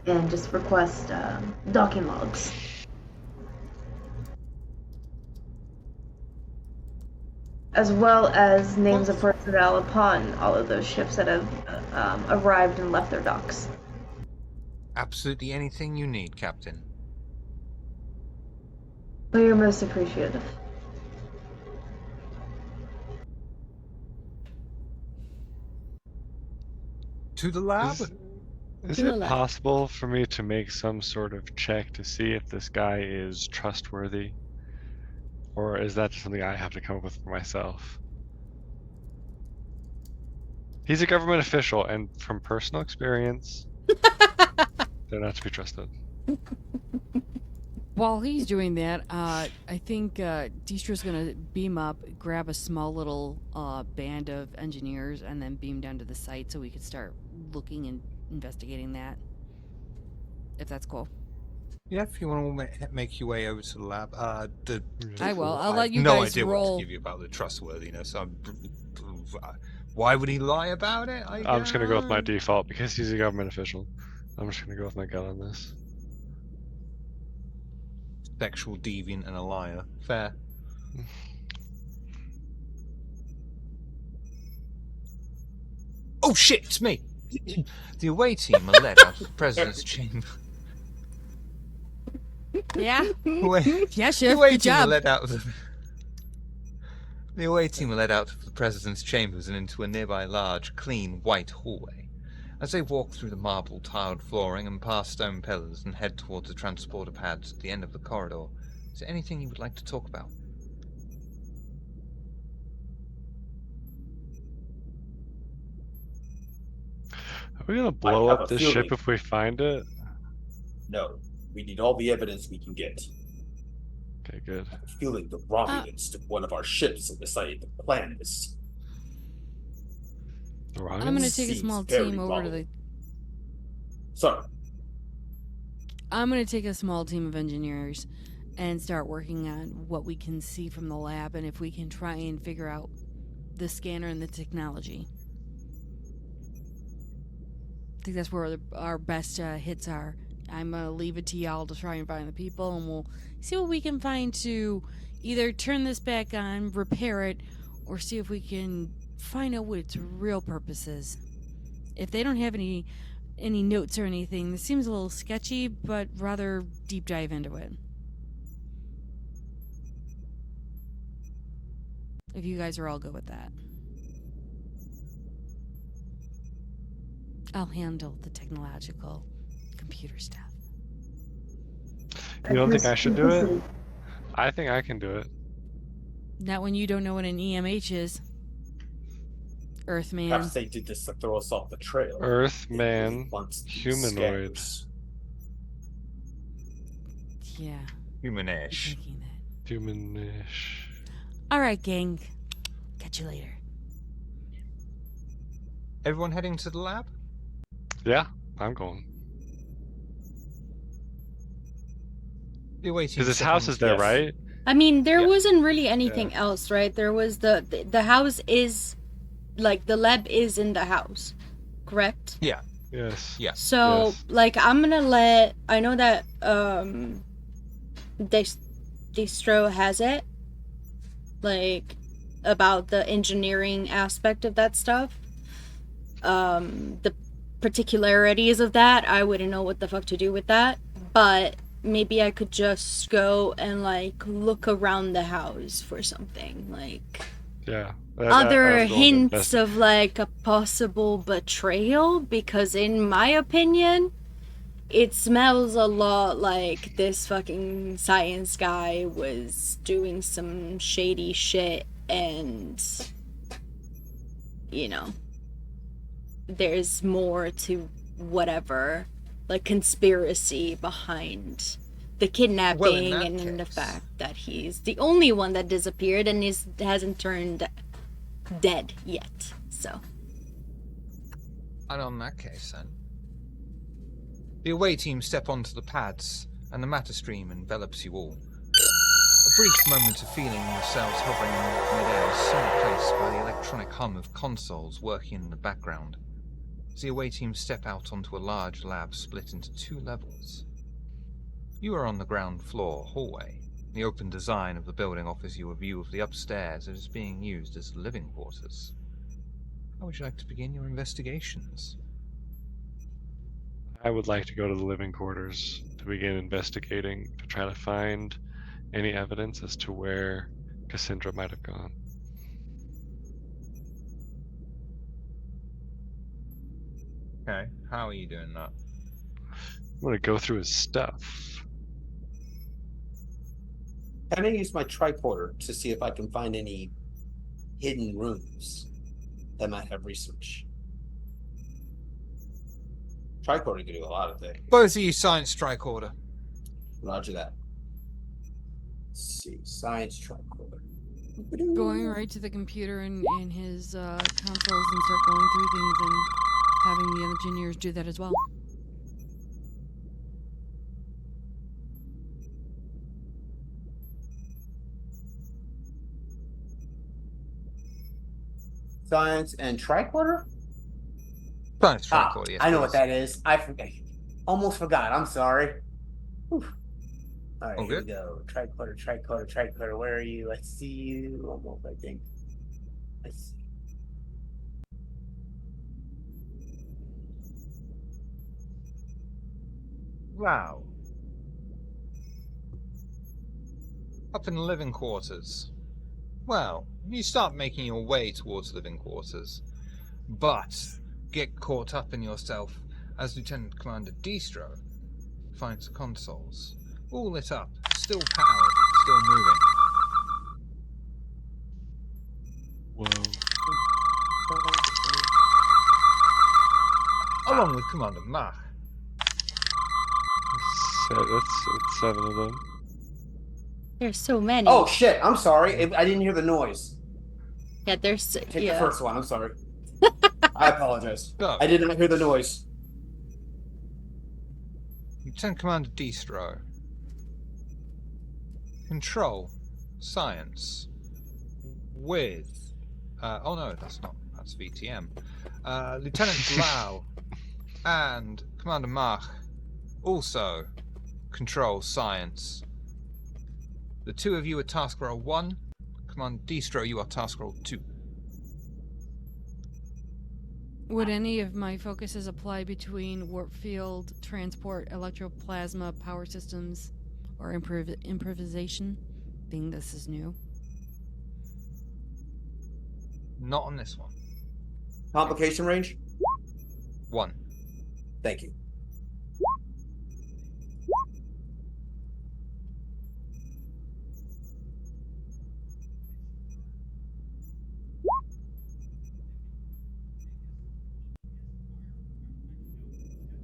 and just request docking logs. As well as names of personnel upon all of those ships that have arrived and left their docks. Absolutely anything you need, Captain. We are most appreciative. To the lab? Is To the it lab. possible for me to make some sort of check to see if this guy is trustworthy? Or is that just something I have to come up with for myself? He's a government official, and from personal experience, they're not to be trusted. While he's doing that, I think Distro's gonna beam up, grab a small little band of engineers, and then beam down to the site so we could start looking and investigating that. If that's cool. Yeah, if you want to make your way over to the lab. I will. I'll I let have you no guys idea what roll. to give you about the trustworthiness. Why would he lie about it? I'm just gonna go with my default because he's a government official. I'm just gonna go with my gut on this. Sexual deviant and a liar. Fair. Oh shit, it's me! The away team are led out of the president's chamber. Yeah. Away, Yeah, the Chef. away Good team are job. led out of the away team are led out of the president's chambers and into a nearby large, clean, white hallway. As they walk through the marble tiled flooring and past stone pillars and head towards the transporter pads at the end of the corridor, is there anything you would like to talk about? Are we gonna blow have up a this feeling- ship if we find it? No, we need all the evidence we can get. Okay, good. I have a feeling the Romulans took one of our ships and decided to plan this. The I'm gonna Romulans? take a Seems small very team over to the. probable. Sorry, I'm gonna take a small team of engineers and start working on what we can see from the lab, and if we can try and figure out the scanner and the technology. I think that's where our best hits are. I'm gonna leave it to y'all to try and find the people, and we'll see what we can find to either turn this back on, repair it, or see if we can find out what its real purpose is. If they don't have any notes or anything, this seems a little sketchy, but rather deep dive into it. If you guys are all good with that. I'll handle the technological computer stuff. You don't think I should do it? I think I can do it. Not when you don't know what an EMH is. Earthman. perhaps they did this to throw us off the trail. Earthman, Once these humanoid. scammers- Yeah. Humanish. Thinking that. Humanish. Alright, gang. Catch you later. Everyone heading to the lab? Yeah, I'm going. The away team Because his step house onto is there, Yes. right? I mean, there Yeah. wasn't really anything else, right? There was the house is, like, the lab is in the house, correct? Yeah. Yes. Yeah. So, Yes. like, I'm gonna let, I know that Distro has it, like, about the engineering aspect of that stuff. The particularities of that, I wouldn't know what the fuck to do with that, but maybe I could just go and, like, look around the house for something, like Yeah. other that's the one hints best- of, like, a possible betrayal, because in my opinion, It smells a lot like this fucking science guy was doing some shady shit, and you know, there's more to whatever, like, conspiracy behind the kidnapping and the fact that he's the only one that disappeared and hasn't turned dead yet. So. And on that case, then, the away team step onto the pads, and the matter stream envelops you all. A brief moment of feeling yourselves hovering in midair is soon replaced by the electronic hum of consoles working in the background. As the away team step out onto a large lab split into 2 levels. You are on the ground floor hallway. The open design of the building offers you a view of the upstairs that is being used as living quarters. How would you like to begin your investigations? I would like to go to the living quarters to begin investigating to try to find any evidence as to where Cassandra might have gone. Okay, how are you doing that? I'm going to go through his stuff. Can I use my tricorder to see if I can find any hidden rooms that might have research? Tricorder can do a lot of things. Both of you science tricorder. Roger that. Let's see, science tricorder. Going right to the computer in his consoles and start going through things and having the other engineers do that as well. Science and tricorder? Science tricorder, yes. I know please. what that is. I almost forgot. I'm sorry. Whew. All right, All here good. we go. Tricorder. Where are you? I see you. Almost, I think. I see. Wow. Up in the living quarters. Well, you start making your way towards living quarters, but get caught up in yourself as Lieutenant Commander Distro finds the consoles. All lit up, still powered, still moving. Whoa. Along with Commander Mach. That's 7 of them. There's so many. Oh shit! I'm sorry. I didn't hear the noise. Yeah, there's Take yeah. the first one. I'm sorry. I apologize. Go. I did not hear the noise. Lieutenant Commander Distro. Control. Science. With... oh no, that's VTM. Lieutenant Lau and Commander Mach also control science. The 2 of you are task roll 1. Commander Distro, you are task roll 2. Would any of my focuses apply between warp field, transport, electroplasma, power systems, or improvisation? Being this is new. Not on this one. Complication range? 1. Thank you.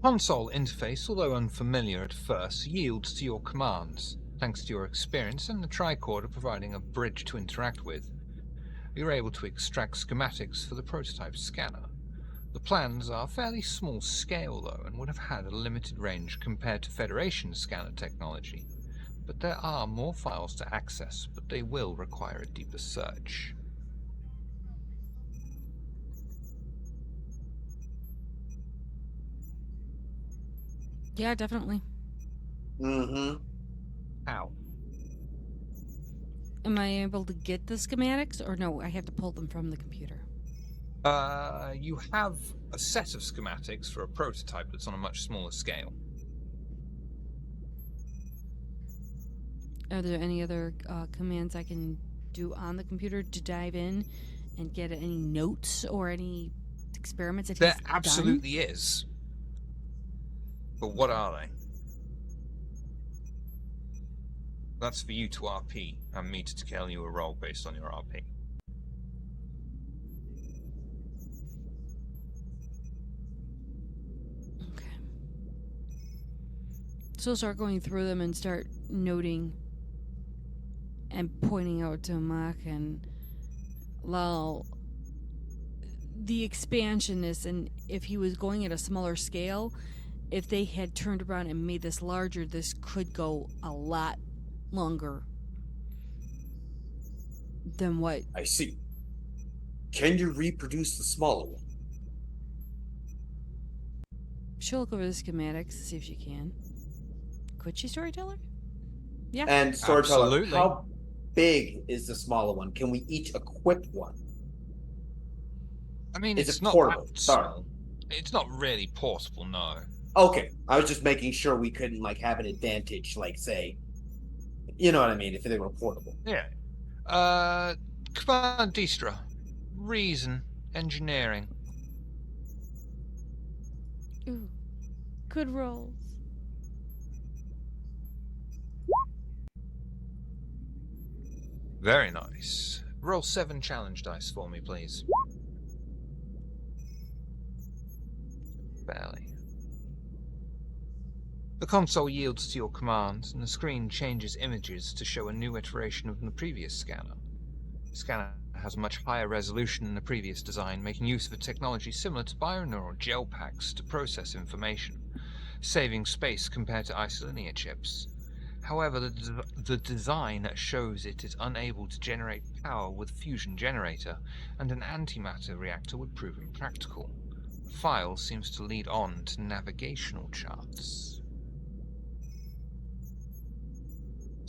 Console interface, although unfamiliar at first, yields to your commands, thanks to your experience and the tricorder providing a bridge to interact with. You're able to extract schematics for the prototype scanner. The plans are fairly small scale though, and would have had a limited range compared to Federation scanner technology. But there are more files to access, but they will require a deeper search. Yeah, definitely. Mm-hmm. How? Am I able to get the schematics, or no, I have to pull them from the computer? You have a set of schematics for a prototype that's on a much smaller scale. Are there any other commands I can do on the computer to dive in and get any notes or any experiments that There he's absolutely is. But what are they? That's for you to RP, and me to tell you a roll based on your RP. Okay. So start going through them and start noting and pointing out to Mac and Lal the expansionness, and if he was going at a smaller scale, if they had turned around and made this larger, this could go a lot longer than what. I see. Can you reproduce the smaller one? She'll look over the schematics to see if she can. Could she, storyteller? Yeah. And storyteller, Absolutely. how big is the smaller one? Can we each equip one? I mean, Is it's it not portable? that Sorry. small. It's not really portable, no. Okay, I was just making sure we couldn't like have an advantage, like say, you know what I mean, if they were portable. Yeah. Command Distra. Reason. Engineering. Ooh. Good rolls. Very nice. Roll 7 challenge dice for me, please. Barely. The console yields to your commands, and the screen changes images to show a new iteration of the previous scanner. The scanner has a much higher resolution than the previous design, making use of a technology similar to bioneural gel packs to process information, saving space compared to isolinear chips. However, the design shows it is unable to generate power with a fusion generator, and an antimatter reactor would prove impractical. The file seems to lead on to navigational charts.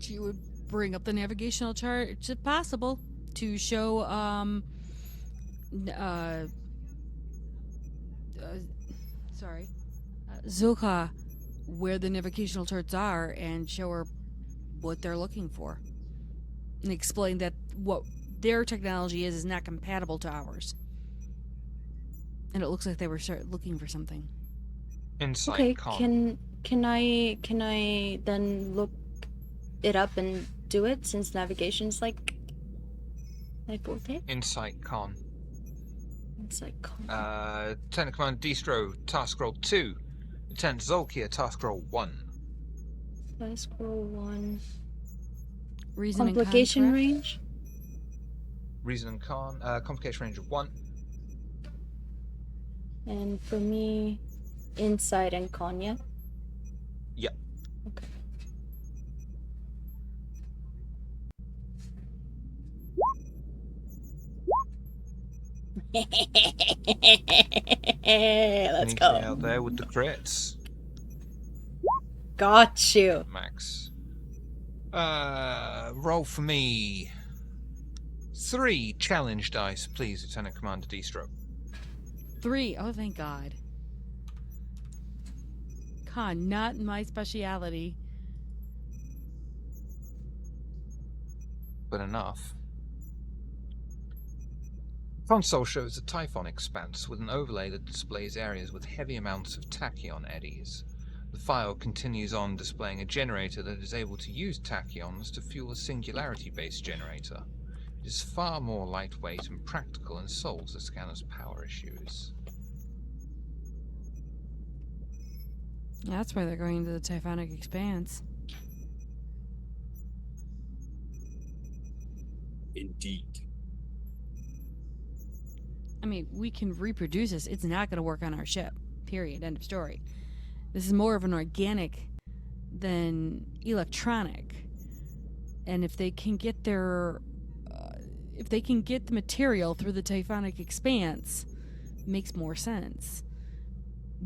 She would bring up the navigational chart, if possible, to show Zulka where the navigational charts are and show her what they're looking for. And explain that what their technology is not compatible to ours. And it looks like they were looking for something. Insight Okay, con. can I then look it up and do it, since navigation's like my forte? Insight con. It's like Lieutenant Commander Distro, task roll 2. Lieutenant Zolkia, task roll 1. task roll 1. Reason and Complication con, correct? range. Reason and con. Complication range of 1. And for me, insight and con, yeah? Yep. Okay. Let's Need go. to be out there with the crits. Got you. Max. Roll for me 3 challenge dice, please, Lieutenant Commander Distro. 3. Oh, thank God. Con, not my speciality. But enough. Console shows a Typhon expanse with an overlay that displays areas with heavy amounts of tachyon eddies. The file continues on displaying a generator that is able to use tachyons to fuel a singularity-based generator. It is far more lightweight and practical and solves the scanner's power issues. That's why they're going into the Typhonic Expanse. Indeed. I mean, we can reproduce this. It's not going to work on our ship. Period. End of story. This is more of an organic than electronic. And if they can get their... if they can get the material through the Typhonic Expanse, makes more sense.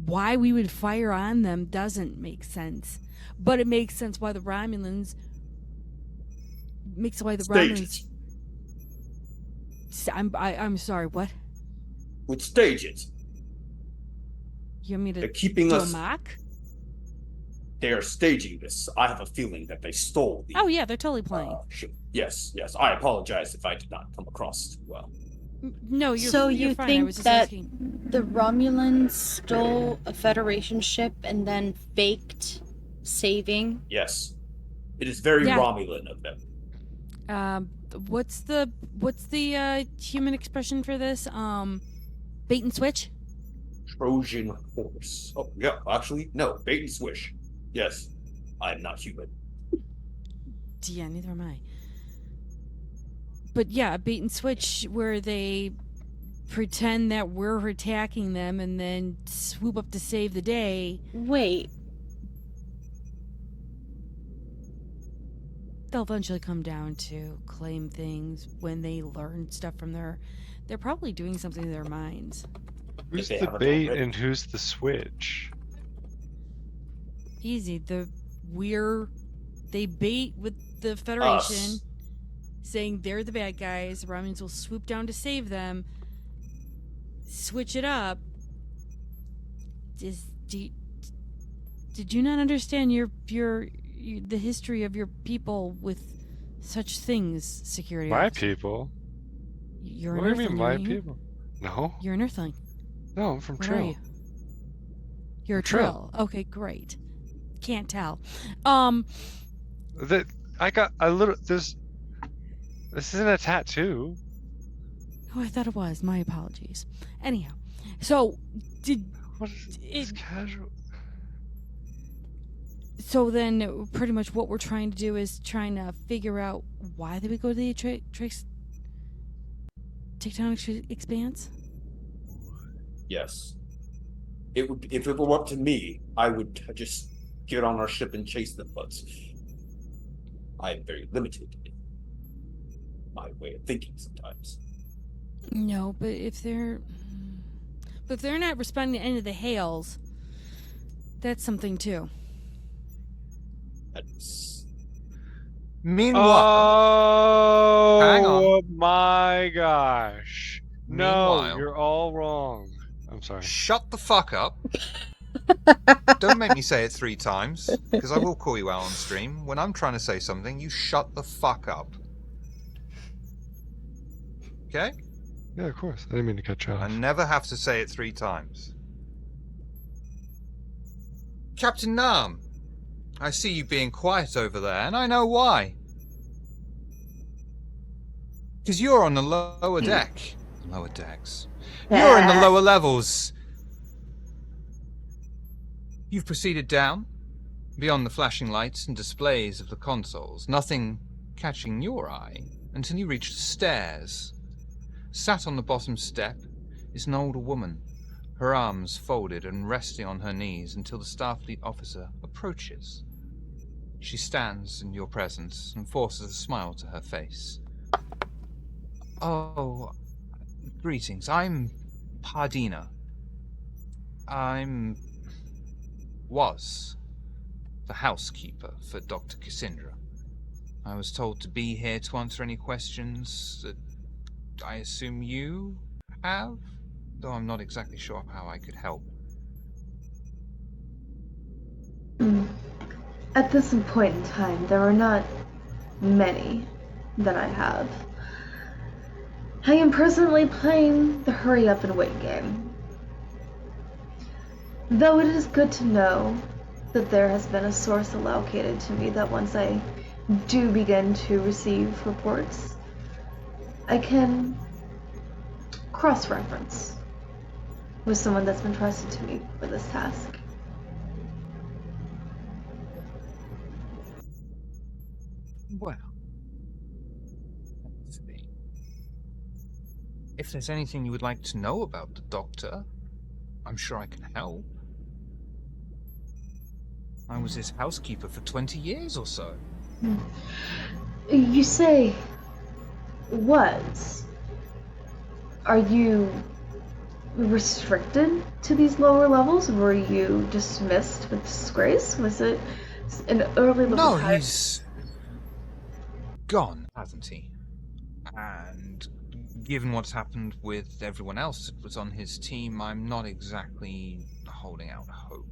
Why we would fire on them doesn't make sense. But it makes sense why the Romulans... Stages. I'm sorry, what? With stages. You want me to They're keeping do us. a mock? They are staging this. I have a feeling that they stole the. Oh yeah, they're totally playing. Yes. I apologize if I did not come across too well. No, So you're you fine. I think was just that asking. the Romulans stole a Federation ship and then faked saving? Yes. It is very Yeah. Romulan of them. What's the human expression for this? Bait and switch. Trojan horse. Oh, yeah, actually, no. Bait and swish. Yes. I'm not human. Yeah, neither am I. But yeah, bait and switch where they pretend that we're attacking them and then swoop up to save the day. Wait, They'll eventually come down to claim things when they learn stuff from they're probably doing something to their minds. Who's they the haven't bait already. and who's the switch? Easy. They bait with the Federation, Us. saying they're the bad guys. The Romulans will swoop down to save them. Switch it up. Did you not understand the history of your people with such things, security My officer? people? You're What an do you mean, Earthling, my aren't you? people? No. You're an Earthling. No, I'm from What Trill. are you? You're a Trill. Trill. Okay, great. Can't tell. That I got a little. This isn't a tattoo. Oh, I thought it was. My apologies. Anyhow, so What is this casual? So then, pretty much what we're trying to do is trying to figure out why did we go to the tectonic expanse? Yes. It would, if it were up to me, I would just get on our ship and chase them, but I am very limited in my way of thinking sometimes. No, but if they're not responding to any of the hails, that's something too. That's Meanwhile, Oh, hang on. my gosh. No, Meanwhile- you're all wrong. I'm sorry. Shut the fuck up. Don't make me say it 3 times, because I will call you out on stream. When I'm trying to say something, you shut the fuck up. Okay? Yeah, of course. I didn't mean to cut you I off. never have to say it 3 times. Captain Nam, I see you being quiet over there, and I know why. Because you're on the lower deck. Lower decks. You're in the lower levels. You've proceeded down, beyond the flashing lights and displays of the consoles, nothing catching your eye until you reach the stairs. Sat on the bottom step is an older woman, her arms folded and resting on her knees until the Starfleet officer approaches. She stands in your presence and forces a smile to her face. Oh, greetings. I'm Pardina. Was the housekeeper for Dr. Cassandra. I was told to be here to answer any questions that I assume you have, though I'm not exactly sure how I could help. At this point in time, there are not many that I have. I am presently playing the hurry up and wait game. Though it is good to know that there has been a source allocated to me that once I do begin to receive reports, I can cross-reference with someone that's been trusted to me for this task. Well, let's see. If there's anything you would like to know about the Doctor, I'm sure I can help. I was his housekeeper for 20 years or so. You say was. Are you restricted to these lower levels? Were you dismissed with disgrace? Was it an early level? No, he's gone, hasn't he? And given what's happened with everyone else that was on his team, I'm not exactly holding out hope.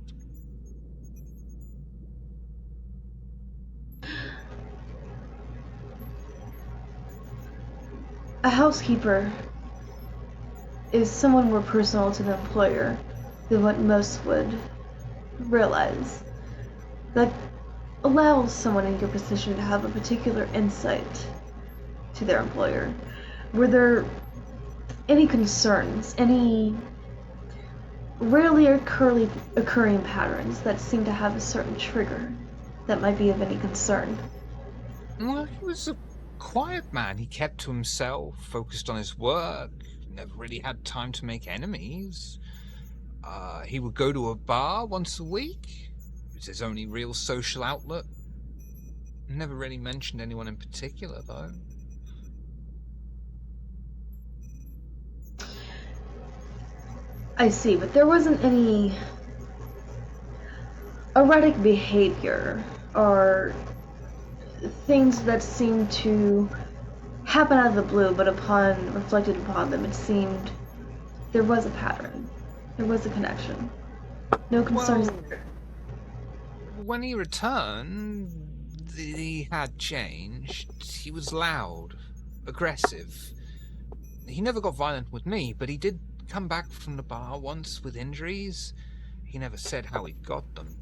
A housekeeper is somewhat more personal to the employer than what most would realize. That allows someone in your position to have a particular insight to their employer. Were there any concerns, any rarely occurring patterns that seem to have a certain trigger that might be of any concern? Well, he was a quiet man. He kept to himself, focused on his work, never really had time to make enemies. He would go to a bar once a week. It was his only real social outlet. Never really mentioned anyone in particular, though. I see, but there wasn't any erratic behavior or things that seemed to happen out of the blue, but upon reflected upon them, it seemed there was a pattern. There was a connection. No concerns. Well, when he returned, he had changed. He was loud, aggressive. He never got violent with me, but he did come back from the bar once with injuries. He never said how he got them.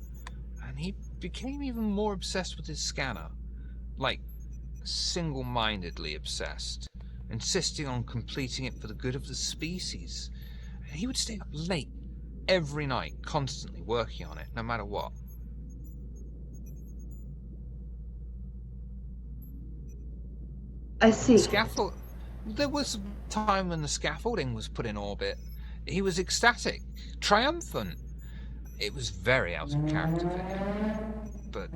And he became even more obsessed with his scanner. Like, single-mindedly obsessed, insisting on completing it for the good of the species. And he would stay up late every night, constantly working on it, no matter what. I see. There was a time when the scaffolding was put in orbit. He was ecstatic, triumphant. It was very out of character for him. But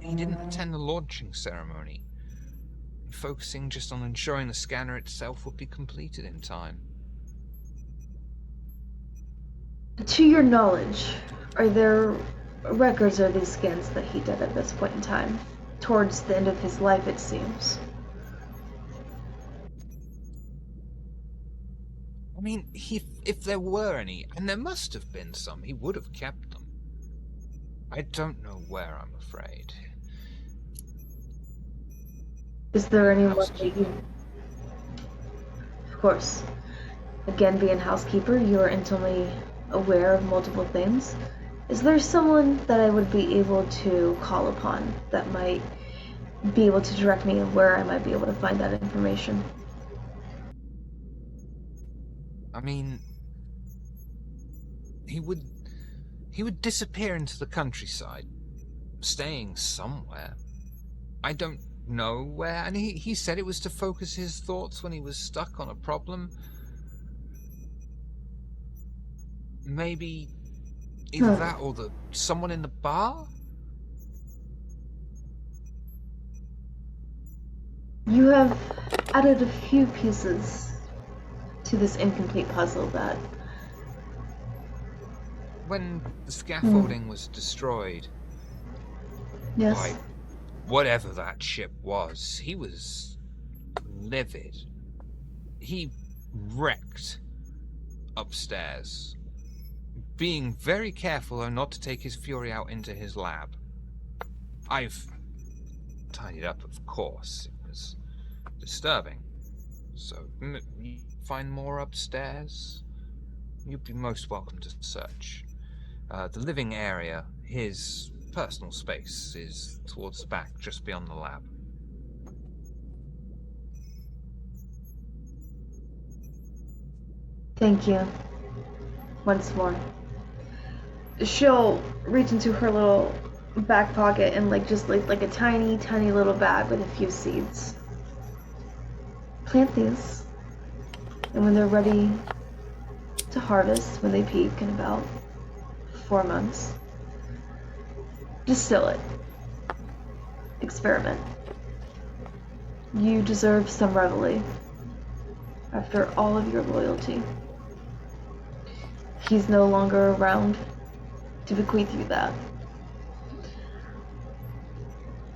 he didn't attend the launching ceremony, focusing just on ensuring the scanner itself would be completed in time. To your knowledge, are there records of these scans that he did at this point in time? Towards the end of his life, it seems. I mean, if there were any, and there must have been some, he would have kept them. I don't know where, I'm afraid. Is there anyone that you... Of course. Again, being housekeeper, you are intimately aware of multiple things. Is there someone that I would be able to call upon that might be able to direct me of where I might be able to find that information? I mean, he would disappear into the countryside, staying somewhere. I don't know where, and he said it was to focus his thoughts when he was stuck on a problem. Maybe either that or someone in the bar? You have added a few pieces to this incomplete puzzle that... When the scaffolding was destroyed, Yes. by whatever that ship was, he was livid. He wrecked upstairs, being very careful though not to take his fury out into his lab. I've tidied up, of course. It was disturbing. So, you find more upstairs? You'd be most welcome to search. The living area, his personal space, is towards the back, just beyond the lab. Thank you. Once more. She'll reach into her little back pocket and like a tiny, tiny little bag with a few seeds. Plant these, and when they're ready to harvest, when they peak in about 4 months, distill it. Experiment. You deserve some reveille after all of your loyalty. He's no longer around to bequeath you that.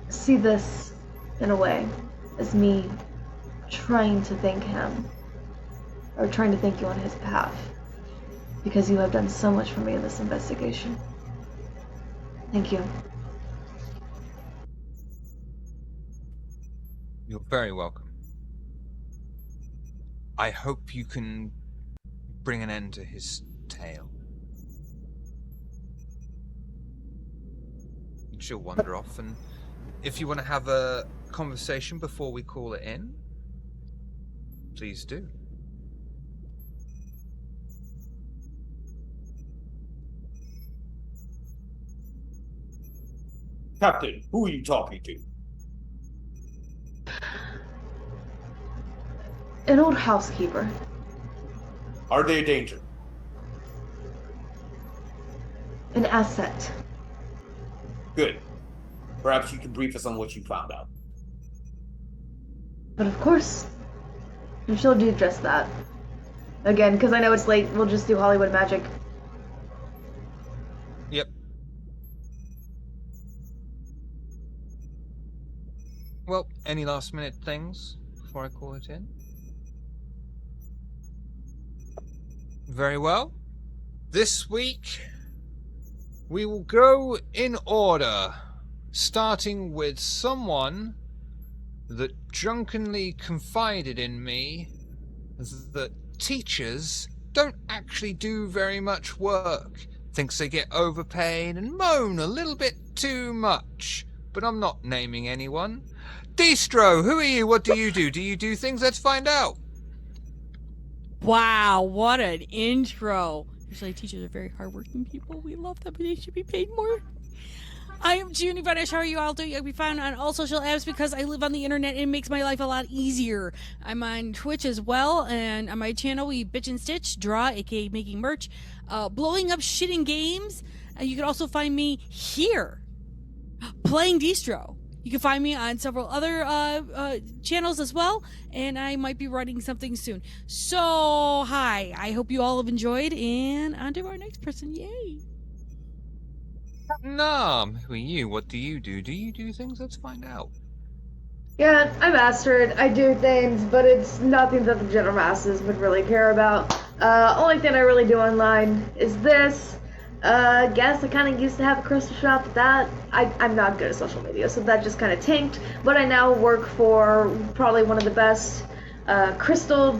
See this, in a way, as me trying to thank him, or trying to thank you on his behalf, because you have done so much for me in this investigation. Thank you. You're very welcome. I hope you can bring an end to his tale. And she'll wander off, and if you want to have a conversation before we call it in, please do. Captain, who are you talking to? An old housekeeper. Are they a danger? An asset. Good. Perhaps you can brief us on what you found out. But of course, and she'll do just that. Again, because I know it's late, we'll just do Hollywood magic. Yep. Well, any last minute things before I call it in? Very well. This week, we will go in order, starting with someone that drunkenly confided in me that teachers don't actually do very much work. Thinks they get overpaid and moan a little bit too much. But I'm not naming anyone. Distro, who are you? What do you do? Do you do things? Let's find out. Wow, what an intro. Usually teachers are very hardworking people. We love them, but they should be paid more. I am Junie Vanish. How are you all doing? You'll be found on all social apps because I live on the internet and it makes my life a lot easier. I'm on Twitch as well, and on my channel we bitch and stitch, draw, aka making merch, blowing up shit in games. And you can also find me here, playing Distro. You can find me on several other channels as well, and I might be writing something soon. So, hi. I hope you all have enjoyed, and on to our next person. Yay! Nom, who are you? What do you do? Do you do things? Let's find out. Yeah, I'm Astrid. I do things, but it's nothing that the general masses would really care about. Only thing I really do online is this. Guess I kind of used to have a crystal shop, but that, I'm not good at social media, so that just kind of tanked. But I now work for probably one of the best crystal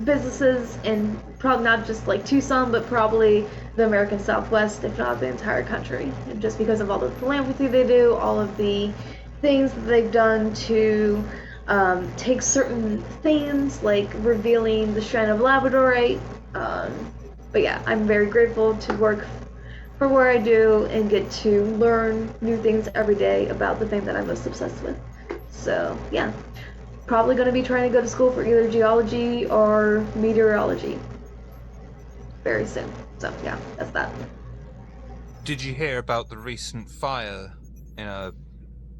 businesses in probably not just like Tucson, but probably the American Southwest, if not the entire country. And just because of all the philanthropy they do, all of the things that they've done to take certain things, like revealing the Shrine of Labradorite. But yeah, I'm very grateful to work for where I do and get to learn new things every day about the thing that I'm most obsessed with. So yeah, probably going to be trying to go to school for either geology or meteorology very soon. So yeah, that's that. Did you hear about the recent fire in a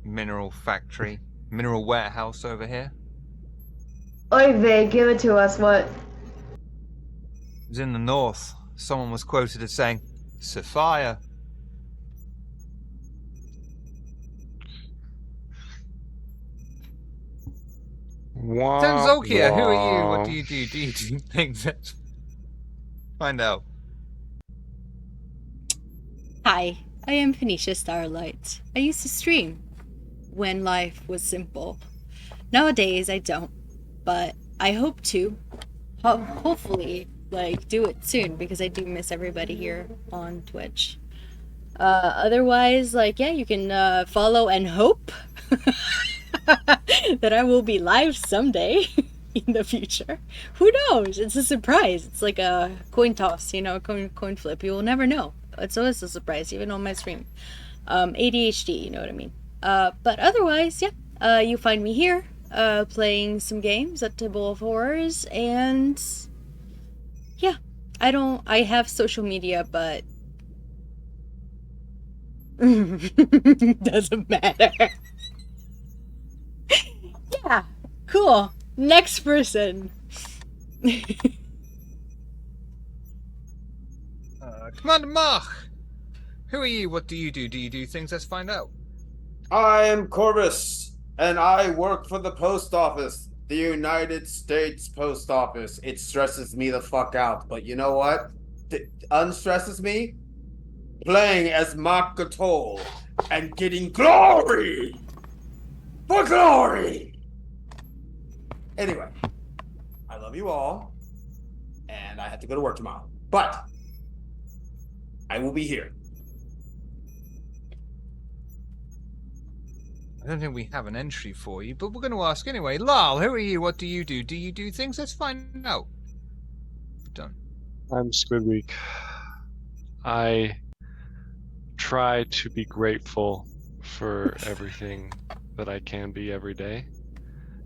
mineral factory, mineral warehouse over here? Oy vey, give it to us, what? It was in the north. Someone was quoted as saying, Sapphire. Tanzokia, who are you? What do you do? Do you do things? Let's find out. Hi, I am Phoenicia Starlight. I used to stream when life was simple. Nowadays I don't, but I hope to. Hopefully, do it soon because I do miss everybody here on Twitch. Otherwise, yeah, you can follow and hope that I will be live someday in the future. Who knows? It's a surprise. It's like a coin toss, coin flip. You will never know. It's always a surprise, even on my stream. ADHD, you know what I mean. But otherwise, yeah, you find me here, playing some games at Table of Horrors, and yeah, I have social media, but doesn't matter. Yeah, cool. Next person. Commander Mach! Who are you? What do you do? Do you do things? Let's find out. I am Corvus, and I work for the post office, the United States Post Office. It stresses me the fuck out, but you know what? Unstresses me? Playing as Mach Gatol and getting glory! For glory! Anyway, I love you all. and I have to go to work tomorrow. But I will be here. I don't think we have an entry for you, but we're going to ask anyway. Lal, who are you? What do you do? Do you do things? Let's find out. Done. I'm Squidweek. I try to be grateful for everything that I can be every day,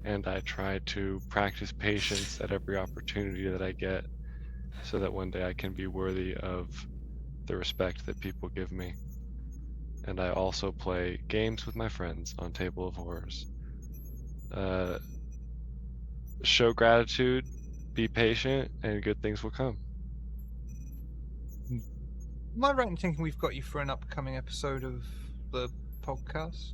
and I try to practice patience at every opportunity that I get, so that one day I can be worthy of the respect that people give me. And I also play games with my friends on Table of Horrors. Show gratitude, be patient, and good things will come. Am I right in thinking we've got you for an upcoming episode of the podcast?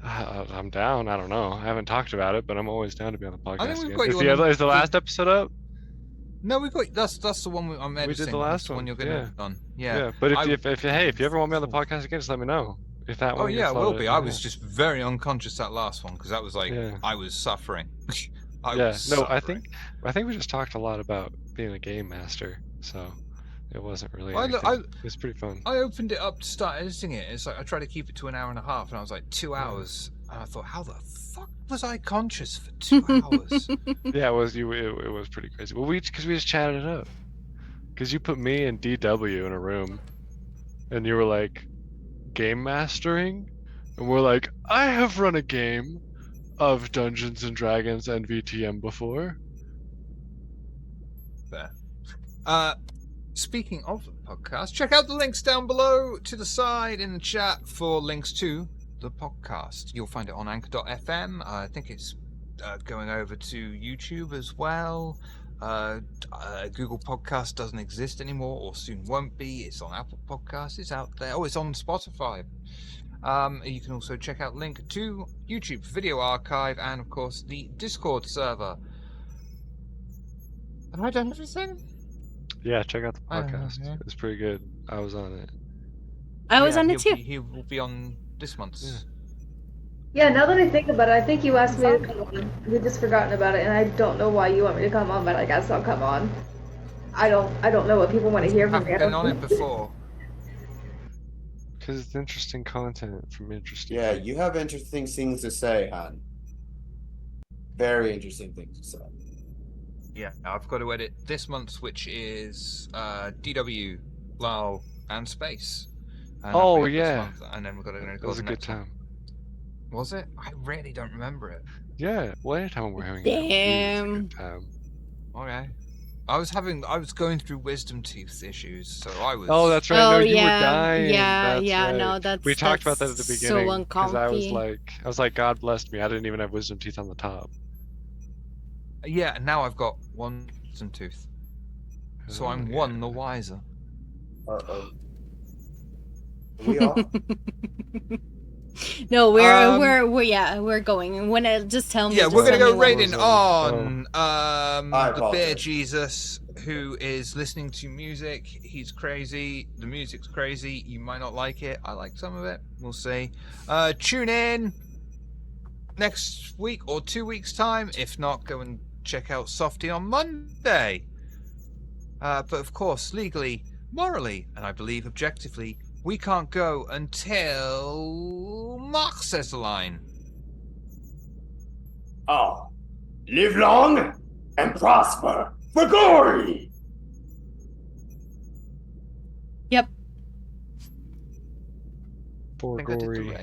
I'm down. I don't know. I haven't talked about it, but I'm always down to be on the podcast. I think we've again. got you Is on the last episode up? No, we got that's the one I'm editing. We did the last That's the one one, you're gonna yeah. on. Yeah. But if you ever want me on the podcast again, just let me know. If that Oh one yeah, gets it will loaded, be. I was just very unconscious that last one because that was like Yeah. I was suffering. I Yeah. was No, suffering. I think we just talked a lot about being a game master, so it wasn't really Well, anything. I- It was pretty fun. I opened it up to start editing it. It's like I tried to keep it to an hour and a half, and I was like 2 Yeah. hours. And I thought, how the fuck was I conscious for 2 hours? Yeah, it was pretty crazy. Well, because we just chatted it up. Because you put me and DW in a room, and you were like, game mastering? And we're like, I have run a game of Dungeons and Dragons and VTM before. There. Speaking of the podcast, check out the links down below to the side in the chat for links to the podcast. You'll find it on anchor.fm. I think it's going over to YouTube as well. Google Podcast doesn't exist anymore, or soon won't be. It's on Apple Podcasts. It's out there. Oh, it's on Spotify. You can also check out link to YouTube video archive and, of course, the Discord server. Have I done everything? Yeah, check out the I don't know, podcast. yeah. It's pretty good. I was on it. I was on it too. He will be on this month's. Yeah, now that I think about it, I think you asked me to come on. We just forgotten about it, and I don't know why you want me to come on, but I guess I'll come on. I don't know what people want to hear I've from me. been on it before. Because it's interesting content from interesting Yeah, people. you have interesting things to say, Han. Very interesting things to say. Yeah, I've got to edit this month's, which is DW, Lal, and Space. And Oh, that'll be up this yeah. month, and then we've got to It record was a the good next one. time. Was it? I really don't remember it. Yeah, well, anytime we're having it's a Damn. good time. Okay. I was going through wisdom tooth issues, so I was. Oh, that's right. Oh, No, you were yeah. dying. Yeah, That's yeah, right. no, that's We talked about that at that's the so beginning because I uncomfy. was like, God blessed me. I didn't even have wisdom teeth on the top. Yeah, and now I've got one wisdom tooth, so Oh, I'm yeah. one the wiser. Uh-oh. We are. No, we're going. When just tell me. Yeah, just we're gonna tell go me when. rating Warzone. on I the Bear apologize. Jesus, who is listening to music. He's crazy. The music's crazy. You might not like it. I like some of it. We'll see. Tune in next week or 2 weeks' time. If not, go and check out Softy on Monday. But of course, legally, morally, and I believe objectively, we can't go until Mark says the line. Oh. Live long and prosper for glory! Yep. For I think I did the gory. right